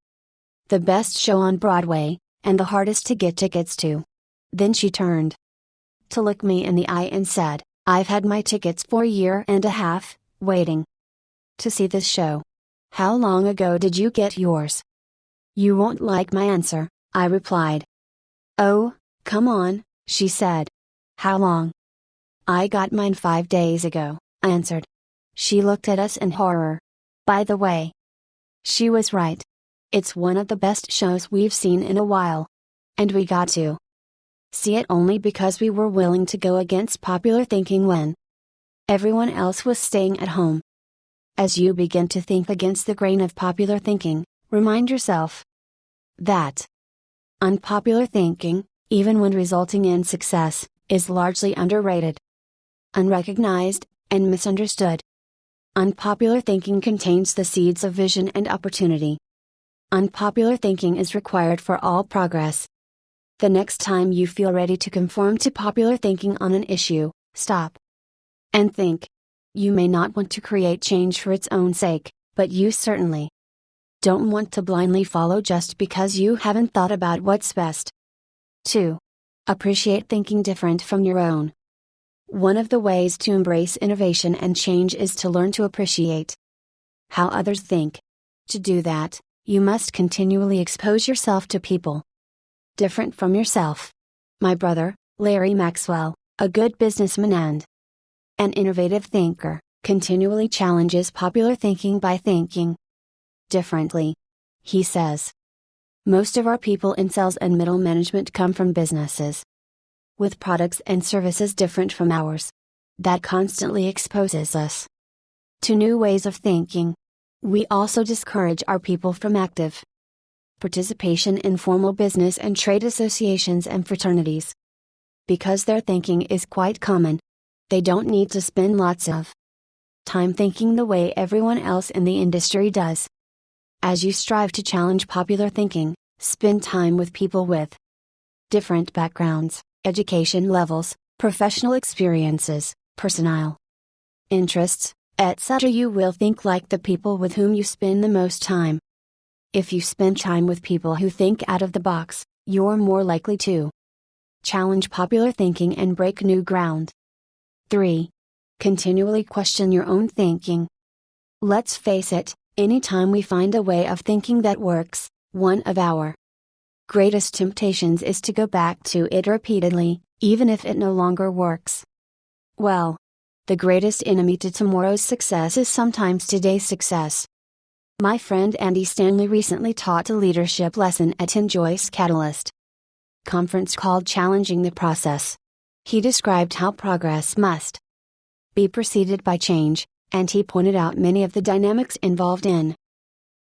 the best show on Broadway, and the hardest to get tickets to." Then she turned to look me in the eye and said, "I've had my tickets for a year and a half, waiting to see this show. How long ago did you get yours?" "You won't like my answer," I replied. "Oh, come on," she said. "How long?" "I got mine 5 days ago," I answered. She looked at us in horror. By the way, she was right. It's one of the best shows we've seen in a while. And we got to see it only because we were willing to go against popular thinking when everyone else was staying at home. As you begin to think against the grain of popular thinking, remind yourself that unpopular thinking, even when resulting in success, is largely underrated, unrecognized, and misunderstood. Unpopular thinking contains the seeds of vision and opportunity. Unpopular thinking is required for all progress. The next time you feel ready to conform to popular thinking on an issue, stop and think. You may not want to create change for its own sake, but you certainly don't want to blindly follow just because you haven't thought about what's best. 2. Appreciate thinking different from your own. One of the ways to embrace innovation and change is to learn to appreciate how others think. To do that, you must continually expose yourself to people different from yourself. My brother, Larry Maxwell, a good businessman and an innovative thinker, continually challenges popular thinking by thinking differently. He says, most of our people in sales and middle management come from businesses with products and services different from ours. That constantly exposes us to new ways of thinking. We also discourage our people from active participation in formal business and trade associations and fraternities, because their thinking is quite common. They don't need to spend lots of time thinking the way everyone else in the industry does. As you strive to challenge popular thinking, spend time with people with different backgrounds, education levels, professional experiences, personal interests, etc. You will think like the people with whom you spend the most time. If you spend time with people who think out of the box, you're more likely to challenge popular thinking and break new ground. 3. Continually question your own thinking. Let's face it, anytime we find a way of thinking that works, one of our greatest temptations is to go back to it repeatedly, even if it no longer works. Well, the greatest enemy to tomorrow's success is sometimes today's success. My friend Andy Stanley recently taught a leadership lesson at Enjoy's Catalyst conference called Challenging the Process. He described how progress must be preceded by change, and he pointed out many of the dynamics involved in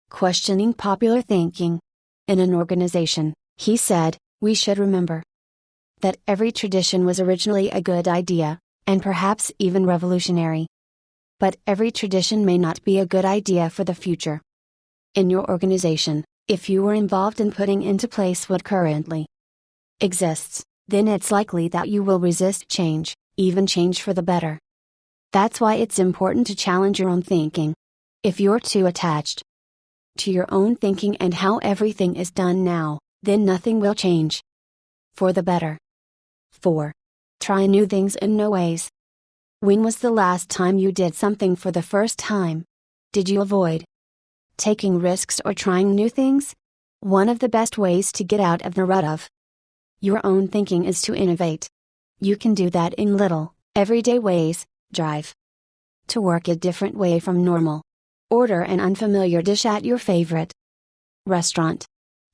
questioning popular thinking. In an organization, he said, we should remember that every tradition was originally a good idea, and perhaps even revolutionary. But every tradition may not be a good idea for the future. In your organization, if you were involved in putting into place what currently exists, then it's likely that you will resist change, even change for the better. That's why it's important to challenge your own thinking. If you're too attached to your own thinking and how everything is done now, then nothing will change for the better. 4. Try new things in new ways. When was the last time you did something for the first time? Did you avoid taking risks or trying new things? One of the best ways to get out of the rut of your own thinking is to innovate. You can do that in little, everyday ways. Drive to work a different way from normal. Order an unfamiliar dish at your favorite restaurant.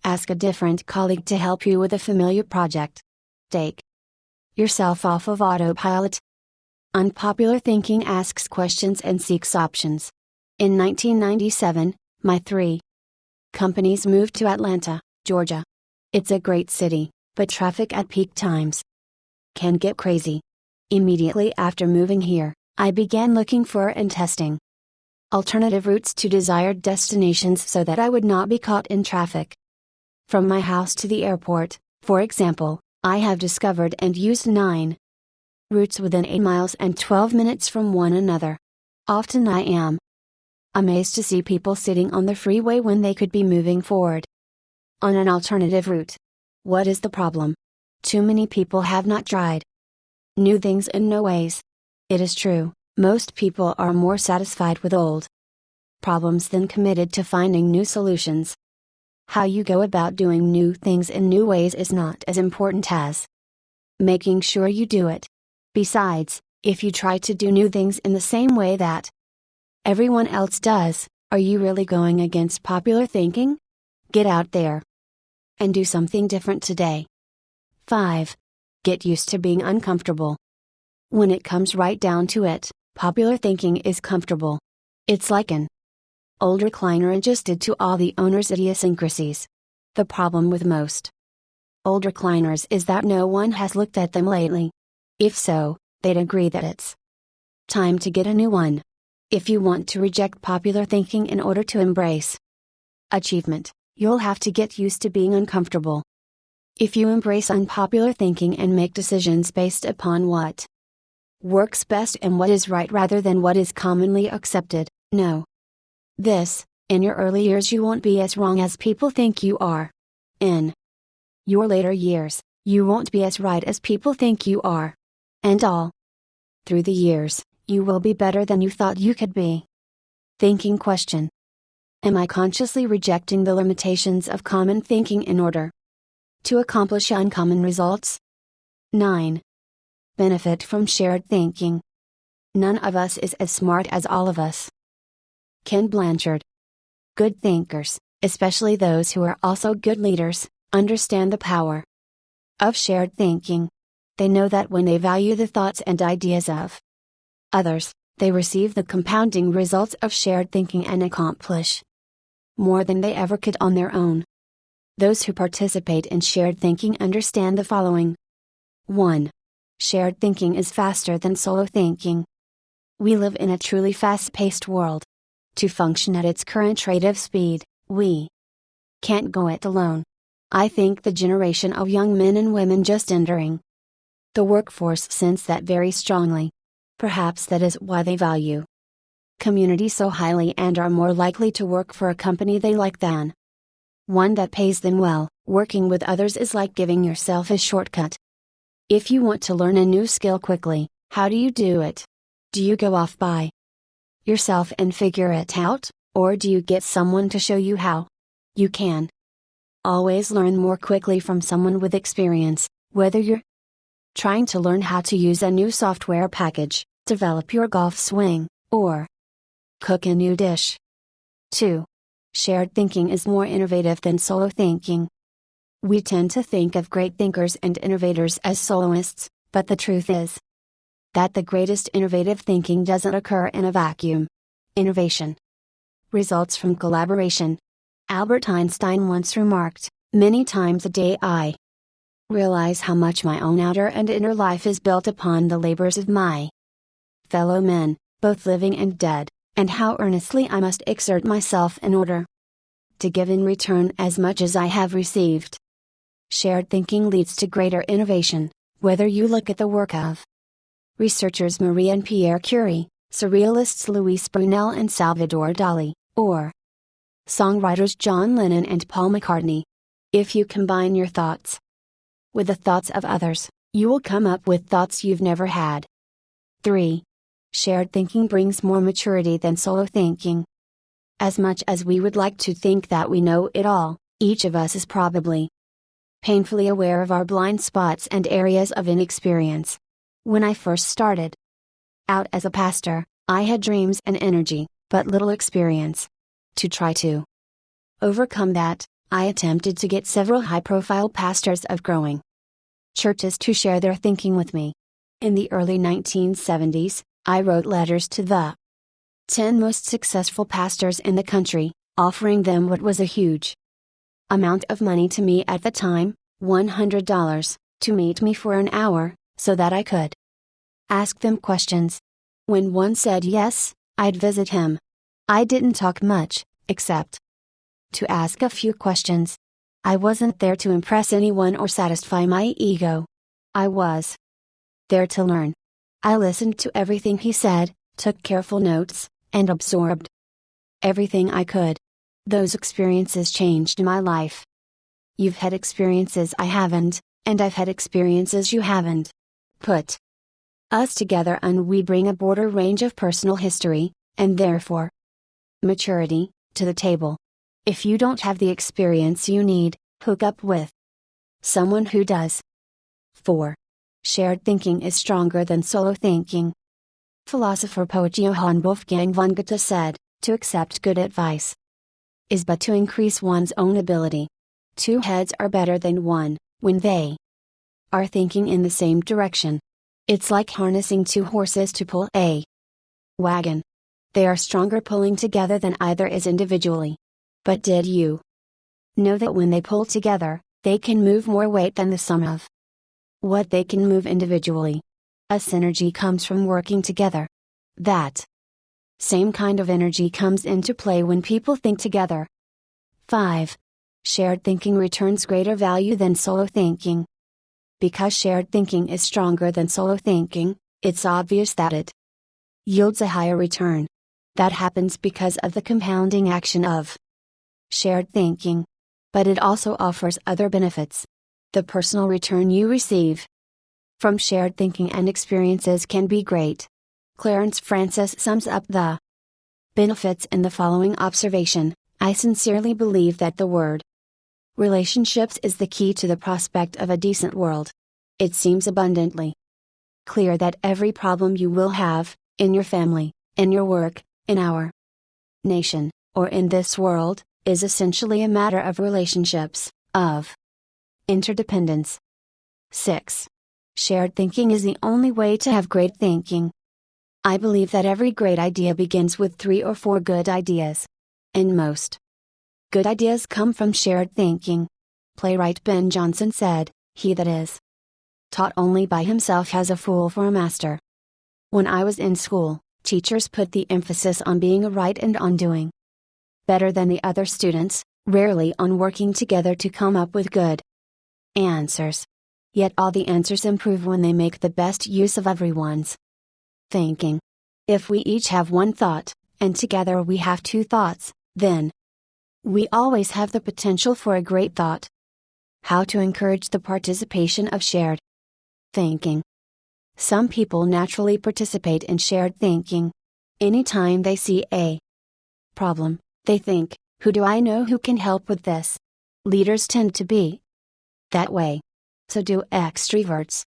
Ask a different colleague to help you with a familiar project. Take yourself off of autopilot. Unpopular thinking asks questions and seeks options. In 1997, my 3 companies moved to Atlanta, Georgia. It's a great city, but traffic at peak times can get crazy. Immediately after moving here, I began looking for and testing alternative routes to desired destinations so that I would not be caught in traffic. From my house to the airport, for example, I have discovered and used 9 routes within 8 miles and 12 minutes from one another. Often I am amazed to see people sitting on the freeway when they could be moving forward on an alternative route. What is the problem? Too many people have not tried new things in new ways. It is true, most people are more satisfied with old problems than committed to finding new solutions. How you go about doing new things in new ways is not as important as making sure you do it. Besides, if you try to do new things in the same way that everyone else does, are you really going against popular thinking? Get out there and do something different today. 5. Get used to being uncomfortable. When it comes right down to it, popular thinking is comfortable. It's like an old recliner adjusted to all the owner's idiosyncrasies. The problem with most old recliners is that no one has looked at them lately. If so, they'd agree that it's time to get a new one. If you want to reject popular thinking in order to embrace achievement, you'll have to get used to being uncomfortable. If you embrace unpopular thinking and make decisions based upon what works best and what is right rather than what is commonly accepted, no In your early years you won't be as wrong as people think you are. In your later years, you won't be as right as people think you are. And all through the years, you will be better than you thought you could be. Thinking question. Am I consciously rejecting the limitations of common thinking in order to accomplish uncommon results? 9. Benefit from shared thinking. None of us is as smart as all of us. Ken Blanchard. Good thinkers, especially those who are also good leaders, understand the power of shared thinking. They know that when they value the thoughts and ideas of others, they receive the compounding results of shared thinking and accomplish more than they ever could on their own. Those who participate in shared thinking understand the following. 1. Shared thinking is faster than solo thinking. We live in a truly fast-paced world. To function at its current rate of speed, we can't go it alone. I think the generation of young men and women just entering the workforce sense that very strongly. Perhaps that is why they value community so highly and are more likely to work for a company they like than one that pays them well. Working with others is like giving yourself a shortcut. If you want to learn a new skill quickly, how do you do it? Do you go off by yourself and figure it out, or do you get someone to show you how? You can always learn more quickly from someone with experience, whether you're trying to learn how to use a new software package, develop your golf swing, or cook a new dish. 2. Shared thinking is more innovative than solo thinking. We tend to think of great thinkers and innovators as soloists, but the truth is that the greatest innovative thinking doesn't occur in a vacuum. Innovation results from collaboration. Albert Einstein once remarked, "Many times a day I realize how much my own outer and inner life is built upon the labors of my fellow men, both living and dead, and how earnestly I must exert myself in order to give in return as much as I have received." Shared thinking leads to greater innovation, whether you look at the work of researchers Marie and Pierre Curie, surrealists Louis Brunel and Salvador Dali, or songwriters John Lennon and Paul McCartney. If you combine your thoughts with the thoughts of others, you will come up with thoughts you've never had. 3. Shared thinking brings more maturity than solo thinking. As much as we would like to think that we know it all, each of us is probably painfully aware of our blind spots and areas of inexperience. When I first started out as a pastor, I had dreams and energy, but little experience. To try to overcome that, I attempted to get several high-profile pastors of growing churches to share their thinking with me. In the early 1970s, I wrote letters to the 10 most successful pastors in the country, offering them what was a huge amount of money to me at the time, $100, to meet me for an hour, so that I could ask them questions. When one said yes, I'd visit him. I didn't talk much, except to ask a few questions. I wasn't there to impress anyone or satisfy my ego. I was there to learn. I listened to everything he said, took careful notes, and absorbed everything I could. Those experiences changed my life. You've had experiences I haven't, and I've had experiences you haven't. Put us together and we bring a broader range of personal history, and therefore maturity, to the table. If you don't have the experience you need, hook up with someone who does. 4. Shared thinking is stronger than solo thinking. Philosopher poet Johann Wolfgang von Goethe said, "To accept good advice is but to increase one's own ability. Two heads are better than one, when they are thinking in the same direction. It's like harnessing two horses to pull a wagon. They are stronger pulling together than either is individually. But did you know that when they pull together, they can move more weight than the sum of what they can move individually? A synergy comes from working together. That same kind of energy comes into play when people think together." 5. Shared thinking returns greater value than solo thinking. Because shared thinking is stronger than solo thinking, it's obvious that it yields a higher return. That happens because of the compounding action of shared thinking. But it also offers other benefits. The personal return you receive from shared thinking and experiences can be great. Clarence Francis sums up the benefits in the following observation: I sincerely believe that the word relationships is the key to the prospect of a decent world. It seems abundantly clear that every problem you will have, in your family, in your work, in our nation, or in this world, is essentially a matter of relationships, of interdependence. 6. Shared thinking is the only way to have great thinking. I believe that every great idea begins with 3 or 4 good ideas. And most good ideas come from shared thinking. Playwright Ben Jonson said, "He that is taught only by himself has a fool for a master." When I was in school, teachers put the emphasis on being right and on doing better than the other students, rarely on working together to come up with good answers. Yet all the answers improve when they make the best use of everyone's thinking. If we each have one thought, and together we have 2 thoughts, then we always have the potential for a great thought. How to encourage the participation of shared thinking. Some people naturally participate in shared thinking. Anytime they see a problem, they think, who do I know who can help with this? Leaders tend to be that way. So do extroverts.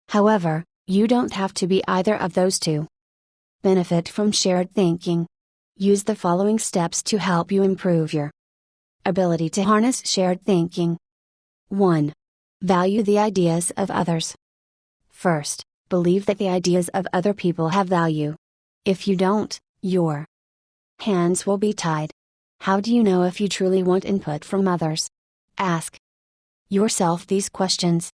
However, you don't have to be either of those two. Benefit from shared thinking. Use the following steps to help you improve your ability to harness shared thinking. 1. Value the ideas of others. First, believe that the ideas of other people have value. If you don't, your hands will be tied. How do you know if you truly want input from others? Ask yourself these questions.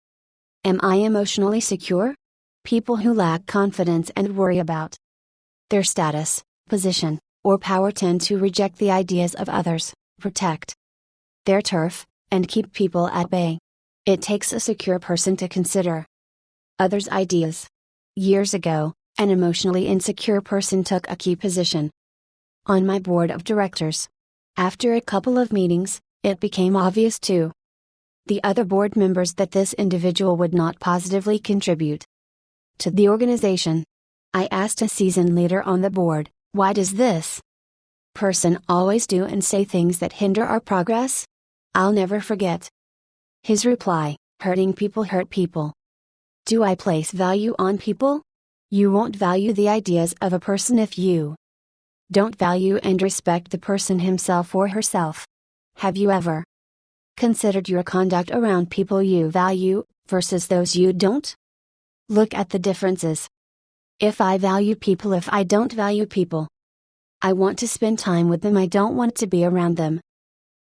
Am I emotionally secure? People who lack confidence and worry about their status, position, or power tend to reject the ideas of others, protect their turf, and keep people at bay. It takes a secure person to consider others' ideas. Years ago, an emotionally insecure person took a key position on my board of directors. After a couple of meetings, it became obvious to the other board members that this individual would not positively contribute to the organization. I asked a seasoned leader on the board, "Why does this person always do and say things that hinder our progress?" I'll never forget his reply: "Hurting people hurt people." Do I place value on people? You won't value the ideas of a person if you don't value and respect the person himself or herself. Have you ever considered your conduct around people you value, versus those you don't? Look at the differences. If I value people, if I don't value people. I want to spend time with them, I don't want to be around them.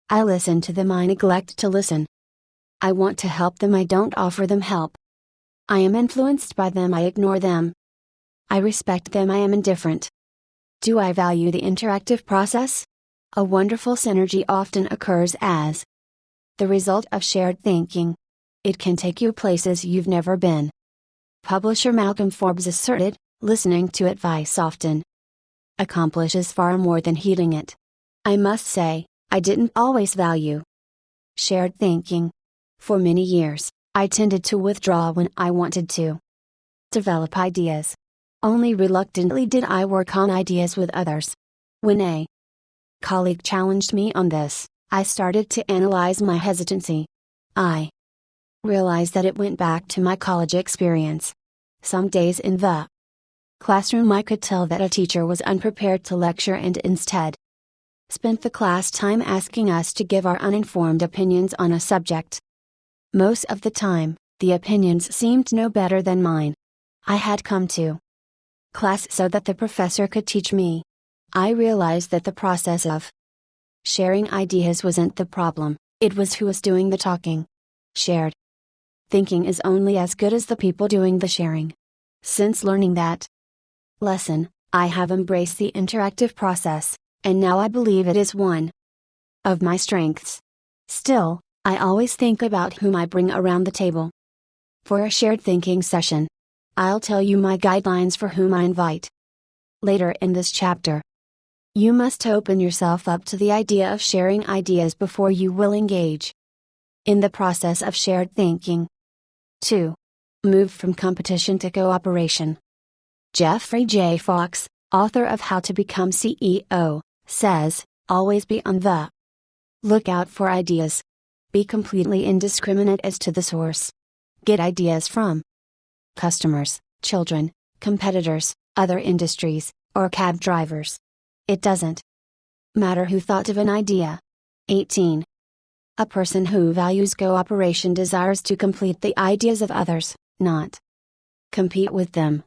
I listen to them, I neglect to listen. I want to help them, I don't offer them help. I am influenced by them, I ignore them. I respect them, I am indifferent. Do I value the interactive process? A wonderful synergy often occurs as the result of shared thinking. It can take you places you've never been. Publisher Malcolm Forbes asserted, listening to advice often accomplishes far more than heeding it. I must say, I didn't always value shared thinking. For many years, I tended to withdraw when I wanted to develop ideas. Only reluctantly did I work on ideas with others. When a colleague challenged me on this, I started to analyze my hesitancy. I realized that it went back to my college experience. Some days in the classroom I could tell that a teacher was unprepared to lecture and instead spent the class time asking us to give our uninformed opinions on a subject. Most of the time, the opinions seemed no better than mine. I had come to class so that the professor could teach me. I realized that the process of sharing ideas wasn't the problem, it was who was doing the talking. Shared thinking is only as good as the people doing the sharing. Since learning that lesson, I have embraced the interactive process, and now I believe it is one of my strengths. Still, I always think about whom I bring around the table for a shared thinking session. I'll tell you my guidelines for whom I invite later in this chapter. You must open yourself up to the idea of sharing ideas before you will engage in the process of shared thinking. 2. Move from competition to cooperation. Jeffrey J. Fox, author of How to Become CEO, says, always be on the lookout for ideas. Be completely indiscriminate as to the source. Get ideas from customers, children, competitors, other industries, or cab drivers. It doesn't matter who thought of an idea. 18. A person who values cooperation desires to complete the ideas of others, not compete with them.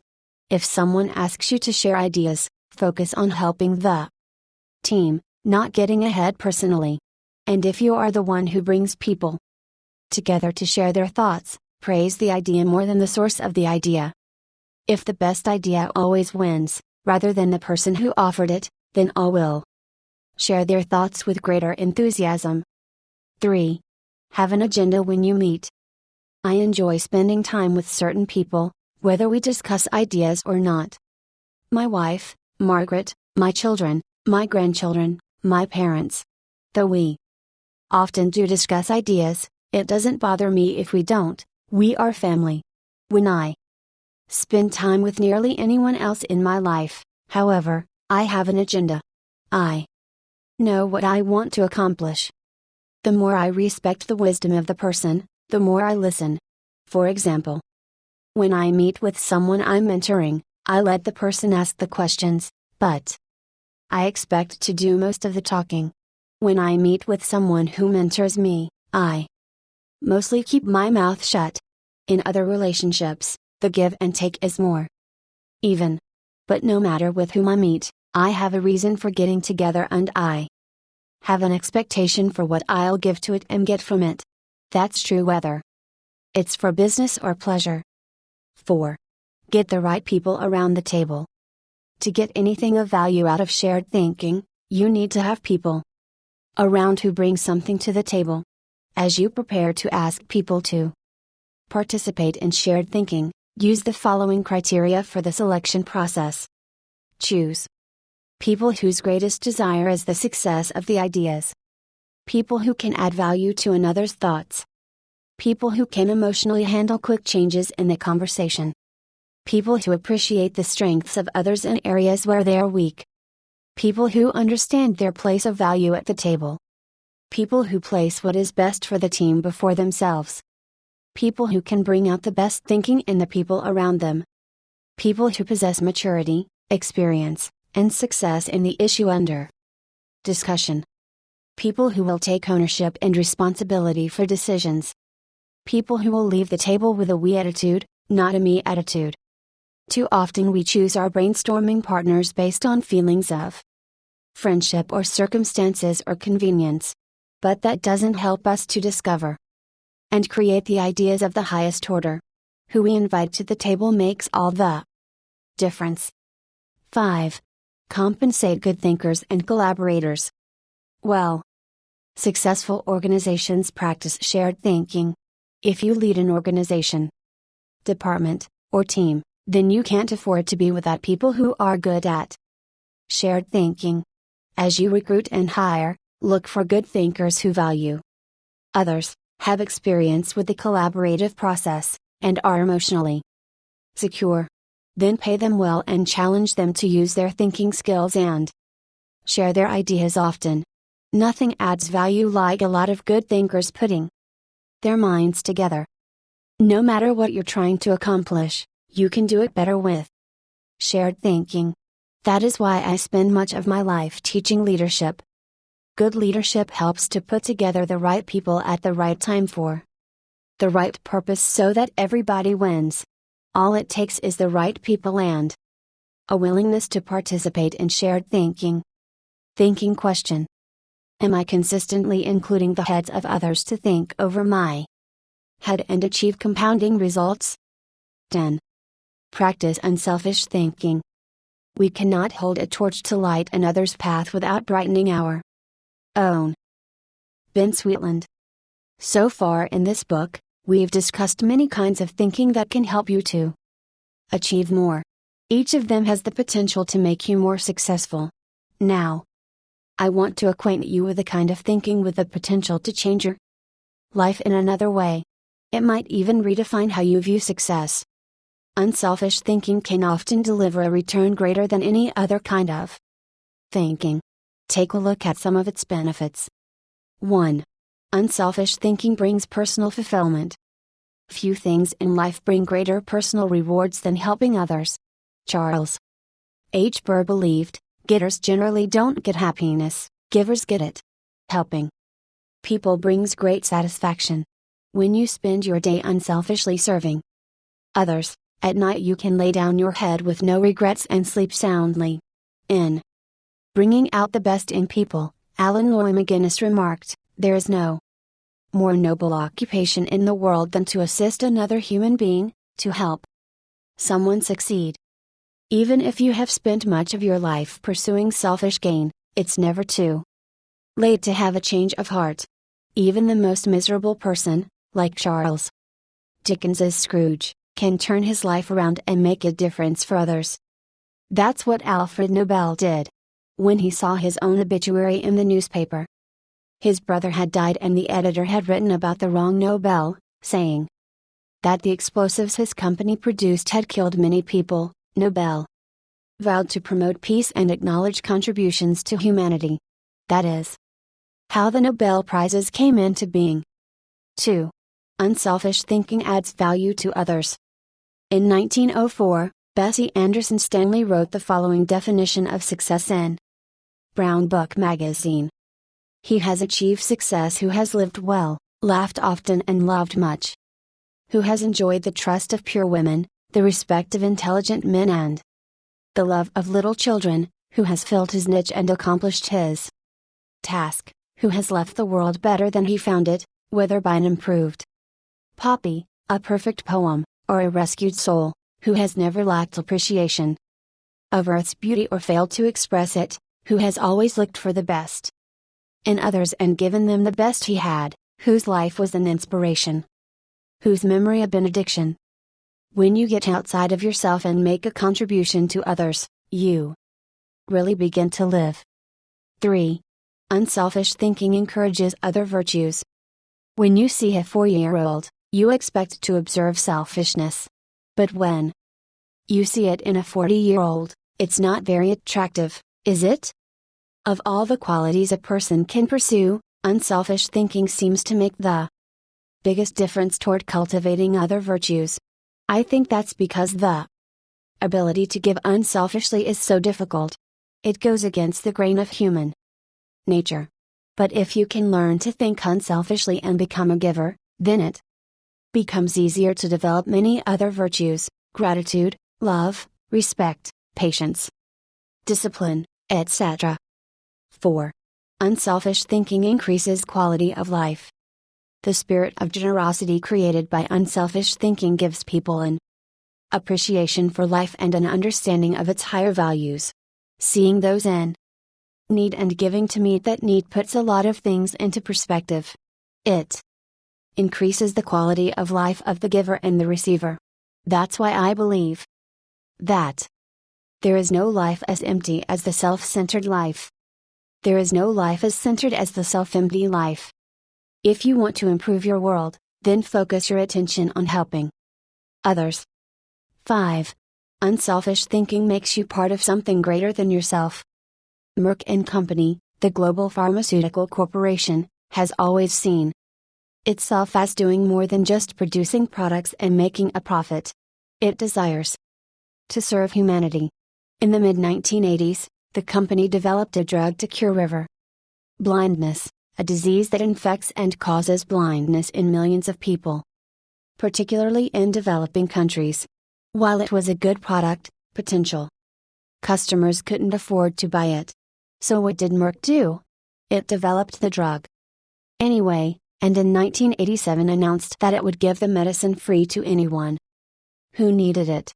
If someone asks you to share ideas, focus on helping the team, not getting ahead personally. And if you are the one who brings people together to share their thoughts, praise the idea more than the source of the idea. If the best idea always wins, rather than the person who offered it, then all will share their thoughts with greater enthusiasm. 3. Have an agenda when you meet. I enjoy spending time with certain people, whether we discuss ideas or not. My wife, Margaret, my children, my grandchildren, my parents. Though we often do discuss ideas, it doesn't bother me if we don't. We are family. When I spend time with nearly anyone else in my life, however, I have an agenda. I know what I want to accomplish. The more I respect the wisdom of the person, the more I listen. For example, when I meet with someone I'm mentoring, I let the person ask the questions, but I expect to do most of the talking. When I meet with someone who mentors me, I mostly keep my mouth shut. In other relationships, the give and take is more even. But no matter with whom I meet, I have a reason for getting together and I have an expectation for what I'll give to it and get from it. That's true whether it's for business or pleasure. 4. Get the right people around the table. To get anything of value out of shared thinking, you need to have people around who bring something to the table. As you prepare to ask people to participate in shared thinking, use the following criteria for the selection process. Choose people whose greatest desire is the success of the ideas. People who can add value to another's thoughts. People who can emotionally handle quick changes in the conversation. People who appreciate the strengths of others in areas where they are weak. People who understand their place of value at the table. People who place what is best for the team before themselves. People who can bring out the best thinking in the people around them. People who possess maturity, experience, and success in the issue under discussion. People who will take ownership and responsibility for decisions. People who will leave the table with a we attitude, not a me attitude. Too often we choose our brainstorming partners based on feelings of friendship or circumstances or convenience. But that doesn't help us to discover and create the ideas of the highest order. Who we invite to the table makes all the difference. 5. Compensate good thinkers and collaborators. Well, successful organizations practice shared thinking. If you lead an organization, department, or team, then you can't afford to be without people who are good at shared thinking. As you recruit and hire, look for good thinkers who value others, have experience with the collaborative process, and are emotionally secure. Then pay them well and challenge them to use their thinking skills and share their ideas often. Nothing adds value like a lot of good thinkers putting their minds together. No matter what you're trying to accomplish, you can do it better with shared thinking. That is why I spend much of my life teaching leadership. Good leadership helps to put together the right people at the right time for the right purpose so that everybody wins. All it takes is the right people and a willingness to participate in shared thinking. Thinking question. Am I consistently including the heads of others to think over my head and achieve compounding results? 10. Practice unselfish thinking. We cannot hold a torch to light another's path without brightening our own. Ben Sweetland. So far in this book, we've discussed many kinds of thinking that can help you to achieve more. Each of them has the potential to make you more successful. Now, I want to acquaint you with the kind of thinking with the potential to change your life in another way. It might even redefine how you view success. Unselfish thinking can often deliver a return greater than any other kind of thinking. Take a look at some of its benefits. 1. Unselfish thinking brings personal fulfillment. Few things in life bring greater personal rewards than helping others. Charles H. Burr believed, getters generally don't get happiness, givers get it. Helping people brings great satisfaction. When you spend your day unselfishly serving others, at night you can lay down your head with no regrets and sleep soundly. In Bringing Out the Best in People, Alan Loy McGuinness remarked, there is no more noble occupation in the world than to assist another human being, to help someone succeed. Even if you have spent much of your life pursuing selfish gain, it's never too late to have a change of heart. Even the most miserable person, like Charles Dickens's Scrooge, can turn his life around and make a difference for others. That's what Alfred Nobel did. When he saw his own obituary in the newspaper, his brother had died and the editor had written about the wrong Nobel, saying that the explosives his company produced had killed many people. Nobel vowed to promote peace and acknowledge contributions to humanity. That is how the Nobel Prizes came into being. 2. Unselfish thinking adds value to others. In 1904, Bessie Anderson Stanley wrote the following definition of success in Brown Book magazine. He has achieved success who has lived well, laughed often and loved much. Who has enjoyed the trust of pure women, the respect of intelligent men and the love of little children, who has filled his niche and accomplished his task, who has left the world better than he found it, whether by an improved copy, a perfect poem, or a rescued soul, who has never lacked appreciation of earth's beauty or failed to express it, who has always looked for the best in others and given them the best he had, whose life was an inspiration, whose memory a benediction. When you get outside of yourself and make a contribution to others, you really begin to live. 3. Unselfish thinking encourages other virtues. When you see a 4-year-old, you expect to observe selfishness. But when you see it in a 40-year-old, it's not very attractive, is it? Of all the qualities a person can pursue, unselfish thinking seems to make the biggest difference toward cultivating other virtues. I think that's because the ability to give unselfishly is so difficult. It goes against the grain of human nature. But if you can learn to think unselfishly and become a giver, then it becomes easier to develop many other virtues: gratitude, love, respect, patience, discipline, etc. 4. Unselfish thinking increases quality of life. The spirit of generosity created by unselfish thinking gives people an appreciation for life and an understanding of its higher values. Seeing those in need and giving to meet that need puts a lot of things into perspective. It increases the quality of life of the giver and the receiver. That's why I believe that there is no life as empty as the self-centered life. There is no life as centered as the self-empty life. If you want to improve your world, then focus your attention on helping others. 5. Unselfish thinking makes you part of something greater than yourself. Merck & Company, the global pharmaceutical corporation, has always seen itself as doing more than just producing products and making a profit. It desires to serve humanity. In the mid-1980s, the company developed a drug to cure river blindness, a disease that infects and causes blindness in millions of people, particularly in developing countries. While it was a good product, potential customers couldn't afford to buy it. So what did Merck do? It developed the drug anyway, and in 1987 announced that it would give the medicine free to anyone who needed it.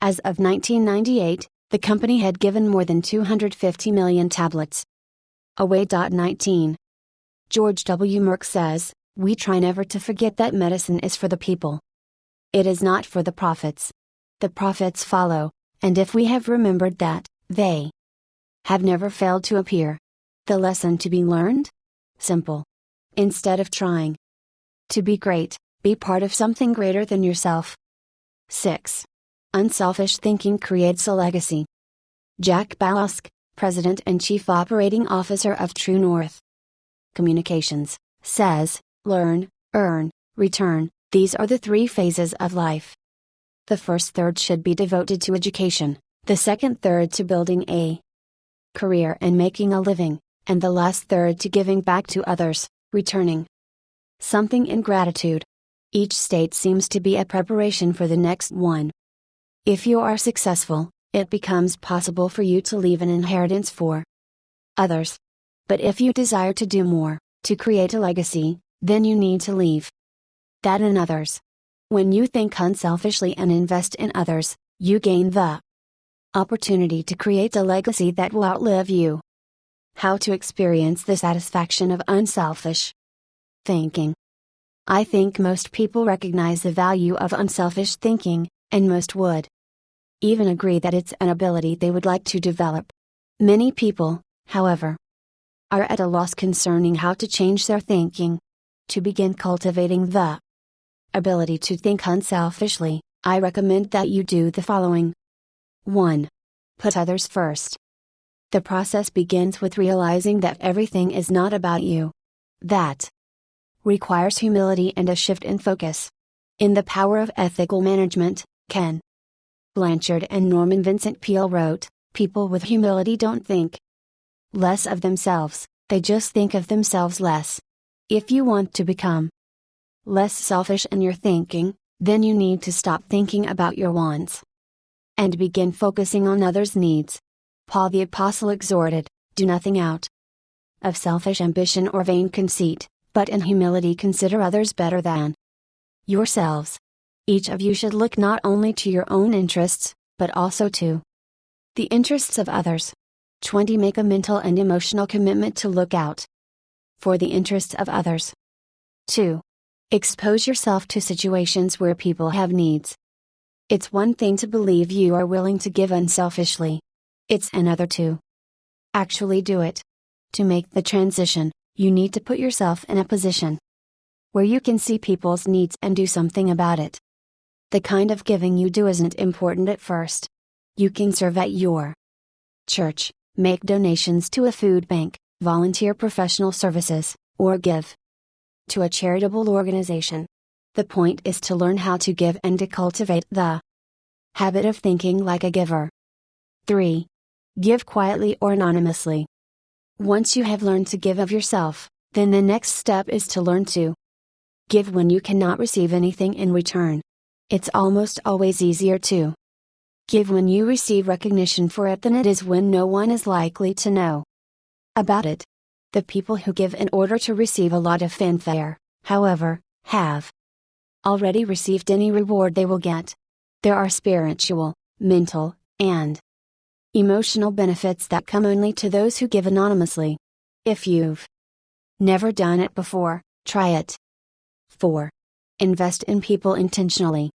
As of 1998, the company had given more than 250 million tablets away. 19. George W. Merck says, "We try never to forget that medicine is for the people. It is not for the profits. The profits follow, and if we have remembered that, they have never failed to appear. The lesson to be learned? Simple. Instead of trying to be great, be part of something greater than yourself. 6. Unselfish thinking creates a legacy. Jack Balask, President and Chief Operating Officer of True North Communications, says, learn, earn, return, these are the 3 phases of life. The first third should be devoted to education, the second third to building a career and making a living, and the last third to giving back to others, returning something in gratitude. Each state seems to be a preparation for the next one. If you are successful, it becomes possible for you to leave an inheritance for others. But if you desire to do more, to create a legacy, then you need to leave that in others. When you think unselfishly and invest in others, you gain the opportunity to create a legacy that will outlive you. How to experience the satisfaction of unselfish thinking. I think most people recognize the value of unselfish thinking, and most would even agree that it's an ability they would like to develop. Many people, however, are at a loss concerning how to change their thinking. To begin cultivating the ability to think unselfishly, I recommend that you do the following. 1. Put others first. The process begins with realizing that everything is not about you. That requires humility and a shift in focus. In The Power of Ethical Management, Ken Blanchard and Norman Vincent Peale wrote, people with humility don't think less of themselves, they just think of themselves less. If you want to become less selfish in your thinking, then you need to stop thinking about your wants and begin focusing on others' needs. Paul the Apostle exhorted, do nothing out of selfish ambition or vain conceit, but in humility consider others better than yourselves. Each of you should look not only to your own interests, but also to the interests of others. 20. Make a mental and emotional commitment to look out for the interests of others. 2. Expose yourself to situations where people have needs. It's one thing to believe you are willing to give unselfishly. It's another to actually do it. To make the transition, you need to put yourself in a position where you can see people's needs and do something about it. The kind of giving you do isn't important at first. You can serve at your church, make donations to a food bank, volunteer professional services, or give to a charitable organization. The point is to learn how to give and to cultivate the habit of thinking like a giver. 3. Give quietly or anonymously. Once you have learned to give of yourself, then the next step is to learn to give when you cannot receive anything in return. It's almost always easier to give when you receive recognition for it than it is when no one is likely to know about it. The people who give in order to receive a lot of fanfare, however, have already received any reward they will get. There are spiritual, mental, and emotional benefits that come only to those who give anonymously. If you've never done it before, try it. 4. Invest in people intentionally.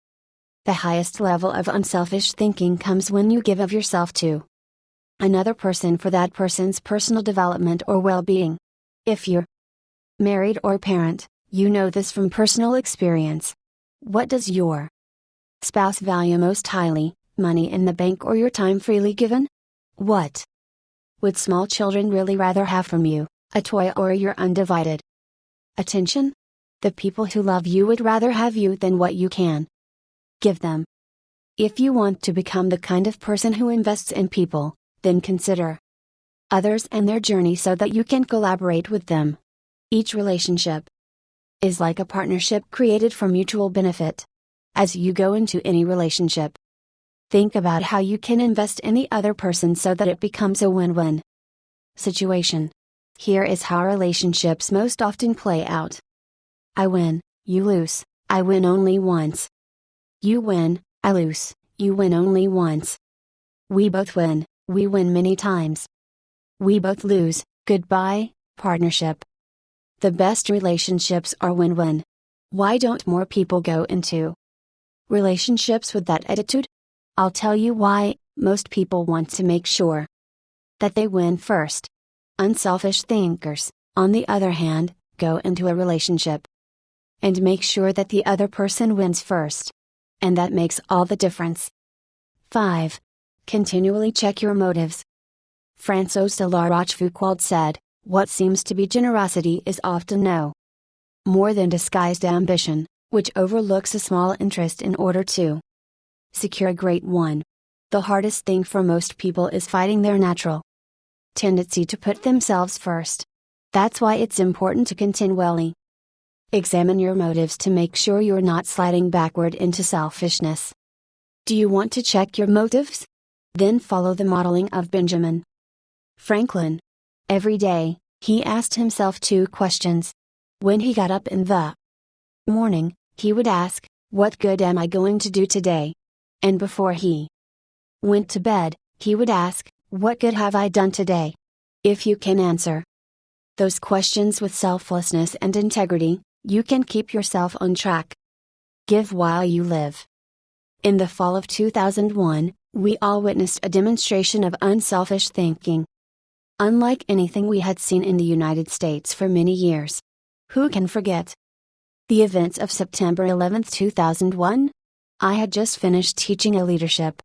The highest level of unselfish thinking comes when you give of yourself to another person for that person's personal development or well-being. If you're married or parent, you know this from personal experience. What does your spouse value most highly, money in the bank or your time freely given? What would small children really rather have from you, a toy or your undivided attention? The people who love you would rather have you than what you can give them. If you want to become the kind of person who invests in people, then consider others and their journey so that you can collaborate with them. Each relationship is like a partnership created for mutual benefit. As you go into any relationship, think about how you can invest in the other person so that it becomes a win-win situation. Here is how relationships most often play out. I win, you lose, I win only once. You win, I lose, you win only once. We both win, we win many times. We both lose, goodbye, partnership. The best relationships are win-win. Why don't more people go into relationships with that attitude? I'll tell you why. Most people want to make sure that they win first. Unselfish thinkers, on the other hand, go into a relationship and make sure that the other person wins first. And that makes all the difference. 5. Continually check your motives. François de la Rochefoucauld said, "What seems to be generosity is often no more than disguised ambition, which overlooks a small interest in order to secure a great one." The hardest thing for most people is fighting their natural tendency to put themselves first. That's why it's important to continually examine your motives to make sure you're not sliding backward into selfishness. Do you want to check your motives? Then follow the modeling of Benjamin Franklin. Every day, he asked himself 2 questions. When he got up in the morning, he would ask, "What good am I going to do today?" And before he went to bed, he would ask, "What good have I done today?" If you can answer those questions with selflessness and integrity, you can keep yourself on track. Give while you live. In the fall of 2001, we all witnessed a demonstration of unselfish thinking, unlike anything we had seen in the United States for many years. Who can forget the events of September 11, 2001? I had just finished teaching a leadership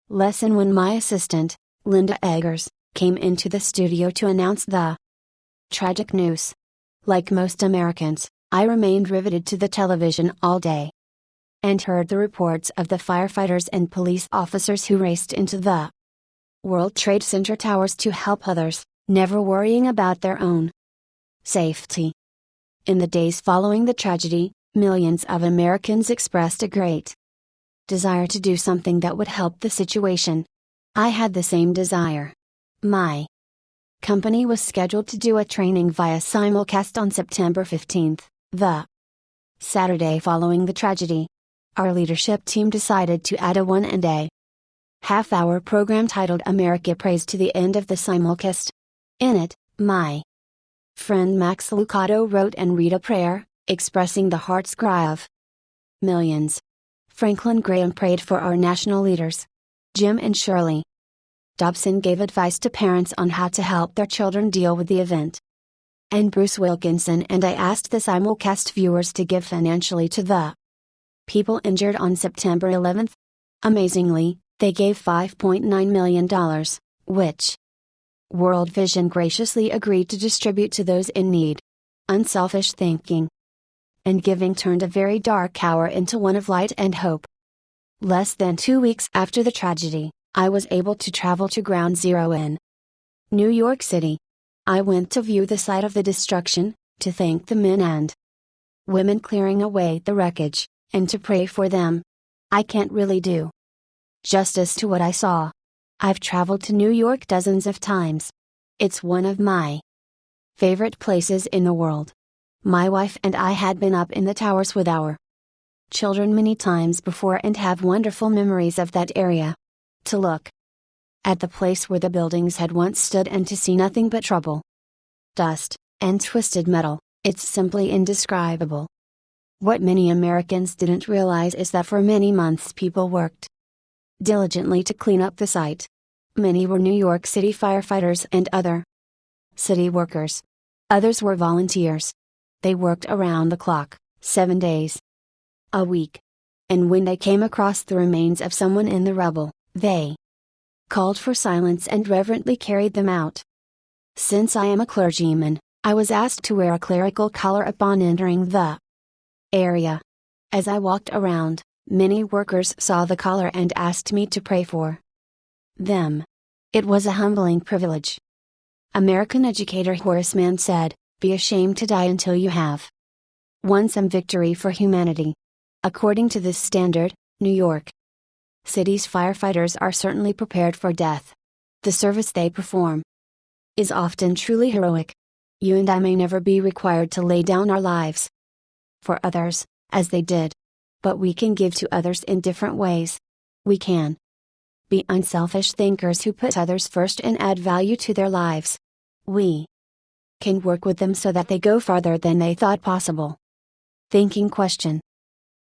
lesson when my assistant, Linda Eggers, came into the studio to announce the tragic news. Like most Americans, I remained riveted to the television all day and heard the reports of the firefighters and police officers who raced into the World Trade Center towers to help others, never worrying about their own safety. In the days following the tragedy, millions of Americans expressed a great desire to do something that would help the situation. I had the same desire. My company was scheduled to do a training via simulcast on September 15, the Saturday following the tragedy. Our leadership team decided to add a 1.5-hour program titled America Prays to the end of the simulcast. In it, my friend Max Lucado wrote and read a prayer, expressing the heart's cry of millions. Franklin Graham prayed for our national leaders, Jim and Shirley Dobson gave advice to parents on how to help their children deal with the event. And Bruce Wilkinson and I asked the simulcast viewers to give financially to the people injured on September 11. Amazingly, they gave $5.9 million, which World Vision graciously agreed to distribute to those in need. Unselfish thinking and giving turned a very dark hour into one of light and hope. Less than 2 weeks after the tragedy, I was able to travel to Ground Zero in New York City. I went to view the site of the destruction, to thank the men and women clearing away the wreckage, and to pray for them. I can't really do justice to what I saw. I've traveled to New York dozens of times. It's one of my favorite places in the world. My wife and I had been up in the towers with our children many times before and have wonderful memories of that area. To look at the place where the buildings had once stood and to see nothing but trouble, dust, and twisted metal, it's simply indescribable. What many Americans didn't realize is that for many months people worked diligently to clean up the site. Many were New York City firefighters and other city workers. Others were volunteers. They worked around the clock, 7 days a week. And when they came across the remains of someone in the rubble, they called for silence and reverently carried them out. Since I am a clergyman, I was asked to wear a clerical collar upon entering the area. As I walked around, many workers saw the collar and asked me to pray for them. It was a humbling privilege. American educator Horace Mann said, "Be ashamed to die until you have won some victory for humanity." According to this standard, New York City's firefighters are certainly prepared for death. The service they perform is often truly heroic. You and I may never be required to lay down our lives for others, as they did. But we can give to others in different ways. We can be unselfish thinkers who put others first and add value to their lives. We can work with them so that they go farther than they thought possible. Thinking question: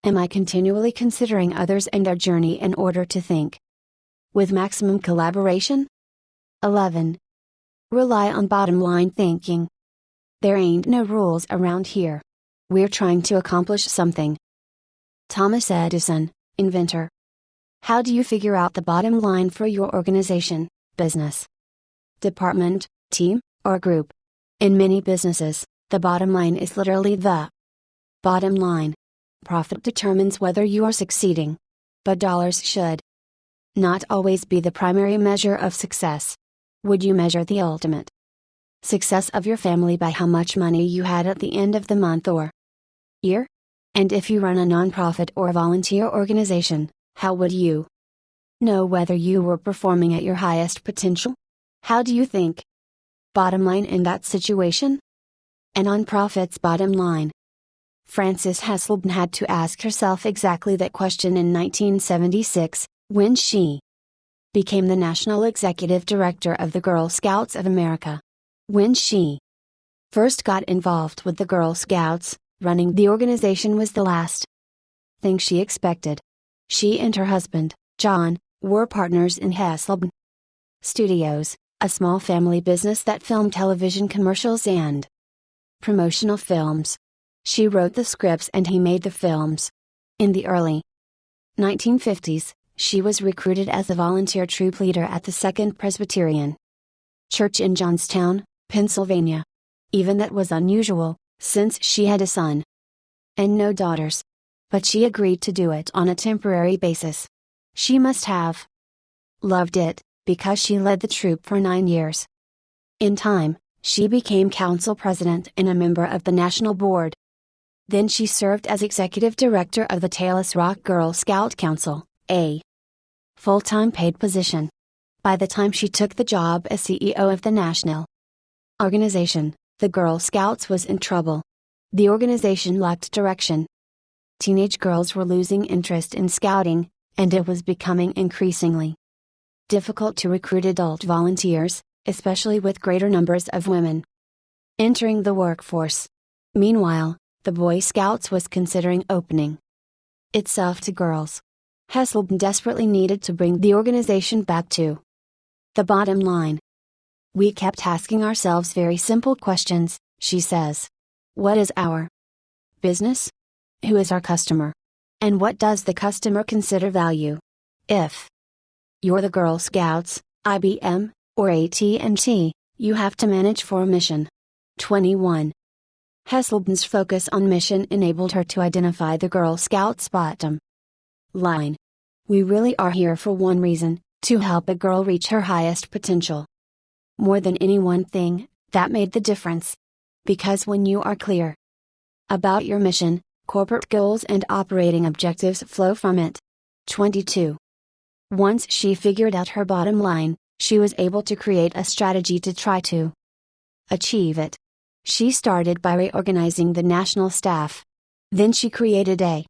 am I continually considering others and their journey in order to think with maximum collaboration? 11. Rely on bottom line thinking. There ain't no rules around here. We're trying to accomplish something. Thomas Edison, inventor. How do you figure out the bottom line for your organization, business, department, team, or group? In many businesses, the bottom line is literally the bottom line. Profit determines whether you are succeeding. But dollars should not always be the primary measure of success. Would you measure the ultimate success of your family by how much money you had at the end of the month or year? And if you run a nonprofit or volunteer organization, how would you know whether you were performing at your highest potential? How do you think? Bottom line in that situation? A nonprofit's bottom line. Frances Hesselden had to ask herself exactly that question in 1976, when she became the National Executive Director of the Girl Scouts of America. When she first got involved with the Girl Scouts, running the organization was the last thing she expected. She and her husband, John, were partners in Hesselden Studios, a small family business that filmed television commercials and promotional films. She wrote the scripts and he made the films. In the early 1950s, she was recruited as a volunteer troop leader at the Second Presbyterian Church in Johnstown, Pennsylvania. Even that was unusual, since she had a son and no daughters. But she agreed to do it on a temporary basis. She must have loved it, because she led the troop for 9 years. In time, she became council president and a member of the national board. Then she served as executive director of the Taylor's Rock Girl Scout Council, a full-time paid position. By the time she took the job as CEO of the national organization, the Girl Scouts was in trouble. The organization lacked direction. Teenage girls were losing interest in scouting, and it was becoming increasingly difficult to recruit adult volunteers, especially with greater numbers of women entering the workforce. Meanwhile, the Boy Scouts was considering opening itself to girls. Hesselden desperately needed to bring the organization back to the bottom line. We kept asking ourselves very simple questions, she says. What is our business? Who is our customer? And what does the customer consider value? If you're the Girl Scouts, IBM, or AT&T, you have to manage for a mission. 21. Hesselden's focus on mission enabled her to identify the Girl Scouts' bottom line. We really are here for one reason, to help a girl reach her highest potential. More than any one thing, that made the difference. Because when you are clear about your mission, corporate goals and operating objectives flow from it. 22. Once she figured out her bottom line, she was able to create a strategy to try to achieve it. She started by reorganizing the national staff. Then she created a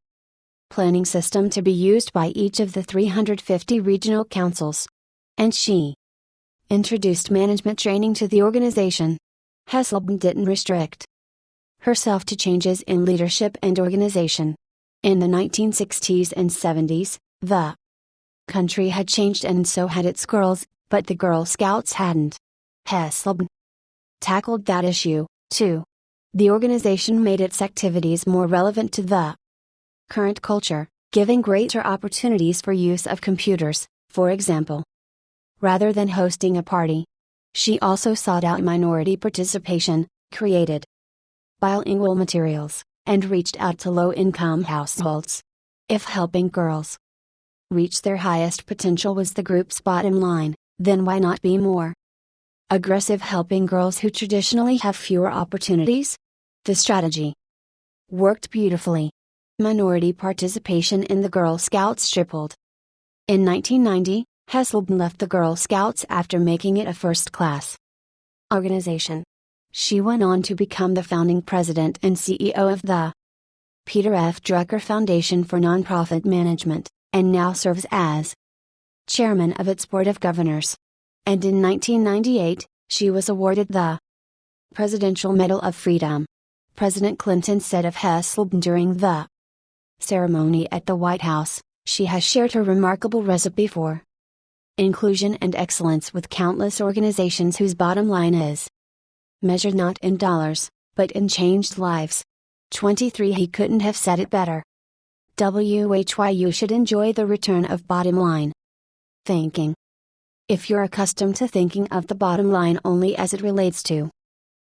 planning system to be used by each of the 350 regional councils. And she introduced management training to the organization. Hesselden didn't restrict herself to changes in leadership and organization. In the 1960s and 70s, the country had changed and so had its girls, but the Girl Scouts hadn't. Hesselden tackled that issue, too. The organization made its activities more relevant to the current culture, giving greater opportunities for use of computers, for example. Rather than hosting a party, she also sought out minority participation, created bilingual materials, and reached out to low-income households. If helping girls reach their highest potential was the group's bottom line, then why not be more aggressive helping girls who traditionally have fewer opportunities? The strategy worked beautifully. Minority participation in the Girl Scouts tripled. In 1990, Hesselden left the Girl Scouts after making it a first-class organization. She went on to become the founding president and CEO of the Peter F. Drucker Foundation for Nonprofit Management, and now serves as chairman of its board of governors. And in 1998, she was awarded the Presidential Medal of Freedom. President Clinton said of Hesselden during the ceremony at the White House, she has shared her remarkable recipe for inclusion and excellence with countless organizations whose bottom line is measured not in dollars, but in changed lives. 23. He couldn't have said it better. Why you should enjoy the return of bottom line thinking. If you're accustomed to thinking of the bottom line only as it relates to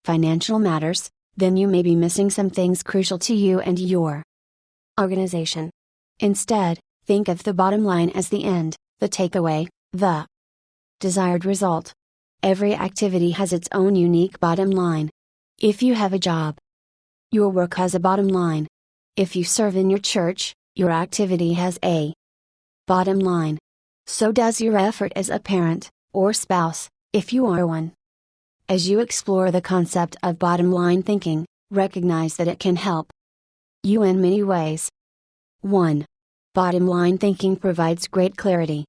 financial matters, then you may be missing some things crucial to you and your organization. Instead, think of the bottom line as the end, the takeaway, the desired result. Every activity has its own unique bottom line. If you have a job, your work has a bottom line. If you serve in your church, your activity has a bottom line. So does your effort as a parent, or spouse, if you are one. As you explore the concept of bottom line thinking, recognize that it can help you in many ways. 1. Bottom line thinking provides great clarity.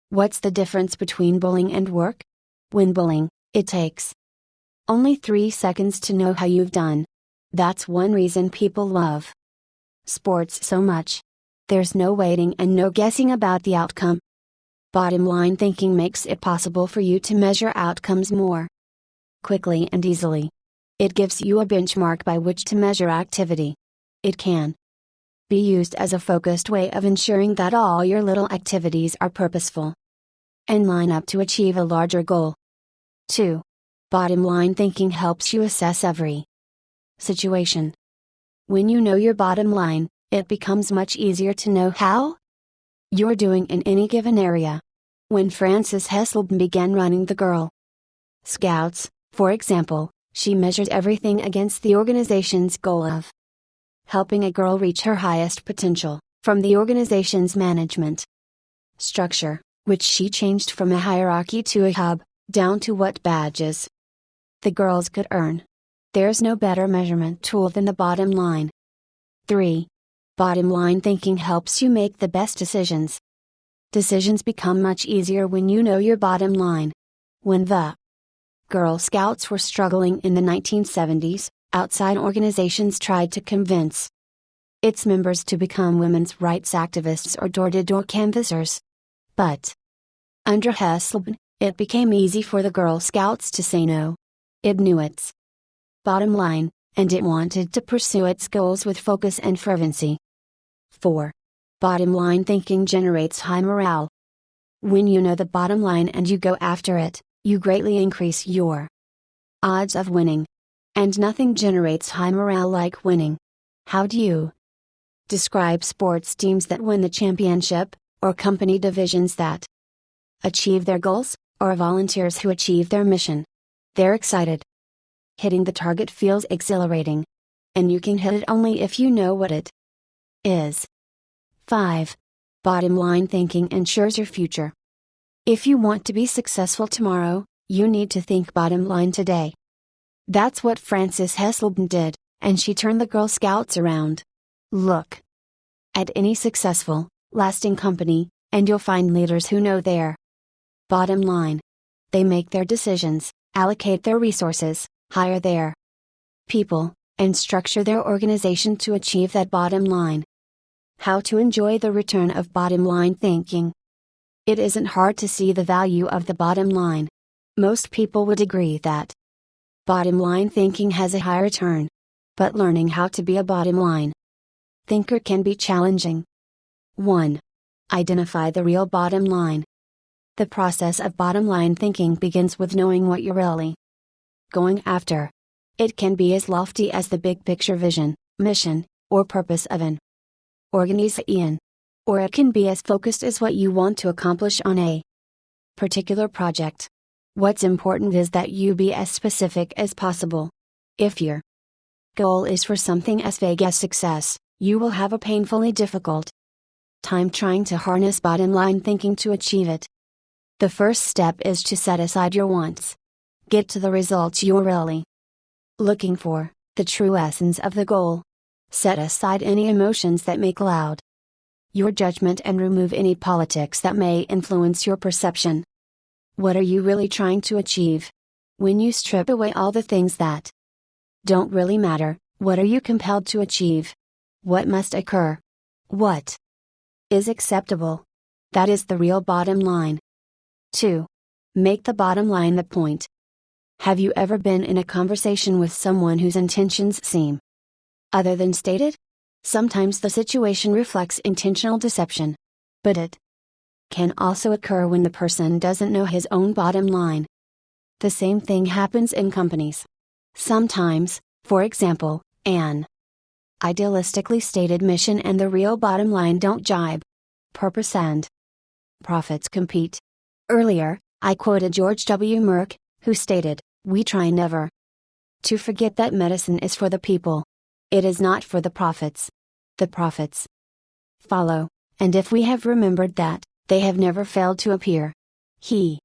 What's the difference between bullying and work? When bullying, it takes only 3 seconds to know how you've done. That's one reason people love sports so much. There's no waiting and no guessing about the outcome. Bottom line thinking makes it possible for you to measure outcomes more quickly and easily. It gives you a benchmark by which to measure activity. It can be used as a focused way of ensuring that all your little activities are purposeful and line up to achieve a larger goal. 2. Bottom line thinking helps you assess every situation. When you know your bottom line, it becomes much easier to know how you're doing in any given area. When Frances Hesselben began running the Girl Scouts, for example, she measured everything against the organization's goal of helping a girl reach her highest potential, from the organization's management structure, which she changed from a hierarchy to a hub, down to what badges the girls could earn. There's no better measurement tool than the bottom line. 3. Bottom line thinking helps you make the best decisions. Decisions become much easier when you know your bottom line. When the Girl Scouts were struggling in the 1970s, outside organizations tried to convince its members to become women's rights activists or door-to-door canvassers. But under Hesselben, it became easy for the Girl Scouts to say no. It knew its bottom line, and it wanted to pursue its goals with focus and fervency. 4. Bottom line thinking generates high morale. When you know the bottom line and you go after it, you greatly increase your odds of winning. And nothing generates high morale like winning. How do you describe sports teams that win the championship, or company divisions that achieve their goals, or volunteers who achieve their mission? They're excited. Hitting the target feels exhilarating. And you can hit it only if you know what it is. 5. Bottom line thinking ensures your future. If you want to be successful tomorrow, you need to think bottom line today. That's what Frances Hesselben did, and she turned the Girl Scouts around. Look at any successful, lasting company, and you'll find leaders who know their bottom line. They make their decisions, allocate their resources, hire their people, and structure their organization to achieve that bottom line. How to enjoy the return of bottom line thinking. It isn't hard to see the value of the bottom line. Most people would agree that bottom line thinking has a high return. But learning how to be a bottom line thinker can be challenging. 1. Identify the real bottom line. The process of bottom line thinking begins with knowing what you're really going after. It can be as lofty as the big picture vision, mission, or purpose of an organization. Or it can be as focused as what you want to accomplish on a particular project. What's important is that you be as specific as possible. If your goal is for something as vague as success, you will have a painfully difficult time trying to harness bottom line thinking to achieve it. The first step is to set aside your wants. Get to the results you're really looking for, the true essence of the goal. Set aside any emotions that may cloud your judgment and remove any politics that may influence your perception. What are you really trying to achieve? When you strip away all the things that don't really matter, what are you compelled to achieve? What must occur? What is acceptable? That is the real bottom line. 2. Make the bottom line the point. Have you ever been in a conversation with someone whose intentions seem other than stated? Sometimes the situation reflects intentional deception. But it can also occur when the person doesn't know his own bottom line. The same thing happens in companies. Sometimes, for example, an idealistically stated mission and the real bottom line don't jibe. Purpose and profits compete. Earlier, I quoted George W. Merck, who stated, "We try never to forget that medicine is for the people. It is not for the profits. The profits follow, and if we have remembered that, they have never failed to appear." He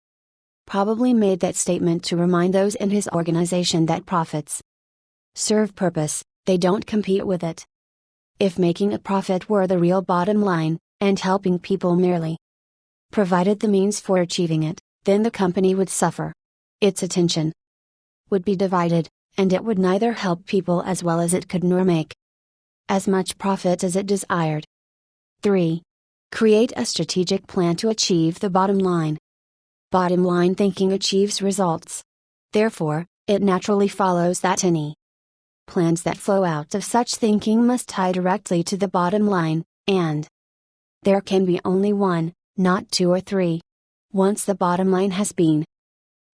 probably made that statement to remind those in his organization that profits serve purpose, they don't compete with it. If making a profit were the real bottom line, and helping people merely provided the means for achieving it, then the company would suffer. Its attention would be divided, and it would neither help people as well as it could nor make as much profit as it desired. 3. Create a strategic plan to achieve the bottom line. Bottom line thinking achieves results. Therefore, it naturally follows that any plans that flow out of such thinking must tie directly to the bottom line, and there can be only one, not two or three. Once the bottom line has been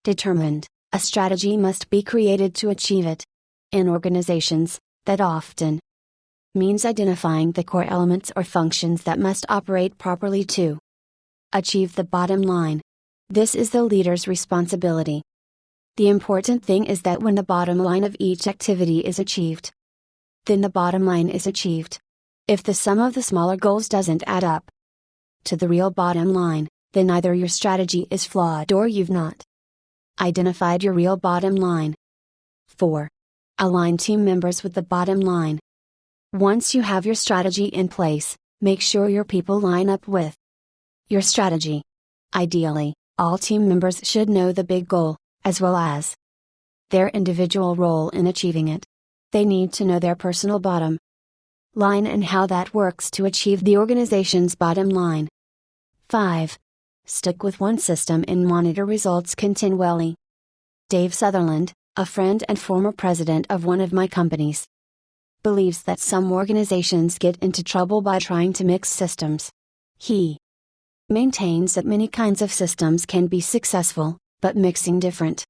determined, a strategy must be created to achieve it. In organizations, that often means identifying the core elements or functions that must operate properly to achieve the bottom line. This is the leader's responsibility. The important thing is that when the bottom line of each activity is achieved, then the bottom line is achieved. If the sum of the smaller goals doesn't add up to the real bottom line, then either your strategy is flawed or you've not identified your real bottom line. 4. Align team members with the bottom line. Once you have your strategy in place, make sure your people line up with your strategy. Ideally, all team members should know the big goal, as well as their individual role in achieving it. They need to know their personal bottom line and how that works to achieve the organization's bottom line. 5. Stick with one system and monitor results continually. Dave Sutherland, a friend and former president of one of my companies, believes that some organizations get into trouble by trying to mix systems. He maintains that many kinds of systems can be successful, but mixing different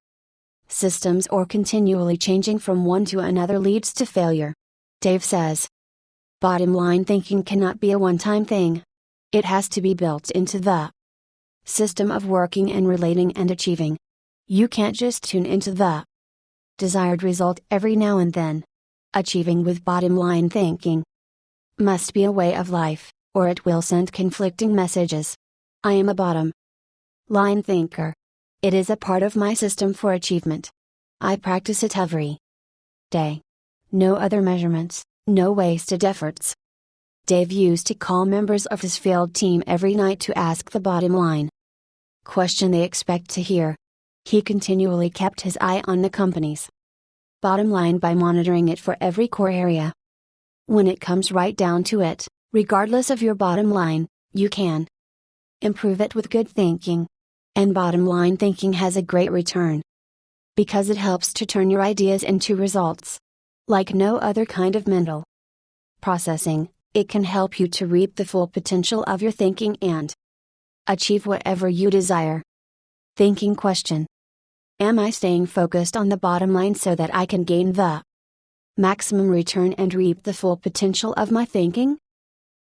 systems or continually changing from one to another leads to failure. Dave says, bottom line thinking cannot be a one-time thing. It has to be built into the system of working and relating and achieving. You can't just tune into the desired result every now and then. Achieving with bottom line thinking must be a way of life, or it will send conflicting messages. I am a bottom line thinker. It is a part of my system for achievement. I practice it every day. No other measurements, no wasted efforts. Dave used to call members of his field team every night to ask the bottom line question they expect to hear. He continually kept his eye on the company's bottom line by monitoring it for every core area. When it comes right down to it, regardless of your bottom line, you can improve it with good thinking. And bottom line thinking has a great return, because it helps to turn your ideas into results. Like no other kind of mental processing, it can help you to reap the full potential of your thinking and achieve whatever you desire. Thinking question: am I staying focused on the bottom line so that I can gain the maximum return and reap the full potential of my thinking?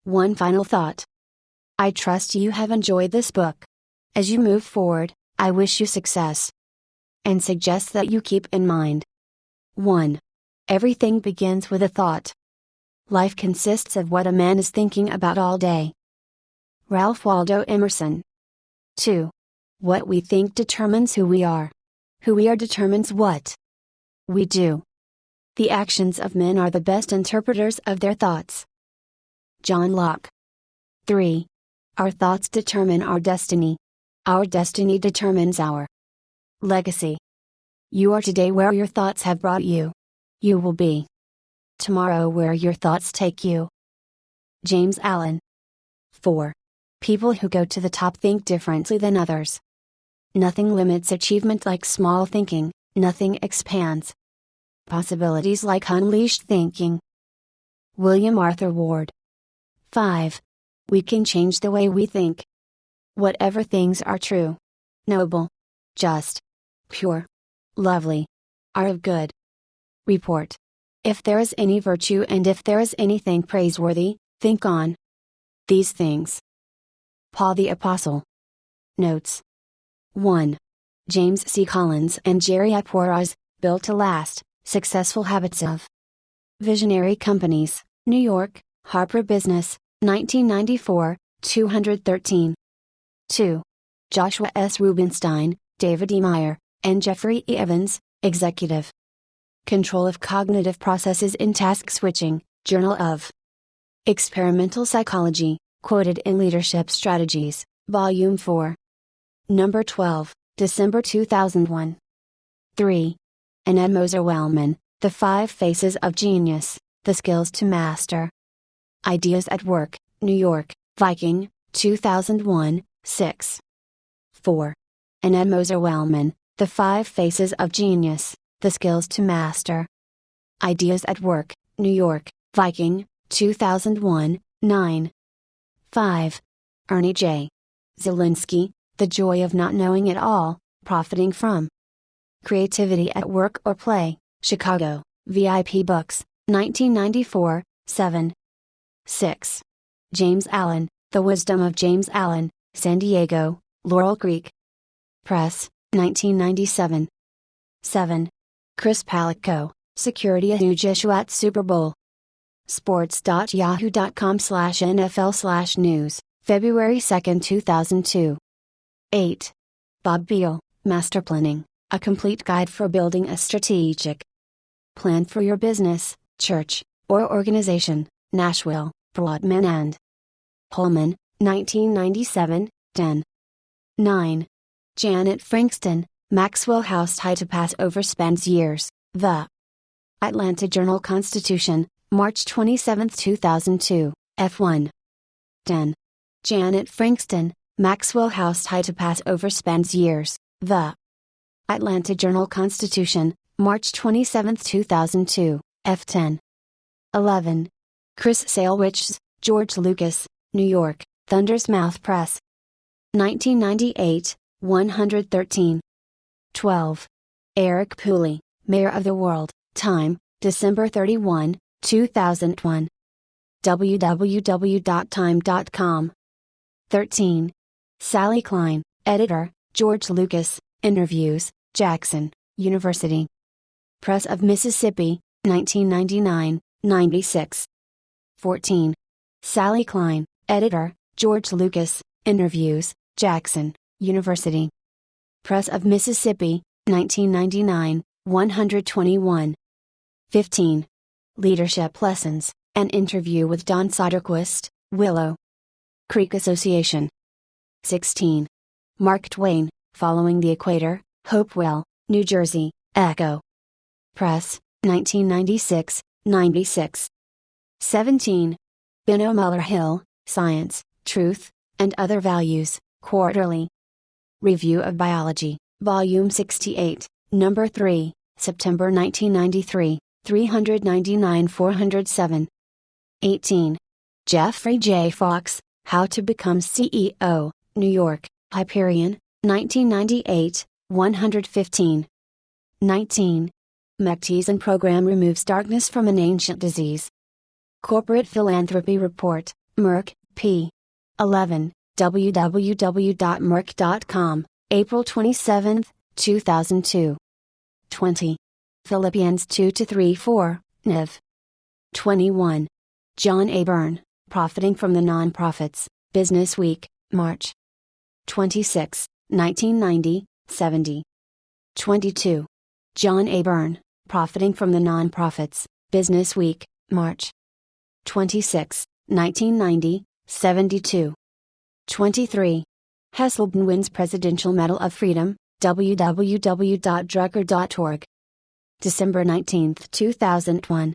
One final thought. I trust you have enjoyed this book. As you move forward, I wish you success, and suggest that you keep in mind: 1. Everything begins with a thought. Life consists of what a man is thinking about all day. Ralph Waldo Emerson. 2. What we think determines who we are. Who we are determines what we do. The actions of men are the best interpreters of their thoughts. John Locke. 3. Our thoughts determine our destiny. Our destiny determines our legacy. You are today where your thoughts have brought you. You will be tomorrow where your thoughts take you. James Allen. 4. People who go to the top think differently than others. Nothing limits achievement like small thinking, nothing expands possibilities like unleashed thinking. William Arthur Ward. 5. We can change the way we think. Whatever things are true, noble, just, pure, lovely, are of good report. If there is any virtue and if there is anything praiseworthy, think on these things. Paul the Apostle. Notes. 1. James C. Collins and Jerry Porras, Built to Last, Successful Habits of Visionary Companies, New York, Harper Business, 1994, 213. 2. Joshua S. Rubinstein, David E. Meyer, and Jeffrey E. Evans, Executive Control of Cognitive Processes in Task Switching, Journal of Experimental Psychology, quoted in Leadership Strategies, Volume 4. Number 12, December 2001. 3. Ed Moser-Wellman, The 5 Faces of Genius, The Skills to Master Ideas at Work, New York, Viking, 2001, 6. 4. Ed Moser-Wellman, The 5 Faces of Genius, The Skills to Master Ideas at Work, New York, Viking, 2001, 9. 5. Ernie J. Zielinski, The Joy of Not Knowing It All, Profiting from Creativity at Work or Play, Chicago, VIP Books, 1994, 7. 6. James Allen, The Wisdom of James Allen, San Diego, Laurel Creek Press, 1997. 7. Chris Palico, Security at Super Bowl. Sports.yahoo.com/NFL/news, February 2, 2002. 8. Bob Beal, Master Planning, A Complete Guide for Building a Strategic Plan for Your Business, Church, or Organization, Nashville, Broadman and Pullman, 1997, 10. 9. Janet Frankston, Maxwell House High to Pass Over Spans Years, The Atlanta Journal-Constitution, March 27, 2002, F1. 10. Janet Frankston, Maxwell House High to Pass Over Spans Years, The Atlanta Journal-Constitution, March 27, 2002, F10. 11. Chris Salewich's, George Lucas, New York, Thunder's Mouth Press. 1998, 113. 12. Eric Pooley, Mayor of the World, Time, December 31, 2001. www.time.com. 13. Sally Klein, Editor, George Lucas, Interviews, Jackson, University Press of Mississippi, 1999, 96. 14. Sally Klein, Editor, George Lucas, Interviews, Jackson, University Press of Mississippi, 1999, 121. 15. Leadership Lessons, An Interview with Don Soderquist, Willow Creek Association. 16. Mark Twain, Following the Equator, Hopewell, New Jersey, Echo Press, 1996, 96. 17. Benno Muller-Hill, Science, Truth, and Other Values, Quarterly Review of Biology, Volume 68, Number 3, September 1993, 399-407. 18. Jeffrey J. Fox, How to Become CEO, New York, Hyperion, 1998, 115. 19. Mechthiesen Program Removes Darkness from an Ancient Disease. Corporate Philanthropy Report, Merck, p. 11, www.merck.com, April 27, 2002. 20. Philippians 2-3-4, Niv. 21. John A. Byrne, Profiting from the Nonprofits, Business Week, March 26, 1990, 70. 22. John A. Byrne, Profiting from the Nonprofits, Business Week, March 26, 1990, 72. 23. Hesselden wins Presidential Medal of Freedom, www.drucker.org. December 19, 2001.